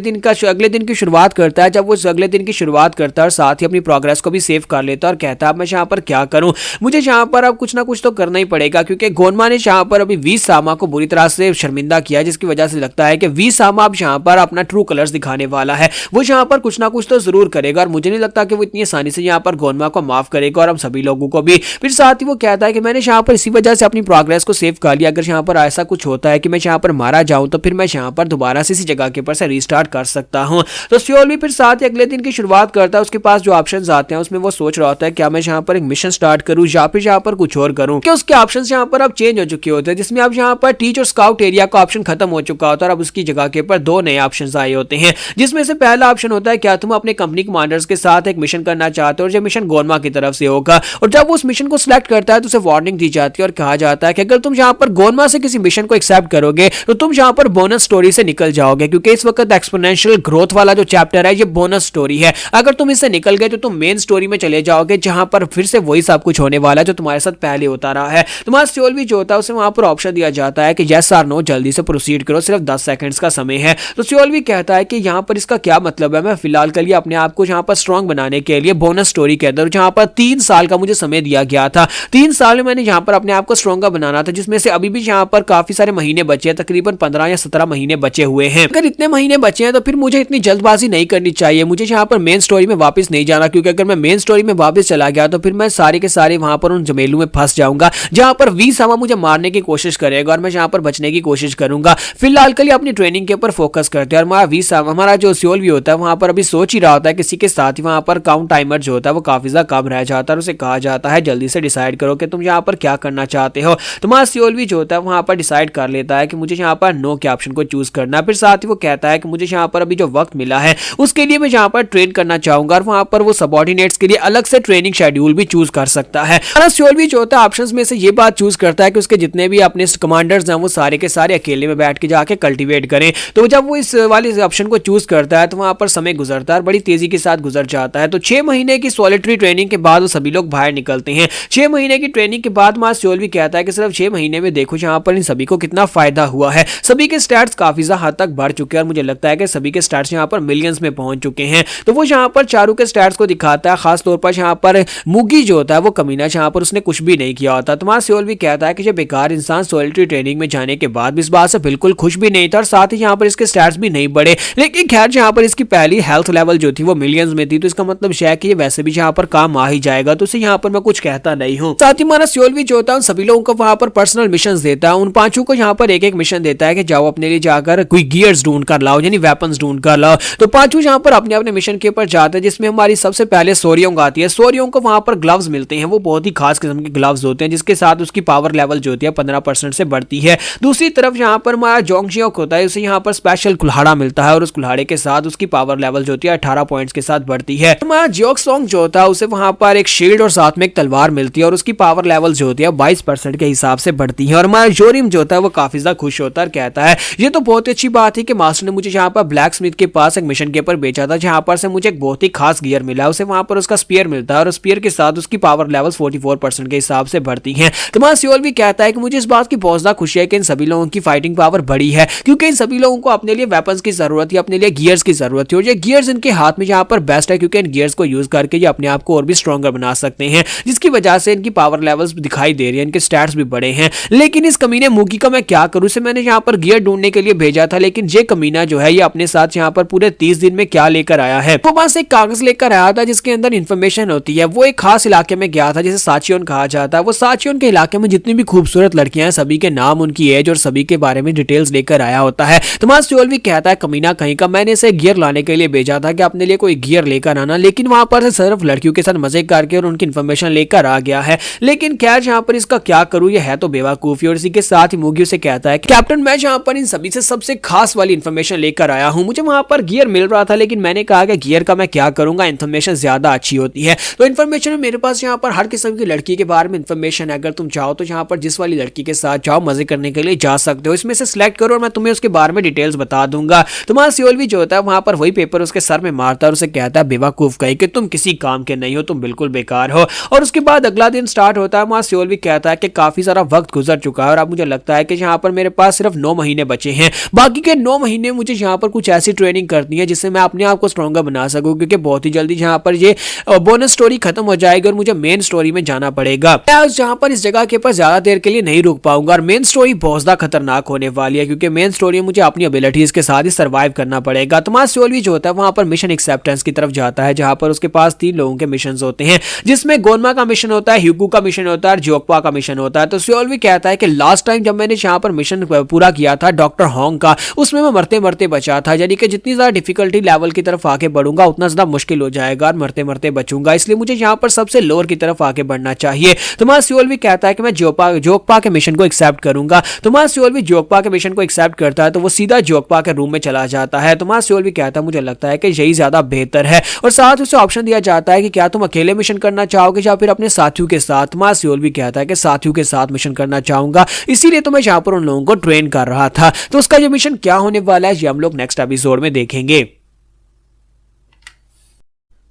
दिन की शुरुआत करता है। जब वो अगले दिन की शुरुआत करता है और साथ ही अपनी प्रोग्रेस को भी सेव कर लेता है, और कहता है मैं यहाँ पर क्या करूँ, मुझे यहाँ पर अब कुछ ना कुछ तो करना ही पड़ेगा, क्योंकि गोनमा ने यहाँ पर अभी वी सामा को बुरी तरह से शर्मिंदा किया, जिसकी वजह से लगता है कि वी सामा अब यहाँ पर अपना ट्रू कलर्स दिखाने वाला है। वो यहाँ पर कुछ ना कुछ तो जरूर करेगा, और मुझे नहीं लगता कि वो इतनी आसानी से यहाँ पर गोनमा को माफ करेगा, और हम सभी लोगों को भी। फिर साथ ही वो कहता है कि मैंने यहाँ पर इसी वजह से अपनी प्रोग्रेस को सेव कर लिया, अगर यहाँ पर ऐसा कुछ होता है कि मैं यहाँ पर मारा जाऊं तो फिर मैं यहाँ पर दोबारा से इसी जगह के ऊपर से रीस्टार्ट कर सकता हूँ। तो सियोल भी फिर साथ ही अगले दिन की शुरुआत करता है। उसके पास जो ऑप्शंस आते हैं उसमें वो सोच रहा होता है क्या मैं यहाँ पर एक मिशन स्टार्ट करूँ या फिर यहाँ पर कुछ और करूँ, कि उसके ऑप्शंस यहाँ पर अब चेंज हो चुके होते हैं, जिसमें अब यहाँ पर टीच और स्काउट एरिया का ऑप्शन खत्म हो चुका होता है, और अब उसकी जगह के ऊपर 2 नए ऑप्शन आए होते हैं, जिसमें से पहला ऑप्शन होता है क्या तुम अपने कंपनी कमांडर्स के साथ एक मिशन करना चाहते हो, और जो मिशन गोनमा की तरफ से होगा। और जब वो उस मिशन को सिलेक्ट करता है तो उसे वार्निंग दी जाती है और कहा जाता है कि अगर तुम यहाँ पर गोनमा से किसी मिशन को एक्सेप्ट करोगे तो तुम यहाँ पर बोनस स्टोरी से निकल जाओगे, क्योंकि इस वक्त एक्सपोनेंशियल ग्रोथ वाला जो चैप्टर है ये बोनस स्टोरी है। अगर तुम इससे निकल गए तो तुम मेन स्टोरी में चले जाओगे, जहां पर फिर से वही सब कुछ होने वाला है जो तुम्हारे साथ पहले होता रहा है। तुम्हारा सियोल भी जो होता है उसे वहां पर ऑप्शन दिया जाता है कि यस और नो, जल्दी से प्रोसीड करो, सिर्फ 10 सेकंड्स का समय है। तो सियोल भी कहता है कि यहाँ पर इसका क्या मतलब है, मैं फिलहाल के लिए अपने आप को यहाँ पर स्ट्रॉन्ग बनाने के लिए बोनस स्टोरी के अंदर जहाँ पर 3 साल का मुझे समय दिया गया था, 3 साल में मैंने यहाँ पर अपने आप को स्ट्रॉन्गर बनाना था, जिसमें से अभी भी यहाँ पर काफी सारे महीने बचे हैं, तकरीबन 15 या 17 महीने बचे हुए हैं। अगर इतने महीने बचे हैं तो फिर मुझे इतनी जल्दबाजी नहीं करनी चाहिए, मुझे यहाँ पर मेन स्टोरी में वापस नहीं जाना, क्योंकि अगर मैं मेन स्टोरी में वापस चला गया तो फिर मैं सारे के सारे वहां पर उन जमेलू में फंस जाऊंगा, जहां पर वी सामा मुझे मारने की कोशिश करेगा और मैं यहाँ पर बचने की कोशिश करूंगा। फिलहाल के लिए अपनी ट्रेनिंग के ऊपर फोकस करते हैं, और हमारा वी सामा, हमारा जो सियोल भी होता है वहां पर अभी सोच ही रहा होता है किसी के साथ ही वहां पर काउंट टाइमर जो होता है वो काफी ज्यादा कम रह जाता है और उसे कहा जाता है जल्दी से डिसाइड करो कि तुम यहाँ पर क्या करना चाहते हो। तो वहां सियोल भी जो होता है वहां पर डिसाइड कर लेता है कि मुझे यहाँ पर नो के ऑप्शन को चूज करना है। फिर साथ ही वो कहता है कि मुझे यहाँ पर अभी जो वक्त मिला है उसके लिए मैं यहाँ पर ट्रेन करना चाहूंगा और वहां पर वो सबऑर्डिनेट्स के लिए अलग से ट्रेनिंग शेड्यूल भी चूज कर सकता है। सियोल भी जो होता है ऑप्शंस में से ये बात चूज करता है कि उसके जितने भी अपने कमांडर्स हैं वो सारे के सारे अकेले में बैठ के जाके कल्टीवेट करें। तो जब वो इस वाले ऑप्शन को चूज करता है तो वहां पर समय गुजरता है और बड़ी तेजी के साथ गुजर जाता है। तो 6 महीने की सॉलिटरी ट्रेनिंग के बाद वो सभी लोग बाहर निकलते हैं। 6 महीने की ट्रेनिंग के बाद मां सियोल भी कहता है कि सिर्फ 6 महीने में देखो यहाँ पर इन सभी को कितना फायदा हुआ है। सभी के स्टैट्स काफी ज्यादा हद तक बढ़ चुके हैं और मुझे लगता है कि सभी के स्टैट्स यहाँ पर मिलियंस में पहुंच चुके हैं। तो वो यहाँ पर चारू के स्टैट्स को दिखाता है, खासतौर पर यहाँ पर मुगी जो होता है वो कमीना यहाँ पर उसने कुछ भी नहीं किया होता। तो मां सियोल भी कहता है कि जब बेकार इंसान सॉलिटरी ट्रेनिंग में जाने के बाद भी इस बात से बिल्कुल खुश भी नहीं था और साथ ही यहाँ पर इसके स्टैट्स भी नहीं बढ़े। लेकिन खैर यहाँ पर इसकी पहली हेल्थ लेवल जो थी वो मिलियंस में थी, तो इसका मतलब है कि ये वैसे भी यहाँ पर काम आ ही जाएगा, तो इसे यहाँ पर मैं कुछ कहता नहीं हूँ। साथ ही हमारा सियोल भी जो होता है उन सभी लोगों को वहां पर पर्सनल मिशन देता है। उन पांचों को यहाँ पर एक एक मिशन देता है कि जाओ अपने लिए जाकर कोई गियर्स ढूंढ कर लाओ, यानी वेपन्स ढूंढ कर लाओ। तो पांचों यहाँ पर अपने अपने मिशन के ऊपर जाते हैं, जिसमें हमारी सबसे पहले सोरियोंग आती है। सोरियोंग को वहां पर ग्लव्स मिलते हैं, वो बहुत ही खास किस्म के ग्लव्स होते हैं जिसके साथ उसकी पावर लेवल जो होती है 15% से बढ़ती है। दूसरी तरफ यहाँ पर हमारा जोंगजियोक होता है, उसे यहाँ पर स्पेशल कुल्हाड़ा मिलता है और उस कुल्हाड़े के साथ उसकी पावर लेवल जो होती है 18 पॉइंट्स के साथ बढ़ती है। हमारा जियोक्सोंग जो होता है उसे वहां पर एक शील्ड और साथ में एक तलवार मिलती है और उसकी पावर लेवल जो होती है 22% के हिसाब से बढ़ती है। और हमारा जोरिम जो होता है वो काफी ज्यादा खुश होता है और कहता है ये तो बहुत अच्छी बात है कि मास्टर ने मुझे यहाँ पर ब्लैक स्मिथ के पास एक मिशन के ऊपर भेजा था जहां पर से मुझे एक बहुत ही खास गियर मिला। उसे वहां पर उसका स्पीयर मिलता है और स्पीयर के साथ उसकी पावर लेवल 44% के हिसाब से बढ़ती है। तो हमारा सियोल भी कहता है कि मुझे इस बात की बहुत ज्यादा खुशी है कि इन सभी लोगों की फाइटिंग पावर बढ़ी है, क्योंकि इन सभी लोगों को अपने लिए वेपन्स की जरूरत है, अपने लिए गियर्स की जरूरत है और ये गियर्स इनके हाथ में यहाँ पर बेस्ट है, क्योंकि इन गियर्स को यूज करके ये अपने आप को और भी स्ट्रॉन्गर बना सकते हैं, जिसकी वजह से इनकी पावर लेवल्स दिखाई दे रही है, इनके स्टैट्स भी बड़े हैं। लेकिन इस कमीने मुगी का मैं क्या करूं, इसे मैंने यहाँ पर गियर ढूंढने के लिए भेजा था, लेकिन ये कमीना जो है ये अपने साथ यहाँ पर पूरे 30 दिन में क्या लेकर आया है। वो बस एक कागज लेकर आया था जिसके अंदर इंफॉर्मेशन होती है। वो एक खास इलाके में गया था जिसे साचियोन कहा जाता है। वो साचियोन के इलाके में जितनी भी खूबसूरत लड़कियां हैं सभी के नाम, उनकी एज और सभी के बारे में डिटेल्स लेकर आया होता है। तो मां सियोल भी कहता है कमीना कहीं का, मैंने इसे गियर लाने के लिए भेजा था कि अपने लिए कोई गियर लेकर आना, लेकिन वहां पर से सिर्फ लड़कियों के साथ मजे करके और उनकी इन्फॉर्मेशन लेकर आ गया है। लेकिन खैर यहाँ पर इसका क्या करूं, ये है तो बेवकूफी। और इसी के साथ ही मुगी उसे कहता है कैप्टन मैं यहाँ पर इन सभी से सबसे खास वाली इन्फॉर्मेशन लेकर आया हूं। मुझे वहां पर गियर मिल रहा था लेकिन मैंने कहा कि गियर का मैं क्या करूंगा, इन्फॉर्मेशन ज्यादा अच्छी होती है। तो इन्फॉर्मेशन में मेरे पास यहाँ पर हर किस्म की लड़की के बारे में इन्फॉर्मेशन है। अगर तुम चाहो तो यहाँ पर जिस वाली लड़की के साथ जाओ मजे करने के लिए जा सकते हो, इसमें से सिलेक्ट करो और मैं तुम्हें उसके बारे में डिटेल्स बता दूंगा। तुम्हारा सियोल भी जो होता है वहां पर वही पेपर उसके सर में मारता है और उसे कहता है बेवकूफ कहीं कि तुम किसी काम के नहीं हो, तुम बिल्कुल बेकार हो। और उसके बाद अगला दिन स्टार्ट होता है। वहां सियोल भी कहता है कि काफी सारा वक्त गुजर चुका है और अब मुझे लगता है कि यहाँ पर मेरे पास सिर्फ 9 महीने बचे हैं। बाकी के 9 महीने मुझे यहाँ पर कुछ ऐसी ट्रेनिंग करनी है जिससे मैं अपने आप को स्ट्रॉन्गर बना सकूं, क्योंकि बहुत ही जल्दी यहाँ पर ये बोनस स्टोरी खत्म हो जाएगी और मुझे मेन स्टोरी में जाना पड़ेगा। मैं जहाँ पर इस जगह के ऊपर ज्यादा देर के लिए नहीं रुक पाऊंगा और मेन स्टोरी बहुत ज्यादा खतरनाक होने वाली है, क्योंकि मेन स्टोरी में मुझे अपनी एबिलिटीज के साथ ही सर्वाइव करना पड़ेगा। तो मां सियोल भी जो होता है वहां पर मिशन एक्सेप्टेंस की तरफ जाता है, जहां पर उसके पास 3 लोगों के मिशन होते हैं, जिसमें गोनमा का मिशन होता है, ह्यूगो का मिशन होता है और जियोकपा का मिशन होता है। तो सियोल भी कहता है कि लास्ट टाइम जब मैंने यहाँ पर मिशन पूरा किया था डॉक्टर होंग का, उसमें मैं मरते मरते बचा था, यानी कि जितनी ज्यादा डिफिकल्टी लेवल की तरफ आगे बढ़ूंगा उतना ज्यादा मुश्किल हो जाएगा और मरते मरते बचूंगा, इसलिए मुझे यहाँ पर सबसे लोअर की तरफ आगे बढ़ना चाहिए। तो मां सियोल भी कहता है कि मैं जियोकपा के मिशन को एक्सेप्ट करूंगा। तो मां सियोल भी जियोकपा के मिशन को एक्सेप्ट करता है, तो वो सीधा जियोकपा के रूम में चला जाता है। तो मां सियोल भी कहता है मुझे लगता है कि यही ज्यादा बेहतर है और साथ उसे ऑप्शन दिया जाता है कि क्या तुम अकेले मिशन करना चाहोगे या फिर अपने साथियों के साथ। मां सियोल भी कहता है कि साथियों के साथ मिशन करना चाहूंगा, इसीलिए तो मैं यहाँ पर उन लोगों को ट्रेन कर रहा था। तो उसका ये मिशन क्या होने वाला है ये हम लोग नेक्स्ट एपिसोड में देखेंगे।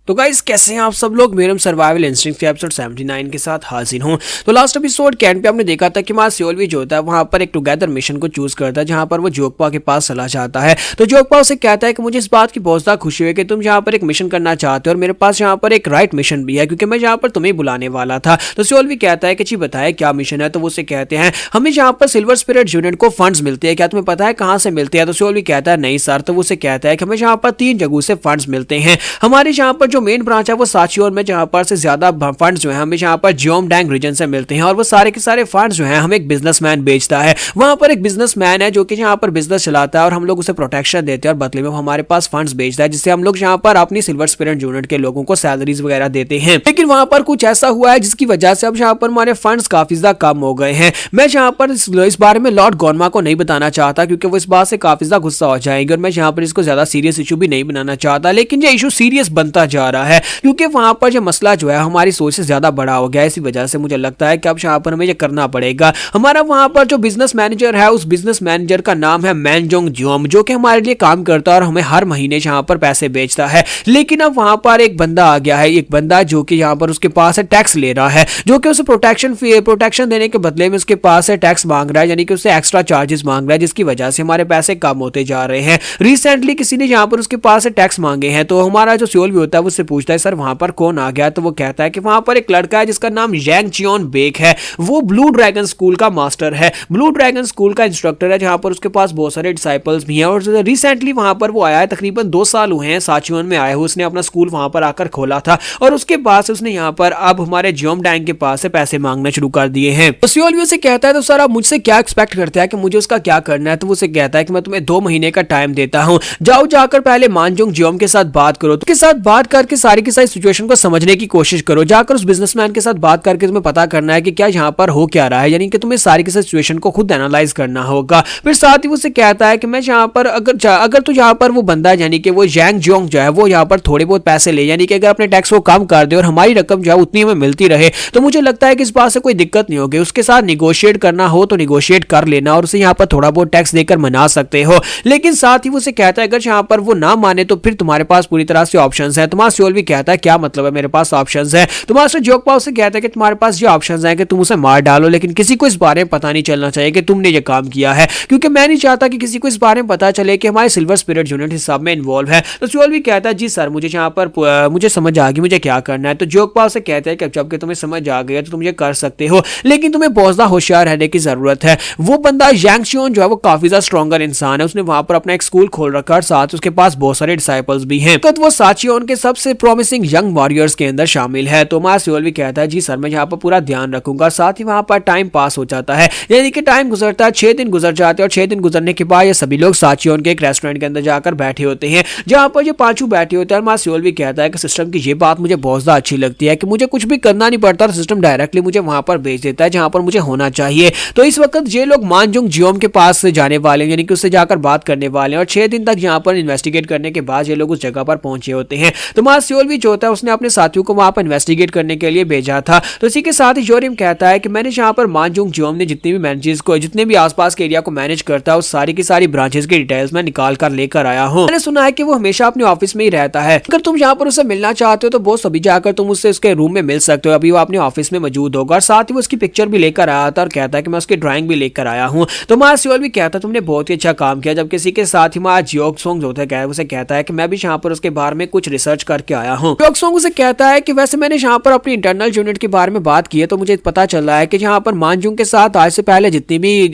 तो गाइस कैसे हैं आप सब लोग, मेरम सर्वाइवल इंस्टिंक्ट के एपिसोड 79 के साथ हाजिर हूं। तो लास्ट एपिसोड के एंड पे हमने देखा था कि मां सियोल भी जो होता है वहां पर एक टुगेदर मिशन को चूज करता है, जहां पर वो जियोकपा के पास चला जाता है। तो जियोकपा उसे कहता है कि मुझे इस बात की बहुत ज्यादा खुशी है कि तुम यहाँ पर एक मिशन करना चाहते हो और मेरे पास यहाँ पर एक राइट मिशन भी है, क्योंकि मैं यहाँ पर तुम्हें बुलाने वाला था। तो सियोल भी कहता है कि जी बताए क्या मिशन है। तो वो उसे कहते हैं हमें यहाँ पर सिल्वर स्पिरिट यूनिट को फंड्स मिलते हैं, क्या तुम्हें पता है कहाँ से मिलते हैं। तो सियोल भी कहता है नहीं सर। तो वो उसे कहता है कि हमें यहाँ पर 3 जगहों से फंड्स मिलते हैं। हमारे यहाँ पर जो मेन ब्रांच है वो साचियोर में, जहां पर से ज्यादा फंड्स जो है हमें यहाँ पर जियोमडैंग रीजन से मिलते हैं और वो सारे के सारे फंड्स जो है हमें एक बिजनेसमैन बेचता है। वहां पर एक बिजनेसमैन है जो कि यहाँ पर बिजनेस चलाता है और हम लोग उसे प्रोटेक्शन देते हैं और बदले में हमारे पास फंड्स बेचता है, जिससे हम लोग यहाँ पर अपनी सिल्वर स्पिरिट यूनिट के लोगों को सैलरीज वगैरह देते हैं। लेकिन वहां पर कुछ ऐसा हुआ है जिसकी वजह से अब यहाँ पर हमारे फंड्स काफी ज्यादा कम हो गए हैं। मैं यहाँ पर इस बारे में लॉर्ड गोनमा को नहीं बताना चाहता क्योंकि वो इस बात से काफी ज्यादा गुस्सा हो जाएंगे और मैं यहाँ पर इसको ज्यादा सीरियस इशू भी नहीं बनाना चाहता, लेकिन ये इशू सीरियस बनता जा रहा है क्योंकि वहां पर जो मसला जो है हमारी सोच से ज्यादा बड़ा हो गया है। इसी वजह से मुझे लगता है कि अब यहाँ पर हमें ये करना पड़ेगा। हमारा वहां पर जो बिजनेस मैनेजर है उस बिजनेस मैनेजर का नाम है मैनजोंग जियोम, जो कि हमारे लिए काम करता है और हमें हर महीने यहाँ पर पैसे बेचता है। लेकिन अब वहां पर एक बंदा आ गया है, एक बंदा जो कि यहाँ पर उसके पास है टैक्स ले रहा है, जो कि उसे प्रोटेक्शन देने के बदले में उसके पास है टैक्स मांग रहा है, यानी कि उससे एक्स्ट्रा चार्जेस मांग रहा है, जिसकी वजह से हमारे पैसे कम होते जा रहे हैं। रिसेंटली किसी ने यहाँ पर उसके पास से टैक्स मांगे हैं तो हमारा जो सीओल भी होता है उससे पूछता है सर वहां पर कौन आ गया, तो वो कहता है कि वहां पर एक लड़का है जिसका नाम यांग चियोन बेक है, वो ब्लू ड्रैगन स्कूल का मास्टर है, ब्लू ड्रैगन स्कूल का इंस्ट्रक्टर है, जहां पर उसके पास बहुत सारे डिसाइपल्स भी हैं और रिसेंटली वहां पर वो आया है, तकरीबन 2 साल हुए हैं साचियोन में आए हुए। उसने अपना स्कूल वहां पर आकर खोला था और उसके बाद उसने यहाँ पर अब हमारे जियोमडैंग के पास से पैसे मांगना शुरू कर दिए हैं। तो सीओल भी उसे कहता है तो सर आप मुझसे क्या एक्सपेक्ट करते हैं कि मुझे उसका क्या करना है, तो वो उसे कहता है कि मैं तुम्हें 2 महीने का टाइम देता हूं, जाओ जाकर पहले मानजोंग जियोम के साथ बात करो, तो के साथ बात करके सारी की सारी सिचुएशन को समझने की कोशिश करो, जाकर उस बिजनेसमैन के साथ बात करके तुम्हें पता करना है कि क्या यहाँ पर हो क्या रहा है, यानी कि तुम्हें सारी की सारी सिचुएशन को खुद एनालाइज करना होगा। फिर साथ ही वो उसे कहता है कि मैं यहाँ पर अगर तो यहाँ पर वो बंदा यानी कि वो यांग जियोंग जो है वो यहाँ पर थोड़े बहुत पैसे ले, यानी कि अगर अपने टैक्स को कम कर दे और हमारी रकम जो है उतनी हमें मिलती रहे तो मुझे लगता है कि इस बात से कोई दिक्कत नहीं होगी। उसके साथ निगोशिएट करना हो तो निगोशिएट कर लेना और उसे यहाँ पर थोड़ा बहुत टैक्स देकर मना सकते हो। लेकिन साथ ही वो उसे कहता है अगर यहाँ पर वो ना माने तो फिर तुम्हारे पास पूरी तरह से ऑप्शंस हैं। तुम्हारा सीओल भी कहता है क्या मतलब है मेरे पास ऑप्शंस है। तुम्हारा जोकपा उसे कहता है कि तुम्हारे पास ये ऑप्शंस हैं कि तुम उसे मार डालो, लेकिन किसी को इस बारे में पता नहीं चलना चाहिए कि तुमने ये काम किया है, क्योंकि मैं नहीं चाहता कि किसी को इस बारे में पता चले कि हमारे सिल्वर स्पिरिट यूनिट इस सब में इन्वॉल्व है। तो सीओल भी कहता है जी सर मुझे यहाँ पर मुझे समझ आ गई मुझे क्या करना है। तो जोकपा उसे कहता है कि जबकि तुम्हें समझ आ गया तो तुम ये कर सकते हो, लेकिन तुम्हें बहुत ज्यादा होशियार रहने की जरूरत है। वो बंदा यांग चियोन जो है वो काफी ज्यादा स्ट्रॉन्गर इंसान है, उसने वहां पर अपना एक स्कूल खोल रखा है, साथ उसके पास बहुत सारे डिसाइपल्स भी हैं, तो वो साचियोन के सबसे प्रॉमिसिंग यंग वॉरियर्स के अंदर शामिल है। तो हमारा सीओल भी कहता है जी सर मैं यहाँ पर पूरा ध्यान रखूंगा। साथ ही वहां पर टाइम पास हो जाता है, यानी कि टाइम गुजरता है, 6 दिन गुजर जाते हैं और 6 दिन गुजरने के बाद ये सभी लोग साचियोन के एक रेस्टोरेंट के अंदर जाकर बैठे होते हैं, जहां पर ये पांचों बैठे होते हैं। हमारा सीओल भी कहता है कि सिस्टम की ये बात मुझे बहुत ज्यादा अच्छी लगती है कि मुझे कुछ भी करना नहीं पड़ता, सिस्टम डायरेक्टली मुझे वहां पर भेज देता है जहां पर मुझे होना चाहिए। तो इस वक्त ये लोग मानजोंग जियोम के पास से जाने वाले हैं, यानी कि उससे जाकर बात करने वाले हैं और 6 दिन तक यहाँ पर इन्वेस्टिगेट करने के बाद ये लोग उस जगह पर पहुंचे होते हैं। तो हमारा सीओल भी जो होता है उसने अपने साथियों को वहां पर इन्वेस्टिगेट करने के लिए भेजा था। तो इसी के साथ ही योरिम कहता है कि मैंने यहाँ पर मानजोंग जियोम ने जितने भी मैनेजर्स को जितने भी आसपास के एरिया को मैनेज करता है उस सारी की सारी ब्रांचेस की डिटेल्स मैं निकाल कर लेकर आया हूँ। मैंने सुना है कि वो हमेशा अपने ऑफिस में ही रहता है, अगर तुम यहाँ पर उससे मिलना चाहते हो तो बहुत सभी जाकर तुम उससे उसके रूम में मिल सकते हो, अभी वो अपने ऑफिस में मौजूद होगा। और साथ ही वो उसकी पिक्चर भी लेकर आया था और कहता है कि मैं उसकी ड्राइंग भी लेकर आया हूँ। तो हमारा सीओल भी कहता है तुमने बहुत ही अच्छा काम किया। जब किसी के साथ ही हमारा जियोक्सोंग जो होता है उसे कहता है कि मैं भी यहाँ पर उसके बारे में कुछ रिसर्च करके आया हूँ। जियोक्सोंग उसे कहता है कि वैसे मैंने यहाँ पर अपनी इंटरनल यूनिट के बारे में बात की है तो मुझे पता चल रहा है कि यहाँ पर मानजोंग के साथ आज से पहले जितनी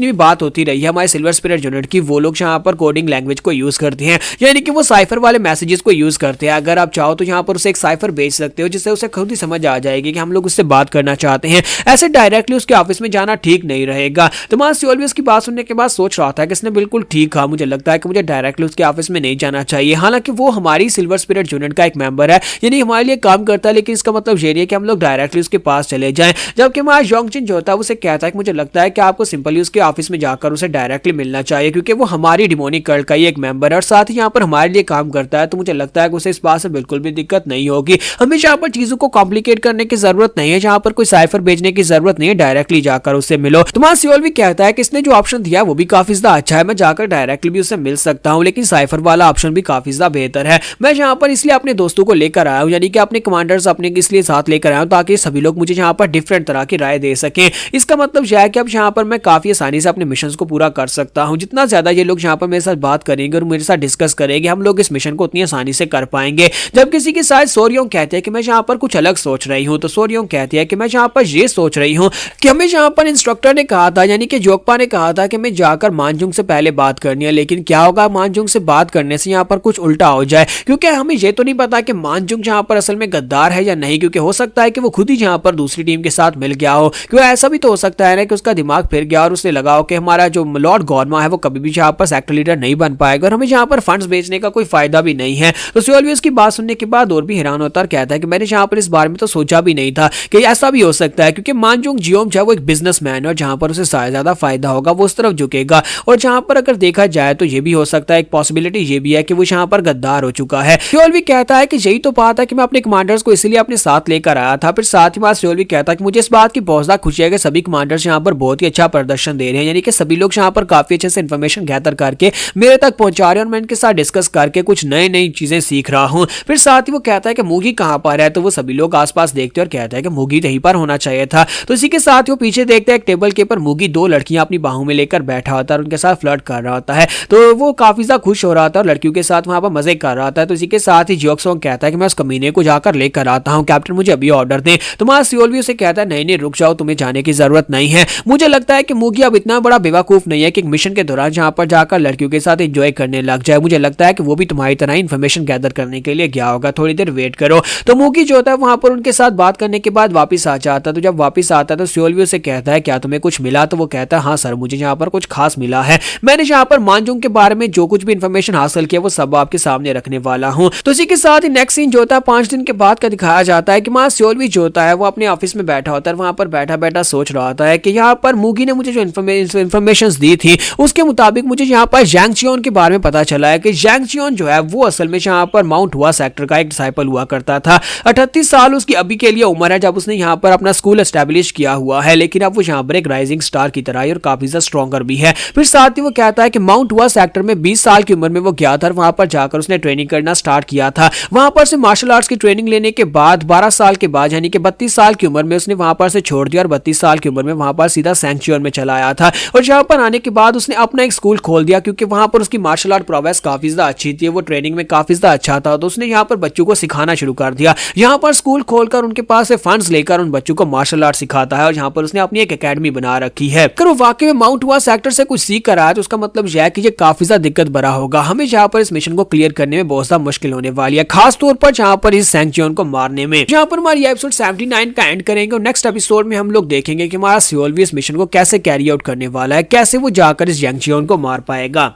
भी बात होती रही है हमारे सिल्वर स्पिरिट यूनिट की, वो लोग यहाँ पर कोडिंग लैंग्वेज को यूज करते हैं, यानी कि वो साइफर वाले मैसेजेस को यूज करते हैं। अगर आप चाहो तो यहाँ पर उसे एक साइफर भेज सकते हो जिससे उसे खुद ही समझ आ जाएगी कि हम लोग उससे बात करना चाहते हैं। ऐसे डायरेक्टली उसके ऑफिस में जाना ठीक नहीं रहेगा। तो हमारा सीओल भी उसकी बात सुनने के बाद सोच रहा था कि इसने बिल्कुल ठीक कहा, मुझे लगता है कि मुझे डायरेक्टली उसके ऑफिस में नहीं जाना चाहिए। हालांकि वो हमारी सिल्वर स्पिरिट यूनिट का एक मेंबर है, यानी हमारे लिए काम करता है, लेकिन इसका मतलब ये नहीं है कि हम लोग डायरेक्टली उसके पास चले जाएं। जबकि हमारा योंगचिन जो होता है उसे कहता है कि मुझे लगता है कि आपको सिंपली उसके ऑफिस में जाकर उसे डायरेक्टली मिलना चाहिए, क्योंकि वो हमारी डिमोनिक कल्ट का ही एक मेंबर है और साथ ही यहाँ पर हमारे लिए काम करता है। तो मुझे लगता है कि उसे इस बात से बिल्कुल भी दिक्कत नहीं होगी। हमें यहाँ पर चीजों को कॉम्प्लिकेट करने की जरूरत नहीं है, जहाँ पर कोई साइफर भेजने की जरूरत नहीं है, डायरेक्टली जाकर उससे मिलो। तुम्हारा सीओल भी कहता है कि इसने जो ऑप्शन दिया वो भी काफी ज्यादा अच्छा है, मैं जाकर डायरेक्टली भी उससे मिल सकता हूँ, लेकिन साइफर वाला ऑप्शन भी काफी ज्यादा बेहतर है। मैं यहाँ पर इसलिए अपने दोस्तों को लेकर आया हूँ, यानी कि अपने कमांडर्स अपने इसलिए साथ लेकर आया हूँ ताकि सभी लोग मुझे यहाँ पर डिफरेंट तरह की राय दे सकें। इसका मतलब यह है कि अब यहाँ पर मैं काफी आसानी से अपने मिशन को पूरा कर सकता हूँ। जितना ज्यादा ये लोग यहाँ पर मेरे साथ बात करेंगे और मेरे साथ डिस्कस करेंगे, हम लोग इस मिशन को उतनी आसानी से कर पाएंगे। जब किसी के साथ सोरियोंग कहते हैं कि मैं यहाँ पर कुछ अलग सोच रही हूँ, तो सोरियोंग कहती है कि मैं यहाँ पर ये सोच रही हूँ कि हमें यहाँ पर इंस्ट्रक्टर ने कहा था, यानी कि जोकपा ने कहा था कि मैं जाकर मानजोंग से पहले बात करनी है, लेकिन क्या होगा मानजोंग से बात करने से यहाँ पर कुछ उल्टा हो जाए, क्योंकि हमें ये तो नहीं पता कि मानजुंग जहाँ पर असल में गद्दार है या नहीं, क्योंकि हो सकता है कि वो खुद ही जहाँ पर दूसरी टीम के साथ मिल गया हो। क्योंकि ऐसा भी तो हो सकता है ना कि उसका दिमाग फिर गया और उसने लगा हो कि हमारा जो लॉर्ड गॉर्मा है वो कभी भी जहाँ पर सेक्टर लीडर नहीं बन पाएगा और हमें जहाँ पर फंड्स बेचने का कोई फायदा भी नहीं है। तो सियोल भी उसकी बात सुनने के बाद और भी हैरान होता और कहता है कि मैंने जहाँ पर इस बारे में तो सोचा भी नहीं था कि ऐसा भी हो सकता है, क्योंकि मानजुंग जियोम जो है वो एक बिजनेसमैन है और जहाँ पर उसे ज्यादा फायदा होगा वो उस तरफ झुकेगा। और जहाँ पर अगर देखा जाए तो ये भी हो सकता है, एक पॉसिबिलिटी ये भी है कि वो यहाँ पर गद्दार हो चुका है। सियोल भी कहता है कि यही तो बात है कि मैं अपने कमांडर्स को इसलिए अपने साथ लेकर आया था। फिर साथ ही बात सियोल भी कहता है कि मुझे इस बात की बहुत ज्यादा खुशी है कि सभी कमांडर्स यहाँ पर बहुत ही अच्छा प्रदर्शन दे रहे हैं, यानी कि सभी लोग यहाँ पर काफी अच्छे से इन्फॉर्मेशन गैदर करके मेरे तक पहुंचा रहे हैं और मैं इनके साथ डिस्कस करके कुछ नई नई चीजें सीख रहा हूँ। फिर साथ ही वो कहता है कि मूगी कहाँ पर है, तो वो सभी लोग आसपास देखते और कहता है कि मूगी यहीं पर होना चाहिए था। तो इसी के साथ वो पीछे देखते हैं एक टेबल के ऊपर मूगी दो लड़कियां अपनी बाहों में लेकर बैठा होता है और उनके साथ फ्लर्ट कर रहा होता है। तो वो काफी ज्यादा खुश हो रहा था और लड़कियों के साथ वहां पर मजे कर रहा था। तो इसी के साथ ही जियोक्सोंग कहता है कि मैं उस कमीने को जाकर लेकर आता हूँ, कैप्टन मुझे अभी ऑर्डर दें। तो वहां सियोल भी उसे कहता है नहीं नहीं रुक जाओ, तुम्हें जाने की जरूरत नहीं है। मुझे लगता है कि मूगी अब इतना बड़ा बेवकूफ नहीं है कि एक मिशन के दौरान जहां पर जाकर लड़कियों के साथ एंजॉय करने लग जाए। मुझे लगता है कि वो भी तुम्हारी तरह इन्फॉर्मेशन गैदर करने के लिए गया होगा, थोड़ी देर वेट करो। तो मूगी जो होता है वहां पर उनके साथ बात करने के बाद वापस आ जाता है। तो जब वापस आता है तो सियोल भी उसे कहता है क्या तुम्हें कुछ मिला? तो वो कहता है हाँ सर मुझे यहाँ पर कुछ खास मिला है, मैंने यहाँ पर मानजुंग के बारे में जो कुछ भी इन्फॉर्मेशन हासिल किया वो सब आपके सामने रखने वाला हूँ। तो इसी के साथ ही नेक्स्ट सीन जो होता है 5 दिन के बाद का दिखाया जाता है कि वहां सियोल भी जो होता है वो अपने ऑफिस में बैठा होता है, वहां पर बैठा बैठा सोच रहा होता है कि यहाँ पर मूगी ने मुझे जो इन्फॉर्मेशन दी थी उसके मुताबिक मुझे यहाँ पर जैंग चियोन के बारे में पता चला है कि जैंग चियोन जो है वो असल में यहाँ पर माउंट हुआ सेक्टर का एक डिसाइपल हुआ करता था। 38 साल उसकी अभी के लिए उम्र है जब उसने यहाँ पर अपना स्कूल एस्टेब्लिश किया हुआ है, लेकिन अब वो यहाँ पर एक राइजिंग स्टार की तरह और काफी ज्यादा स्ट्रॉन्गर भी है। फिर साथ ही वो कहता है कि माउंट हुआ सेक्टर में 20 साल की उम्र में वो गया था, वहां पर जाकर उसने ट्रेनिंग करना स्टार्ट किया था। वहां पर से मार्शल आर्ट्स की ट्रेनिंग लेने के बाद 12 साल के बाद यानी कि 32 साल की उम्र में उसने वहां पर से छोड़ दिया और 32 साल की उम्र में वहां पर सीधा सैंक्चुअर में चला आया था। और यहाँ पर आने के बाद उसने अपना एक स्कूल खोल दिया क्योंकि वहां पर उसकी मार्शल आर्ट प्रोग्रेस काफी ज्यादा अच्छी थी, वो ट्रेनिंग में काफी ज्यादा अच्छा था। तो उसने यहाँ पर बच्चों को सिखाना शुरू कर दिया। यहाँ पर स्कूल खोलकर उनके पास से फंड्स लेकर उन बच्चों को मार्शल आर्ट सिखाता है और यहाँ पर उसने अपनी एक एकेडमी बना रखी है। अगर वो वाकई में माउंट हुआ सेक्टर से कुछ सीख कर आया तो उसका मतलब यह है कि ये काफी ज्यादा दिक्कत भरा होगा, हमें यहाँ पर इस मिशन को क्लियर करने में बहुत ज्यादा मुश्किल होने वाली है, खास तौर पर जहाँ पर इस सैंक्चुअन को मारने में। यहाँ पर हमारी एपिसोड 79 का एंड करेंगे और नेक्स्ट एपिसोड में हम लोग देखेंगे कि हमारा सियोल भी इस मिशन को कैसे कैरी आउट करने वाला है, कैसे वो जाकर इस जैंग चियोन को मार पाएगा।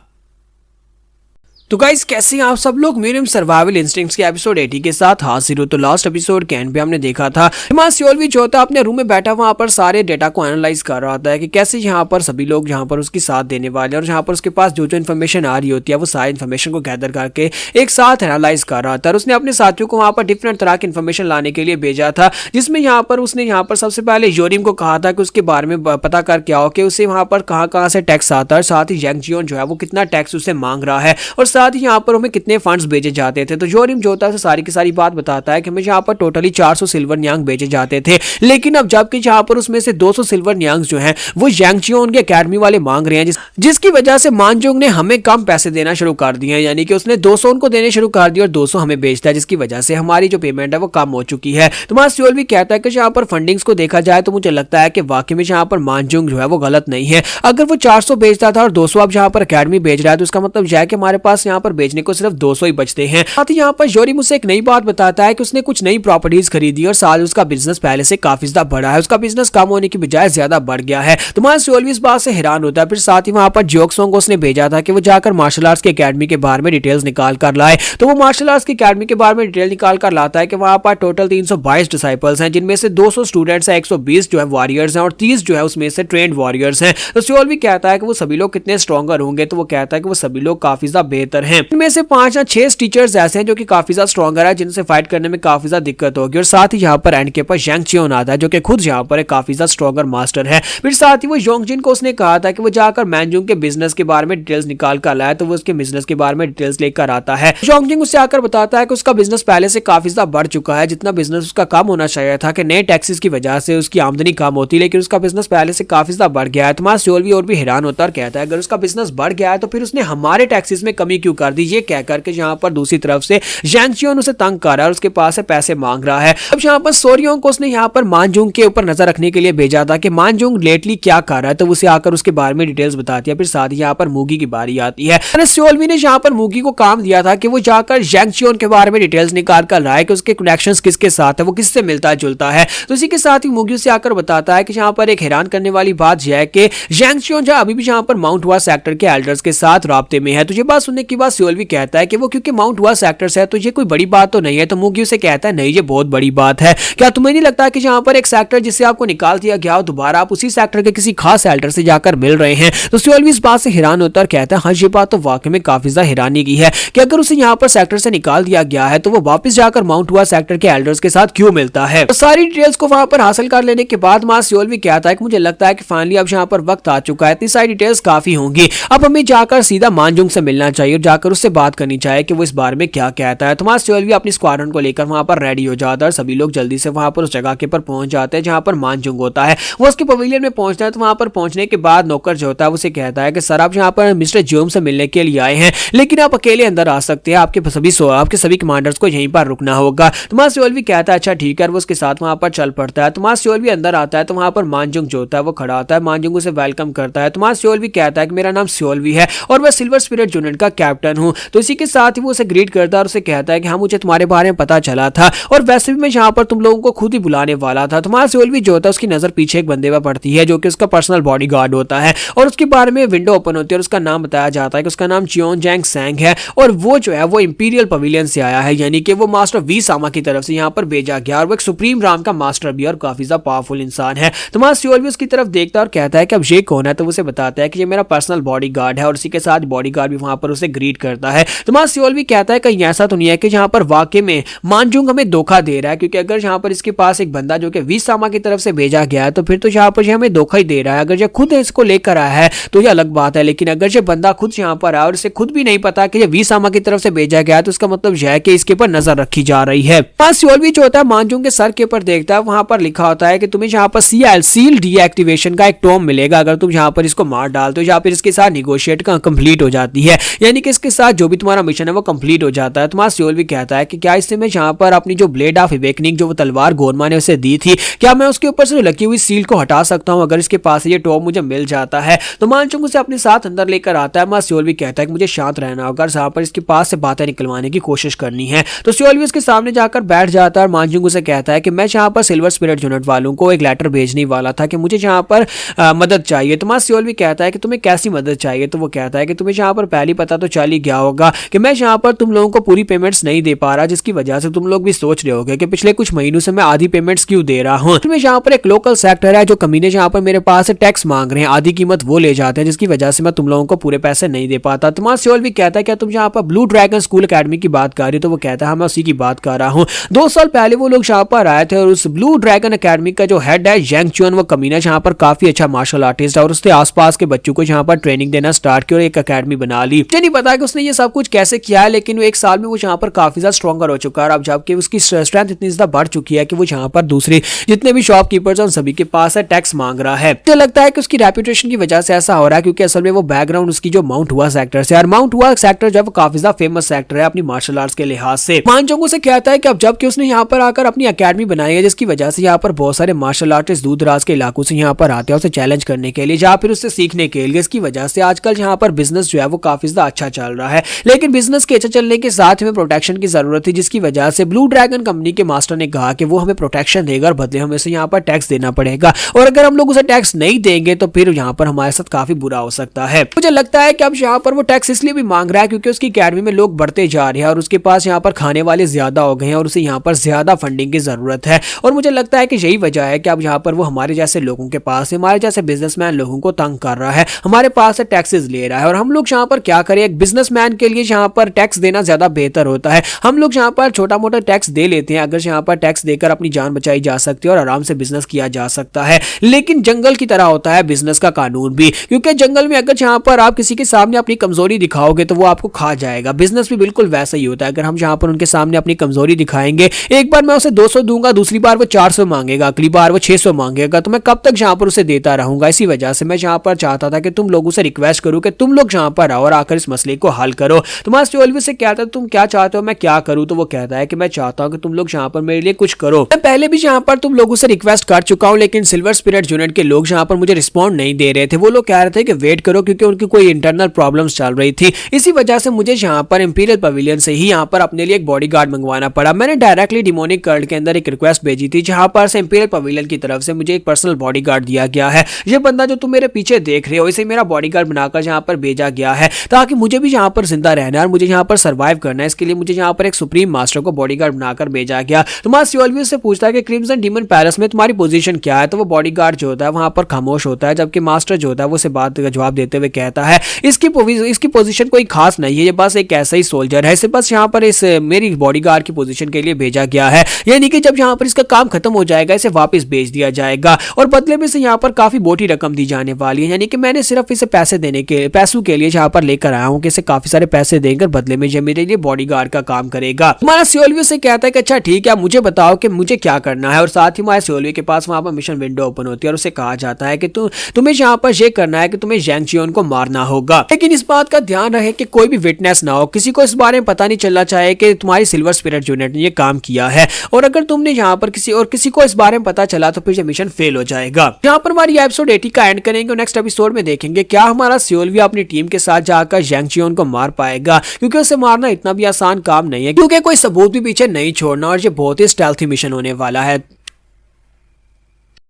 तो गाइस कैसे हैं आप सब लोग? मेरे सर्वाइवल इंस्टिंक्ट्स के एपिसोड 80 के साथ हाजिर हो। तो लास्ट एपिसोड के एंड पे हमने देखा था सियोल भी जो होता अपने रूम में बैठा वहां पर सारे डेटा को एनालाइज कर रहा होता है कि कैसे यहाँ पर सभी लोग यहाँ पर उसकी साथ देने वाले और जहाँ पर उसके पास जो जो इन्फॉर्मेशन आ रही होती है वो सारी इन्फॉर्मेशन को गैदर करके एक साथ एनालाइज कर रहा था। और उसने अपने साथियों को वहां पर डिफरेंट तरह की इन्फॉर्मेशन लाने के लिए भेजा था, जिसमें यहाँ पर उसने यहाँ पर सबसे पहले योरिम को कहा था कि उसके बारे में पता करके आओ कि उसे वहां पर कहाँ से टैक्स आता है, साथ ही जैंग चियोन जो है वो कितना टैक्स उसे मांग रहा है और साथ ही यहाँ पर हमें कितने फंड्स भेजे जाते थे। तो योरिम जो होता है सारी की सारी बात बताता है कि हमें यहाँ पर टोटली 400 सिल्वर न्यांग भेजे जाते थे, लेकिन अब जबकि यहाँ पर उसमें से 200 सिल्वर न्यांग जो हैं वो जैंग चियोन के एकेडमी वाले मांग रहे हैं, जिसकी वजह से मानजुंग ने हमें कम पैसे देना शुरू कर दिए हैं, यानी कि उसने 200 उनको देने शुरू कर दिए और 200 हमें बेचता है, जिसकी वजह से हमारी जो पेमेंट है वो कम हो चुकी है। तो वहां सियोल भी कहता है कि यहाँ पर फंडिंग्स को देखा जाए तो मुझे लगता है कि वाकई में यहाँ पर मानजुंग जो है वो गलत नहीं है। अगर वो 400 बेचता था और 200 अब यहाँ पर एकेडमी बेच रहा है तो उसका मतलब यह है कि हमारे पास यहाँ पर बेचने को सिर्फ 200 ही बचते हैं। साथ ही यहाँ पर योरिम मुझसे एक नई बात बताता है कि उसने कुछ नई प्रॉपर्टीज खरीदी और साथ उसका बिजनेस पहले से काफी ज्यादा बड़ा है, उसका बिजनेस कम होने की बजाय ज्यादा बढ़ गया है। तो वहां सियोल भी इस बात से हैरान होता है। फिर साथ ही वहां पर जियोक्सोंग को उसने भेजा था कि वो जाकर मार्शल आर्ट्स की एकेडमी के बारे में डिटेल्स निकाल कर लाए। तो वो मार्शल आर्ट्स की एकेडमी के बारे में डिटेल निकाल कर लाता है कि वहां पर टोटल 322 डिसाइपल्स हैं, जिनमें से 200 स्टूडेंट्स हैं, 120 जो है वॉरियर्स हैं और 30 जो है उसमें से ट्रेंड वॉरियर्स हैं। तो सियोल भी कहता है कि वो सभी लोग कितने स्ट्रॉन्गर होंगे, तो वो कहता है कि वो सभी लोग काफी ज्यादा बेहतर हैं। इनमें से 5 या 6 टीचर्स ऐसे हैं जो कि काफी ज्यादा स्ट्रॉन्गर है, जिनसे फाइट करने में काफी ज्यादा दिक्कत होगी। और साथ ही यहाँ पर एंड के पास जैंग चियोन आता है जो कि खुद यहाँ पर काफी ज्यादा स्ट्रॉन्गर मास्टर है। फिर साथ ही वो योंगजिन को उसने कहा था कि वो जाकर मानजुंग के बिजनेस के बारे में डिटेल्स निकाल कर लाया, तो वो उसके बिजनेस के बारे में डिटेल्स लेकर आता है। योंगजिन उससे आकर बताता है कि उसका बिजनेस पहले से काफी ज्यादा बढ़ चुका है, जितना बिजनेस उसका कम होना चाहिए था कि नए टैक्सेस की वजह से उसकी आमदनी कम होती, लेकिन उसका बिजनेस पहले से काफी ज्यादा बढ़ गया है। तो सियोल भी और भी हैरान होता है और कहता है अगर उसका बिजनेस बढ़ गया है तो फिर उसने हमारे टैक्सेस में कमी क्यों क्यों कर दी, ये कह करके जहाँ पर दूसरी तरफ से जैंग चियोन उसे तंग कर रहा है और उसके पास से पैसे मांग रहा है। अब यहाँ पर सोरियों को उसने यहाँ पर मानजुंग के ऊपर नजर रखने के लिए भेजा था कि मानजुंग लेटली क्या कर रहा है, तो उसे आकर उसके बारे में डिटेल्स बताती है। फिर साथ ही यहाँ पर मूगी की बारी आती है। सोल्वी ने यहाँ पर मूगी को काम दिया था कि वो जाकर जैंग चियोन के बारे में डिटेल्स निकाल कर रहा है कि उसके कनेक्शंस किसके साथ है, वो किससे मिलता जुलता है। तो इसी के साथ ही मूगी से आकर बताता है कि यहाँ पर एक हैरान करने वाली बात यह है कि जैंग चियोन अभी भी यहाँ पर माउंट हुआ सेक्टर के एल्डर्स के साथ राब्ते में है। तो ये बात सुनने के बाद सोल्वी कहता है कि वो क्योंकि माउंट हुआ सेक्टर है तो ये कोई बड़ी बात तो नहीं है। तो मूगी उसे कहता है नहीं, ये बहुत बड़ी बात है। क्या तुम्हें नहीं लगता कि यहाँ पर एक सेक्टर जिससे आपको निकाल दिया गया हो, दोबारा आप उसी सेक्टर के किसी खास एल्डर से जाकर मिल रहे हैं। तो सोल्वी इस बात से हैरान होता है और कहता है हाँ, ये बात तो वाकई में काफी ज्यादा हैरानी की है कि अगर उसे यहाँ पर सेक्टर से निकाल दिया गया है तो वो वापस जाकर माउंट हुआ सेक्टर के एल्डर्स के साथ क्यों मिलता है। तो सारी डिटेल्स को वहां पर हासिल कर लेने के बाद मां सोल्वी कहता है कि मुझे लगता है कि फाइनली अब यहाँ पर वक्त आ चुका है, इतनी सारी डिटेल्स काफी होंगी, अब हमें जाकर सीधा मानजुंग से मिलना चाहिए और जाकर उससे बात करनी चाहिए कि वो इस बारे में क्या कहता है। तो मां सोल्वी अपनी स्क्वाड्रन को लेकर वहां पर रेडी हो जाता है। सभी लोग जल्दी से वहां पर उस जगह के पर पहुंच जाते हैं जहां पर मानजुंग होता है। वो उसके पवेलियन में पहुंचता है। तो वहां पर पहुंचने के बाद नौकर जो होता है उसे कहता है कि सर आप यहाँ पर मिस्टर जियोम से मिलने के लिए आए हैं, लेकिन आप अकेले अंदर आ सकते हैं, आपके सभी कमांडर्स को यहीं पर रुकना होगा। तो मां सोल्वी कहता है अच्छा ठीक है, वो उसके साथ वहां पर चल पड़ता है। तो मां सोल्वी अंदर आता है तो वहां पर मानजुंग जो होता है वो खड़ा होता है। मानजुंग उसे वेलकम करता है। तो मां सोल्वी कहता है कि मेरा नाम सोल्वी है और मैं सिल्वर स्पिरिट यूनिट का कैप्टन हूं। तो इसी के साथ ही वो उसे ग्रीट करता है और उसे कहता है कि हाँ, मुझे तुम्हारे बारे में पता चला था और वैसे भी मैं यहाँ पर तुम लोगों को खुद ही बुलाने वाला था। तो मां सोल्वी जो होता है उसकी नजर पीछे एक बंदे पर पड़ती है जो कि उसका पर्सनल बॉडीगार्ड होता है और उसके बारे में विंडो ओपन होती है और उसका नाम बताया जाता है कि उसका नाम चियोन जैंग सैंग है और वो जो है वो इंपीरियल पवेलियन से आया है, यानी कि वो मास्टर वी सामा की तरफ से यहाँ पर भेजा गया और वो एक सुप्रीम राम का मास्टर भी और काफी ज्यादा पावरफुल इंसान है। तो मां सोल्वी उसकी तरफ देखता है और कहता है कि अब ये कौन है। तो उसे बताता है कि ये मेरा पर्सनल बॉडीगार्ड है और इसी के साथ बॉडीगार्ड भी वहां पर उसे ग्रीट करता है। तो मां सोल्वी कहता है कहीं ऐसा तो नहीं है कि जहां पर वाकई में मानजुंग हमें धोखा दे रहा है, क्योंकि अगर यहाँ पर इसके पास एक बंदा जो कि वी सामा की तरफ से भेजा गया है तो फिर तो यहाँ पर हमें धोखा ही दे रहा है। अगर ये खुद इसको लेकर आया है तो ये अलग बात है, लेकिन अगर ये बंदा खुद यहाँ पर आया और इसे खुद भी नहीं पता कि ये वी सामा की तरफ से भेजा गया है तो इसका मतलब यह है कि इसके ऊपर नजर रखी जा रही है। सोल्वी जो होता है मानजुंग के सर के ऊपर देखता है, वहां पर लिखा होता है कि तुम्हें यहाँ पर सील डीएक्टिवेशन का एक टॉम मिलेगा अगर तुम यहाँ पर इसको मार डालते हो या फिर इसके साथ निगोशिएट कंप्लीट हो जाती है, यानी कि इसके साथ जो भी तुम्हारा मिशन है वो कंप्लीट हो जाता है। तो सोल्वी कहता है कि क्या इससे मैं यहाँ पर अपनी जो ब्लेड ऑफ अवेकनिंग जो वो तलवार गोरमा ने उसे दी थी, क्या मैं उसके ऊपर से लगी हुई सील को हटा सकता हूँ अगर इसके पास ये टॉम मुझे मिल जाता है। तो मानजुंग उसे अपने साथ अंदर लेकर आता है। मां सोल्वी कहता है कि मुझे शांत रहना होगा, जहां पर इसके पास से बातें निकलवाने की कोशिश करनी है। तो सोल्वी उसके सामने जाकर बैठ जाता है और मानजुंग उसे कहता है कि मैं यहाँ पर सिल्वर स्पिरिट यूनिट वालों को एक लेटर भेजने वाला था कि मुझे यहाँ पर मदद चाहिए। तो मां सोल्वी कहता है कि तुम्हें कैसी मदद चाहिए। तो वो कहता है कि तुम्हें यहाँ पर पहली पता तो चल ही गया होगा कि मैं यहाँ पर तुम लोगों को पूरी पेमेंट्स नहीं दे पा रहा, जिसकी वजह से तुम लोग भी सोच रहे होगे कि पिछले कुछ महीनों से मैं आधी पेमेंट्स क्यों दे रहा हूँ। तुम्हें यहाँ पर एक लोकल सेक्टर है जो कमीने यहाँ पर मेरे पास टैक्स मांग रहे हैं, आधी कीमत वो ले जाते हैं, जिसकी वजह से मैं तुम लोगों को पूरे पैसे नहीं दे पाता। तो मां सोल्वी कहता है क्या तुम यहाँ पर ब्लू ड्रैगन स्कूल अकेडमी की बात कर रही हो। तो वो कहता है हाँ, मैं उसी की बात कर रहा हूँ। 2 साल पहले वो लोग यहाँ पर आए थे और उस ब्लू ड्रैगन अकेडमी का जो हेड है जैंग चियोन, वो कमीना यहाँ पर काफी अच्छा मार्शल आर्टिस्ट है और उसने आसपास के बच्चों को यहाँ पर ट्रेनिंग देना स्टार्ट किया और एक अकेडमी बना ली। मुझे नहीं पता कि उसने ये सब कुछ कैसे किया है, लेकिन वो 1 साल में वो यहाँ पर काफी ज्यादा स्ट्रॉन्गर हो चुका है और अब जबकि उसकी स्ट्रेंथ इतनी ज्यादा बढ़ चुकी है कि वो यहाँ पर दूसरे जितने भी शॉपकीपर्स हैं सभी के पास है टैक्स मांग रहा है। मुझे लगता है कि उसकी रेपुटेशन की वजह से ऐसा हो रहा है, क्योंकि असल में वो बैकग्राउंड उसकी जो माउंट हुआ सेक्टर से, और माउंट हुआ सेक्टर जब काफी ज्यादा फेमस सेक्टर है अपनी मार्शल आर्ट्स के लिहाज से। मानजुंग उसे कहता है कि अब जबकि उसने यहाँ पर आकर अपनी अकेडमी बनाई है, जिसकी वजह से यहाँ पर बहुत सारे मार्शल आर्टिस्ट दूर दराज के इलाकों से यहाँ पर आते हैं उसे चैलेंज करने के लिए या फिर उससे सीखने के लिए, इसकी वजह से आजकल यहाँ पर बिजनेस जो है वो काफी ज्यादा अच्छा चल रहा है। लेकिन बिजनेस के अच्छा चलने के साथ में प्रोटेक्शन की जरूरत थी, जिसकी वजह से ब्लू ड्रैगन कंपनी के मास्टर ने कहा कि वो हमें प्रोटेक्शन देगा और बदले हमें से यहाँ पर टैक्स देना पड़ेगा, और अगर हम लोग उसे टैक्स नहीं देंगे तो फिर यहाँ पर हमारे साथ काफी बुरा हो सकता है। मुझे लगता है कि अब यहाँ पर वो टैक्स इसलिए भी मांग रहा है क्योंकि उसकी अकेडमी में लोग बढ़ते जा रहे हैं और उसके पास यहाँ पर खाने वाले ज्यादा हो गए हैं और उसे यहाँ पर ज्यादा फंडिंग की जरूरत है। और मुझे लगता है कि यही वजह है कि अब यहाँ पर वो हमारे जैसे लोगों के पास, हमारे जैसे बिजनेसमैन लोगों को तंग कर रहा है, हमारे पास से टैक्सेस ले रहा है। और हम लोग यहाँ पर क्या करें, एक बिजनेसमैन के लिए यहाँ पर टैक्स देना ज्यादा बेहतर होता है। हम लोग यहाँ पर छोटा मोटा टैक्स दे लेते हैं, अगर यहाँ पर टैक्स देकर अपनी जान बचाई जा सकती है और आराम से बिजनेस किया जा सकता है। लेकिन जंगल की तरह होता है बिजनेस का कानून भी, क्योंकि जंगल में अगर यहाँ पर आप किसी के सामने अपनी कमजोरी दिखाओगे तो वो आपको खा जाएगा। बिजनेस भी बिल्कुल वैसा ही होता है, अगर हम यहाँ पर उनके सामने अपनी कमजोरी दिखाएंगे, एक बार मैं उसे 200 दूंगा, दूसरी बार वो 400 मांगेगा, अगली बार वो 600 मांगेगा, तो मैं कब तक यहाँ पर उसे देता रहूंगा। इसी वजह से मैं यहाँ पर चाहता था कि तुम लोगों से रिक्वेस्ट करूं कि तुम लोग यहाँ पर आओ और आकर इस मसले मसले को हल करो। तुम्हारा सियोल्वी से कहता है तुम क्या चाहते हो मैं क्या करूं, तो वो कहता है कि मैं चाहता हूं कि तुम लोग यहाँ पर मेरे लिए कुछ करो। मैं पहले भी यहाँ पर तुम लोगों से रिक्वेस्ट कर चुका हूं, लेकिन सिल्वर स्पिरिट यूनिट के लोग यहाँ पर मुझे रिस्पॉन्ड नहीं दे रहे थे। वो लोग कह रहे थे कि वेट करो, क्योंकि उनकी कोई इंटरनल प्रॉब्लम्स चल रही थी। इसी वजह से मुझे यहाँ पर इंपीरियल पवेलियन से ही यहाँ पर अपने लिए एक बॉडीगार्ड मंगवाना पड़ा। मैंने डायरेक्टली डिमोनिक कर्ल के अंदर एक रिक्वेस्ट भेजी थी, जहां पर से इंपीरियल पवेलियन की तरफ से मुझे एक पर्सनल बॉडीगार्ड दिया गया है। ये बंदा जो तुम मेरे पीछे देख रहे हो, इसे मेरा बॉडीगार्ड बनाकर यहाँ पर भेजा गया है, ताकि मुझे भी यहाँ पर जिंदा रहना है और मुझे यहाँ पर सर्वाइव करना है। इसके लिए मुझे यहाँ पर एक सुप्रीम मास्टर को बॉडीगार्ड बनाकर भेजा गया। तुम्हारा सियोल्वी से पूछता है कि क्रिम्सन डीमन पैलेस में तुम्हारी पोजीशन क्या है, तो वो बॉडीगार्ड जो होता है वहां पर खामोश होता है, जबकि मास्टर जो होता है वो उसे बात का जवाब देते हुए कहता है इसकी पोजीशन कोई खास नहीं है, ये बस एक ऐसा ही सोल्जर है, इसे बस यहाँ पर इस मेरी बॉडीगार्ड की पोजीशन के लिए भेजा गया है। यानी कि जब यहाँ पर इसका काम खत्म हो जाएगा इसे वापस भेज दिया जाएगा और बदले में से यहाँ पर काफी मोटी रकम दी जाने वाली है। यानी कि मैंने सिर्फ इसे पैसों के लिए यहाँ पर लेकर आया हूँ कि इसे काफी सारे पैसे देकर बदले में ये मेरे लिए बॉडीगार्ड का काम करेगा। हमारा सियोल्वी से कहता है कि अच्छा ठीक है, मुझे बताओ कि मुझे क्या करना है, और साथ ही हमारे सियोल्वी के पास वहां पर मिशन विंडो ओपन होती है और उसे कहा जाता है कि तुम्हें यहाँ पर यह करना है कि तुम्हें जैंग जियोन को मारना होगा। लेकिन इस बात का ध्यान रहे कि कोई भी विटनेस ना हो, किसी को इस बारे में पता नहीं चलना चाहिए कि तुम्हारी सिल्वर स्पिरिट यूनिट ने ये काम किया है, और अगर तुमने यहाँ पर किसी को इस बारे में पता चला तो फिर ये मिशन फेल हो जाएगा। यहाँ पर हमारी एपिसोड 80 का एंड करेंगे और नेक्स्ट एपिसोड में देखेंगे क्या हमारा सियोल्वी अपनी टीम के साथ जाकर जैंग जियोन को मार पाएगा, क्योंकि उसे मारना इतना भी आसान काम नहीं है, क्योंकि कोई सबूत भी पीछे नहीं छोड़ना और ये बहुत ही स्टेल्थी मिशन होने वाला है।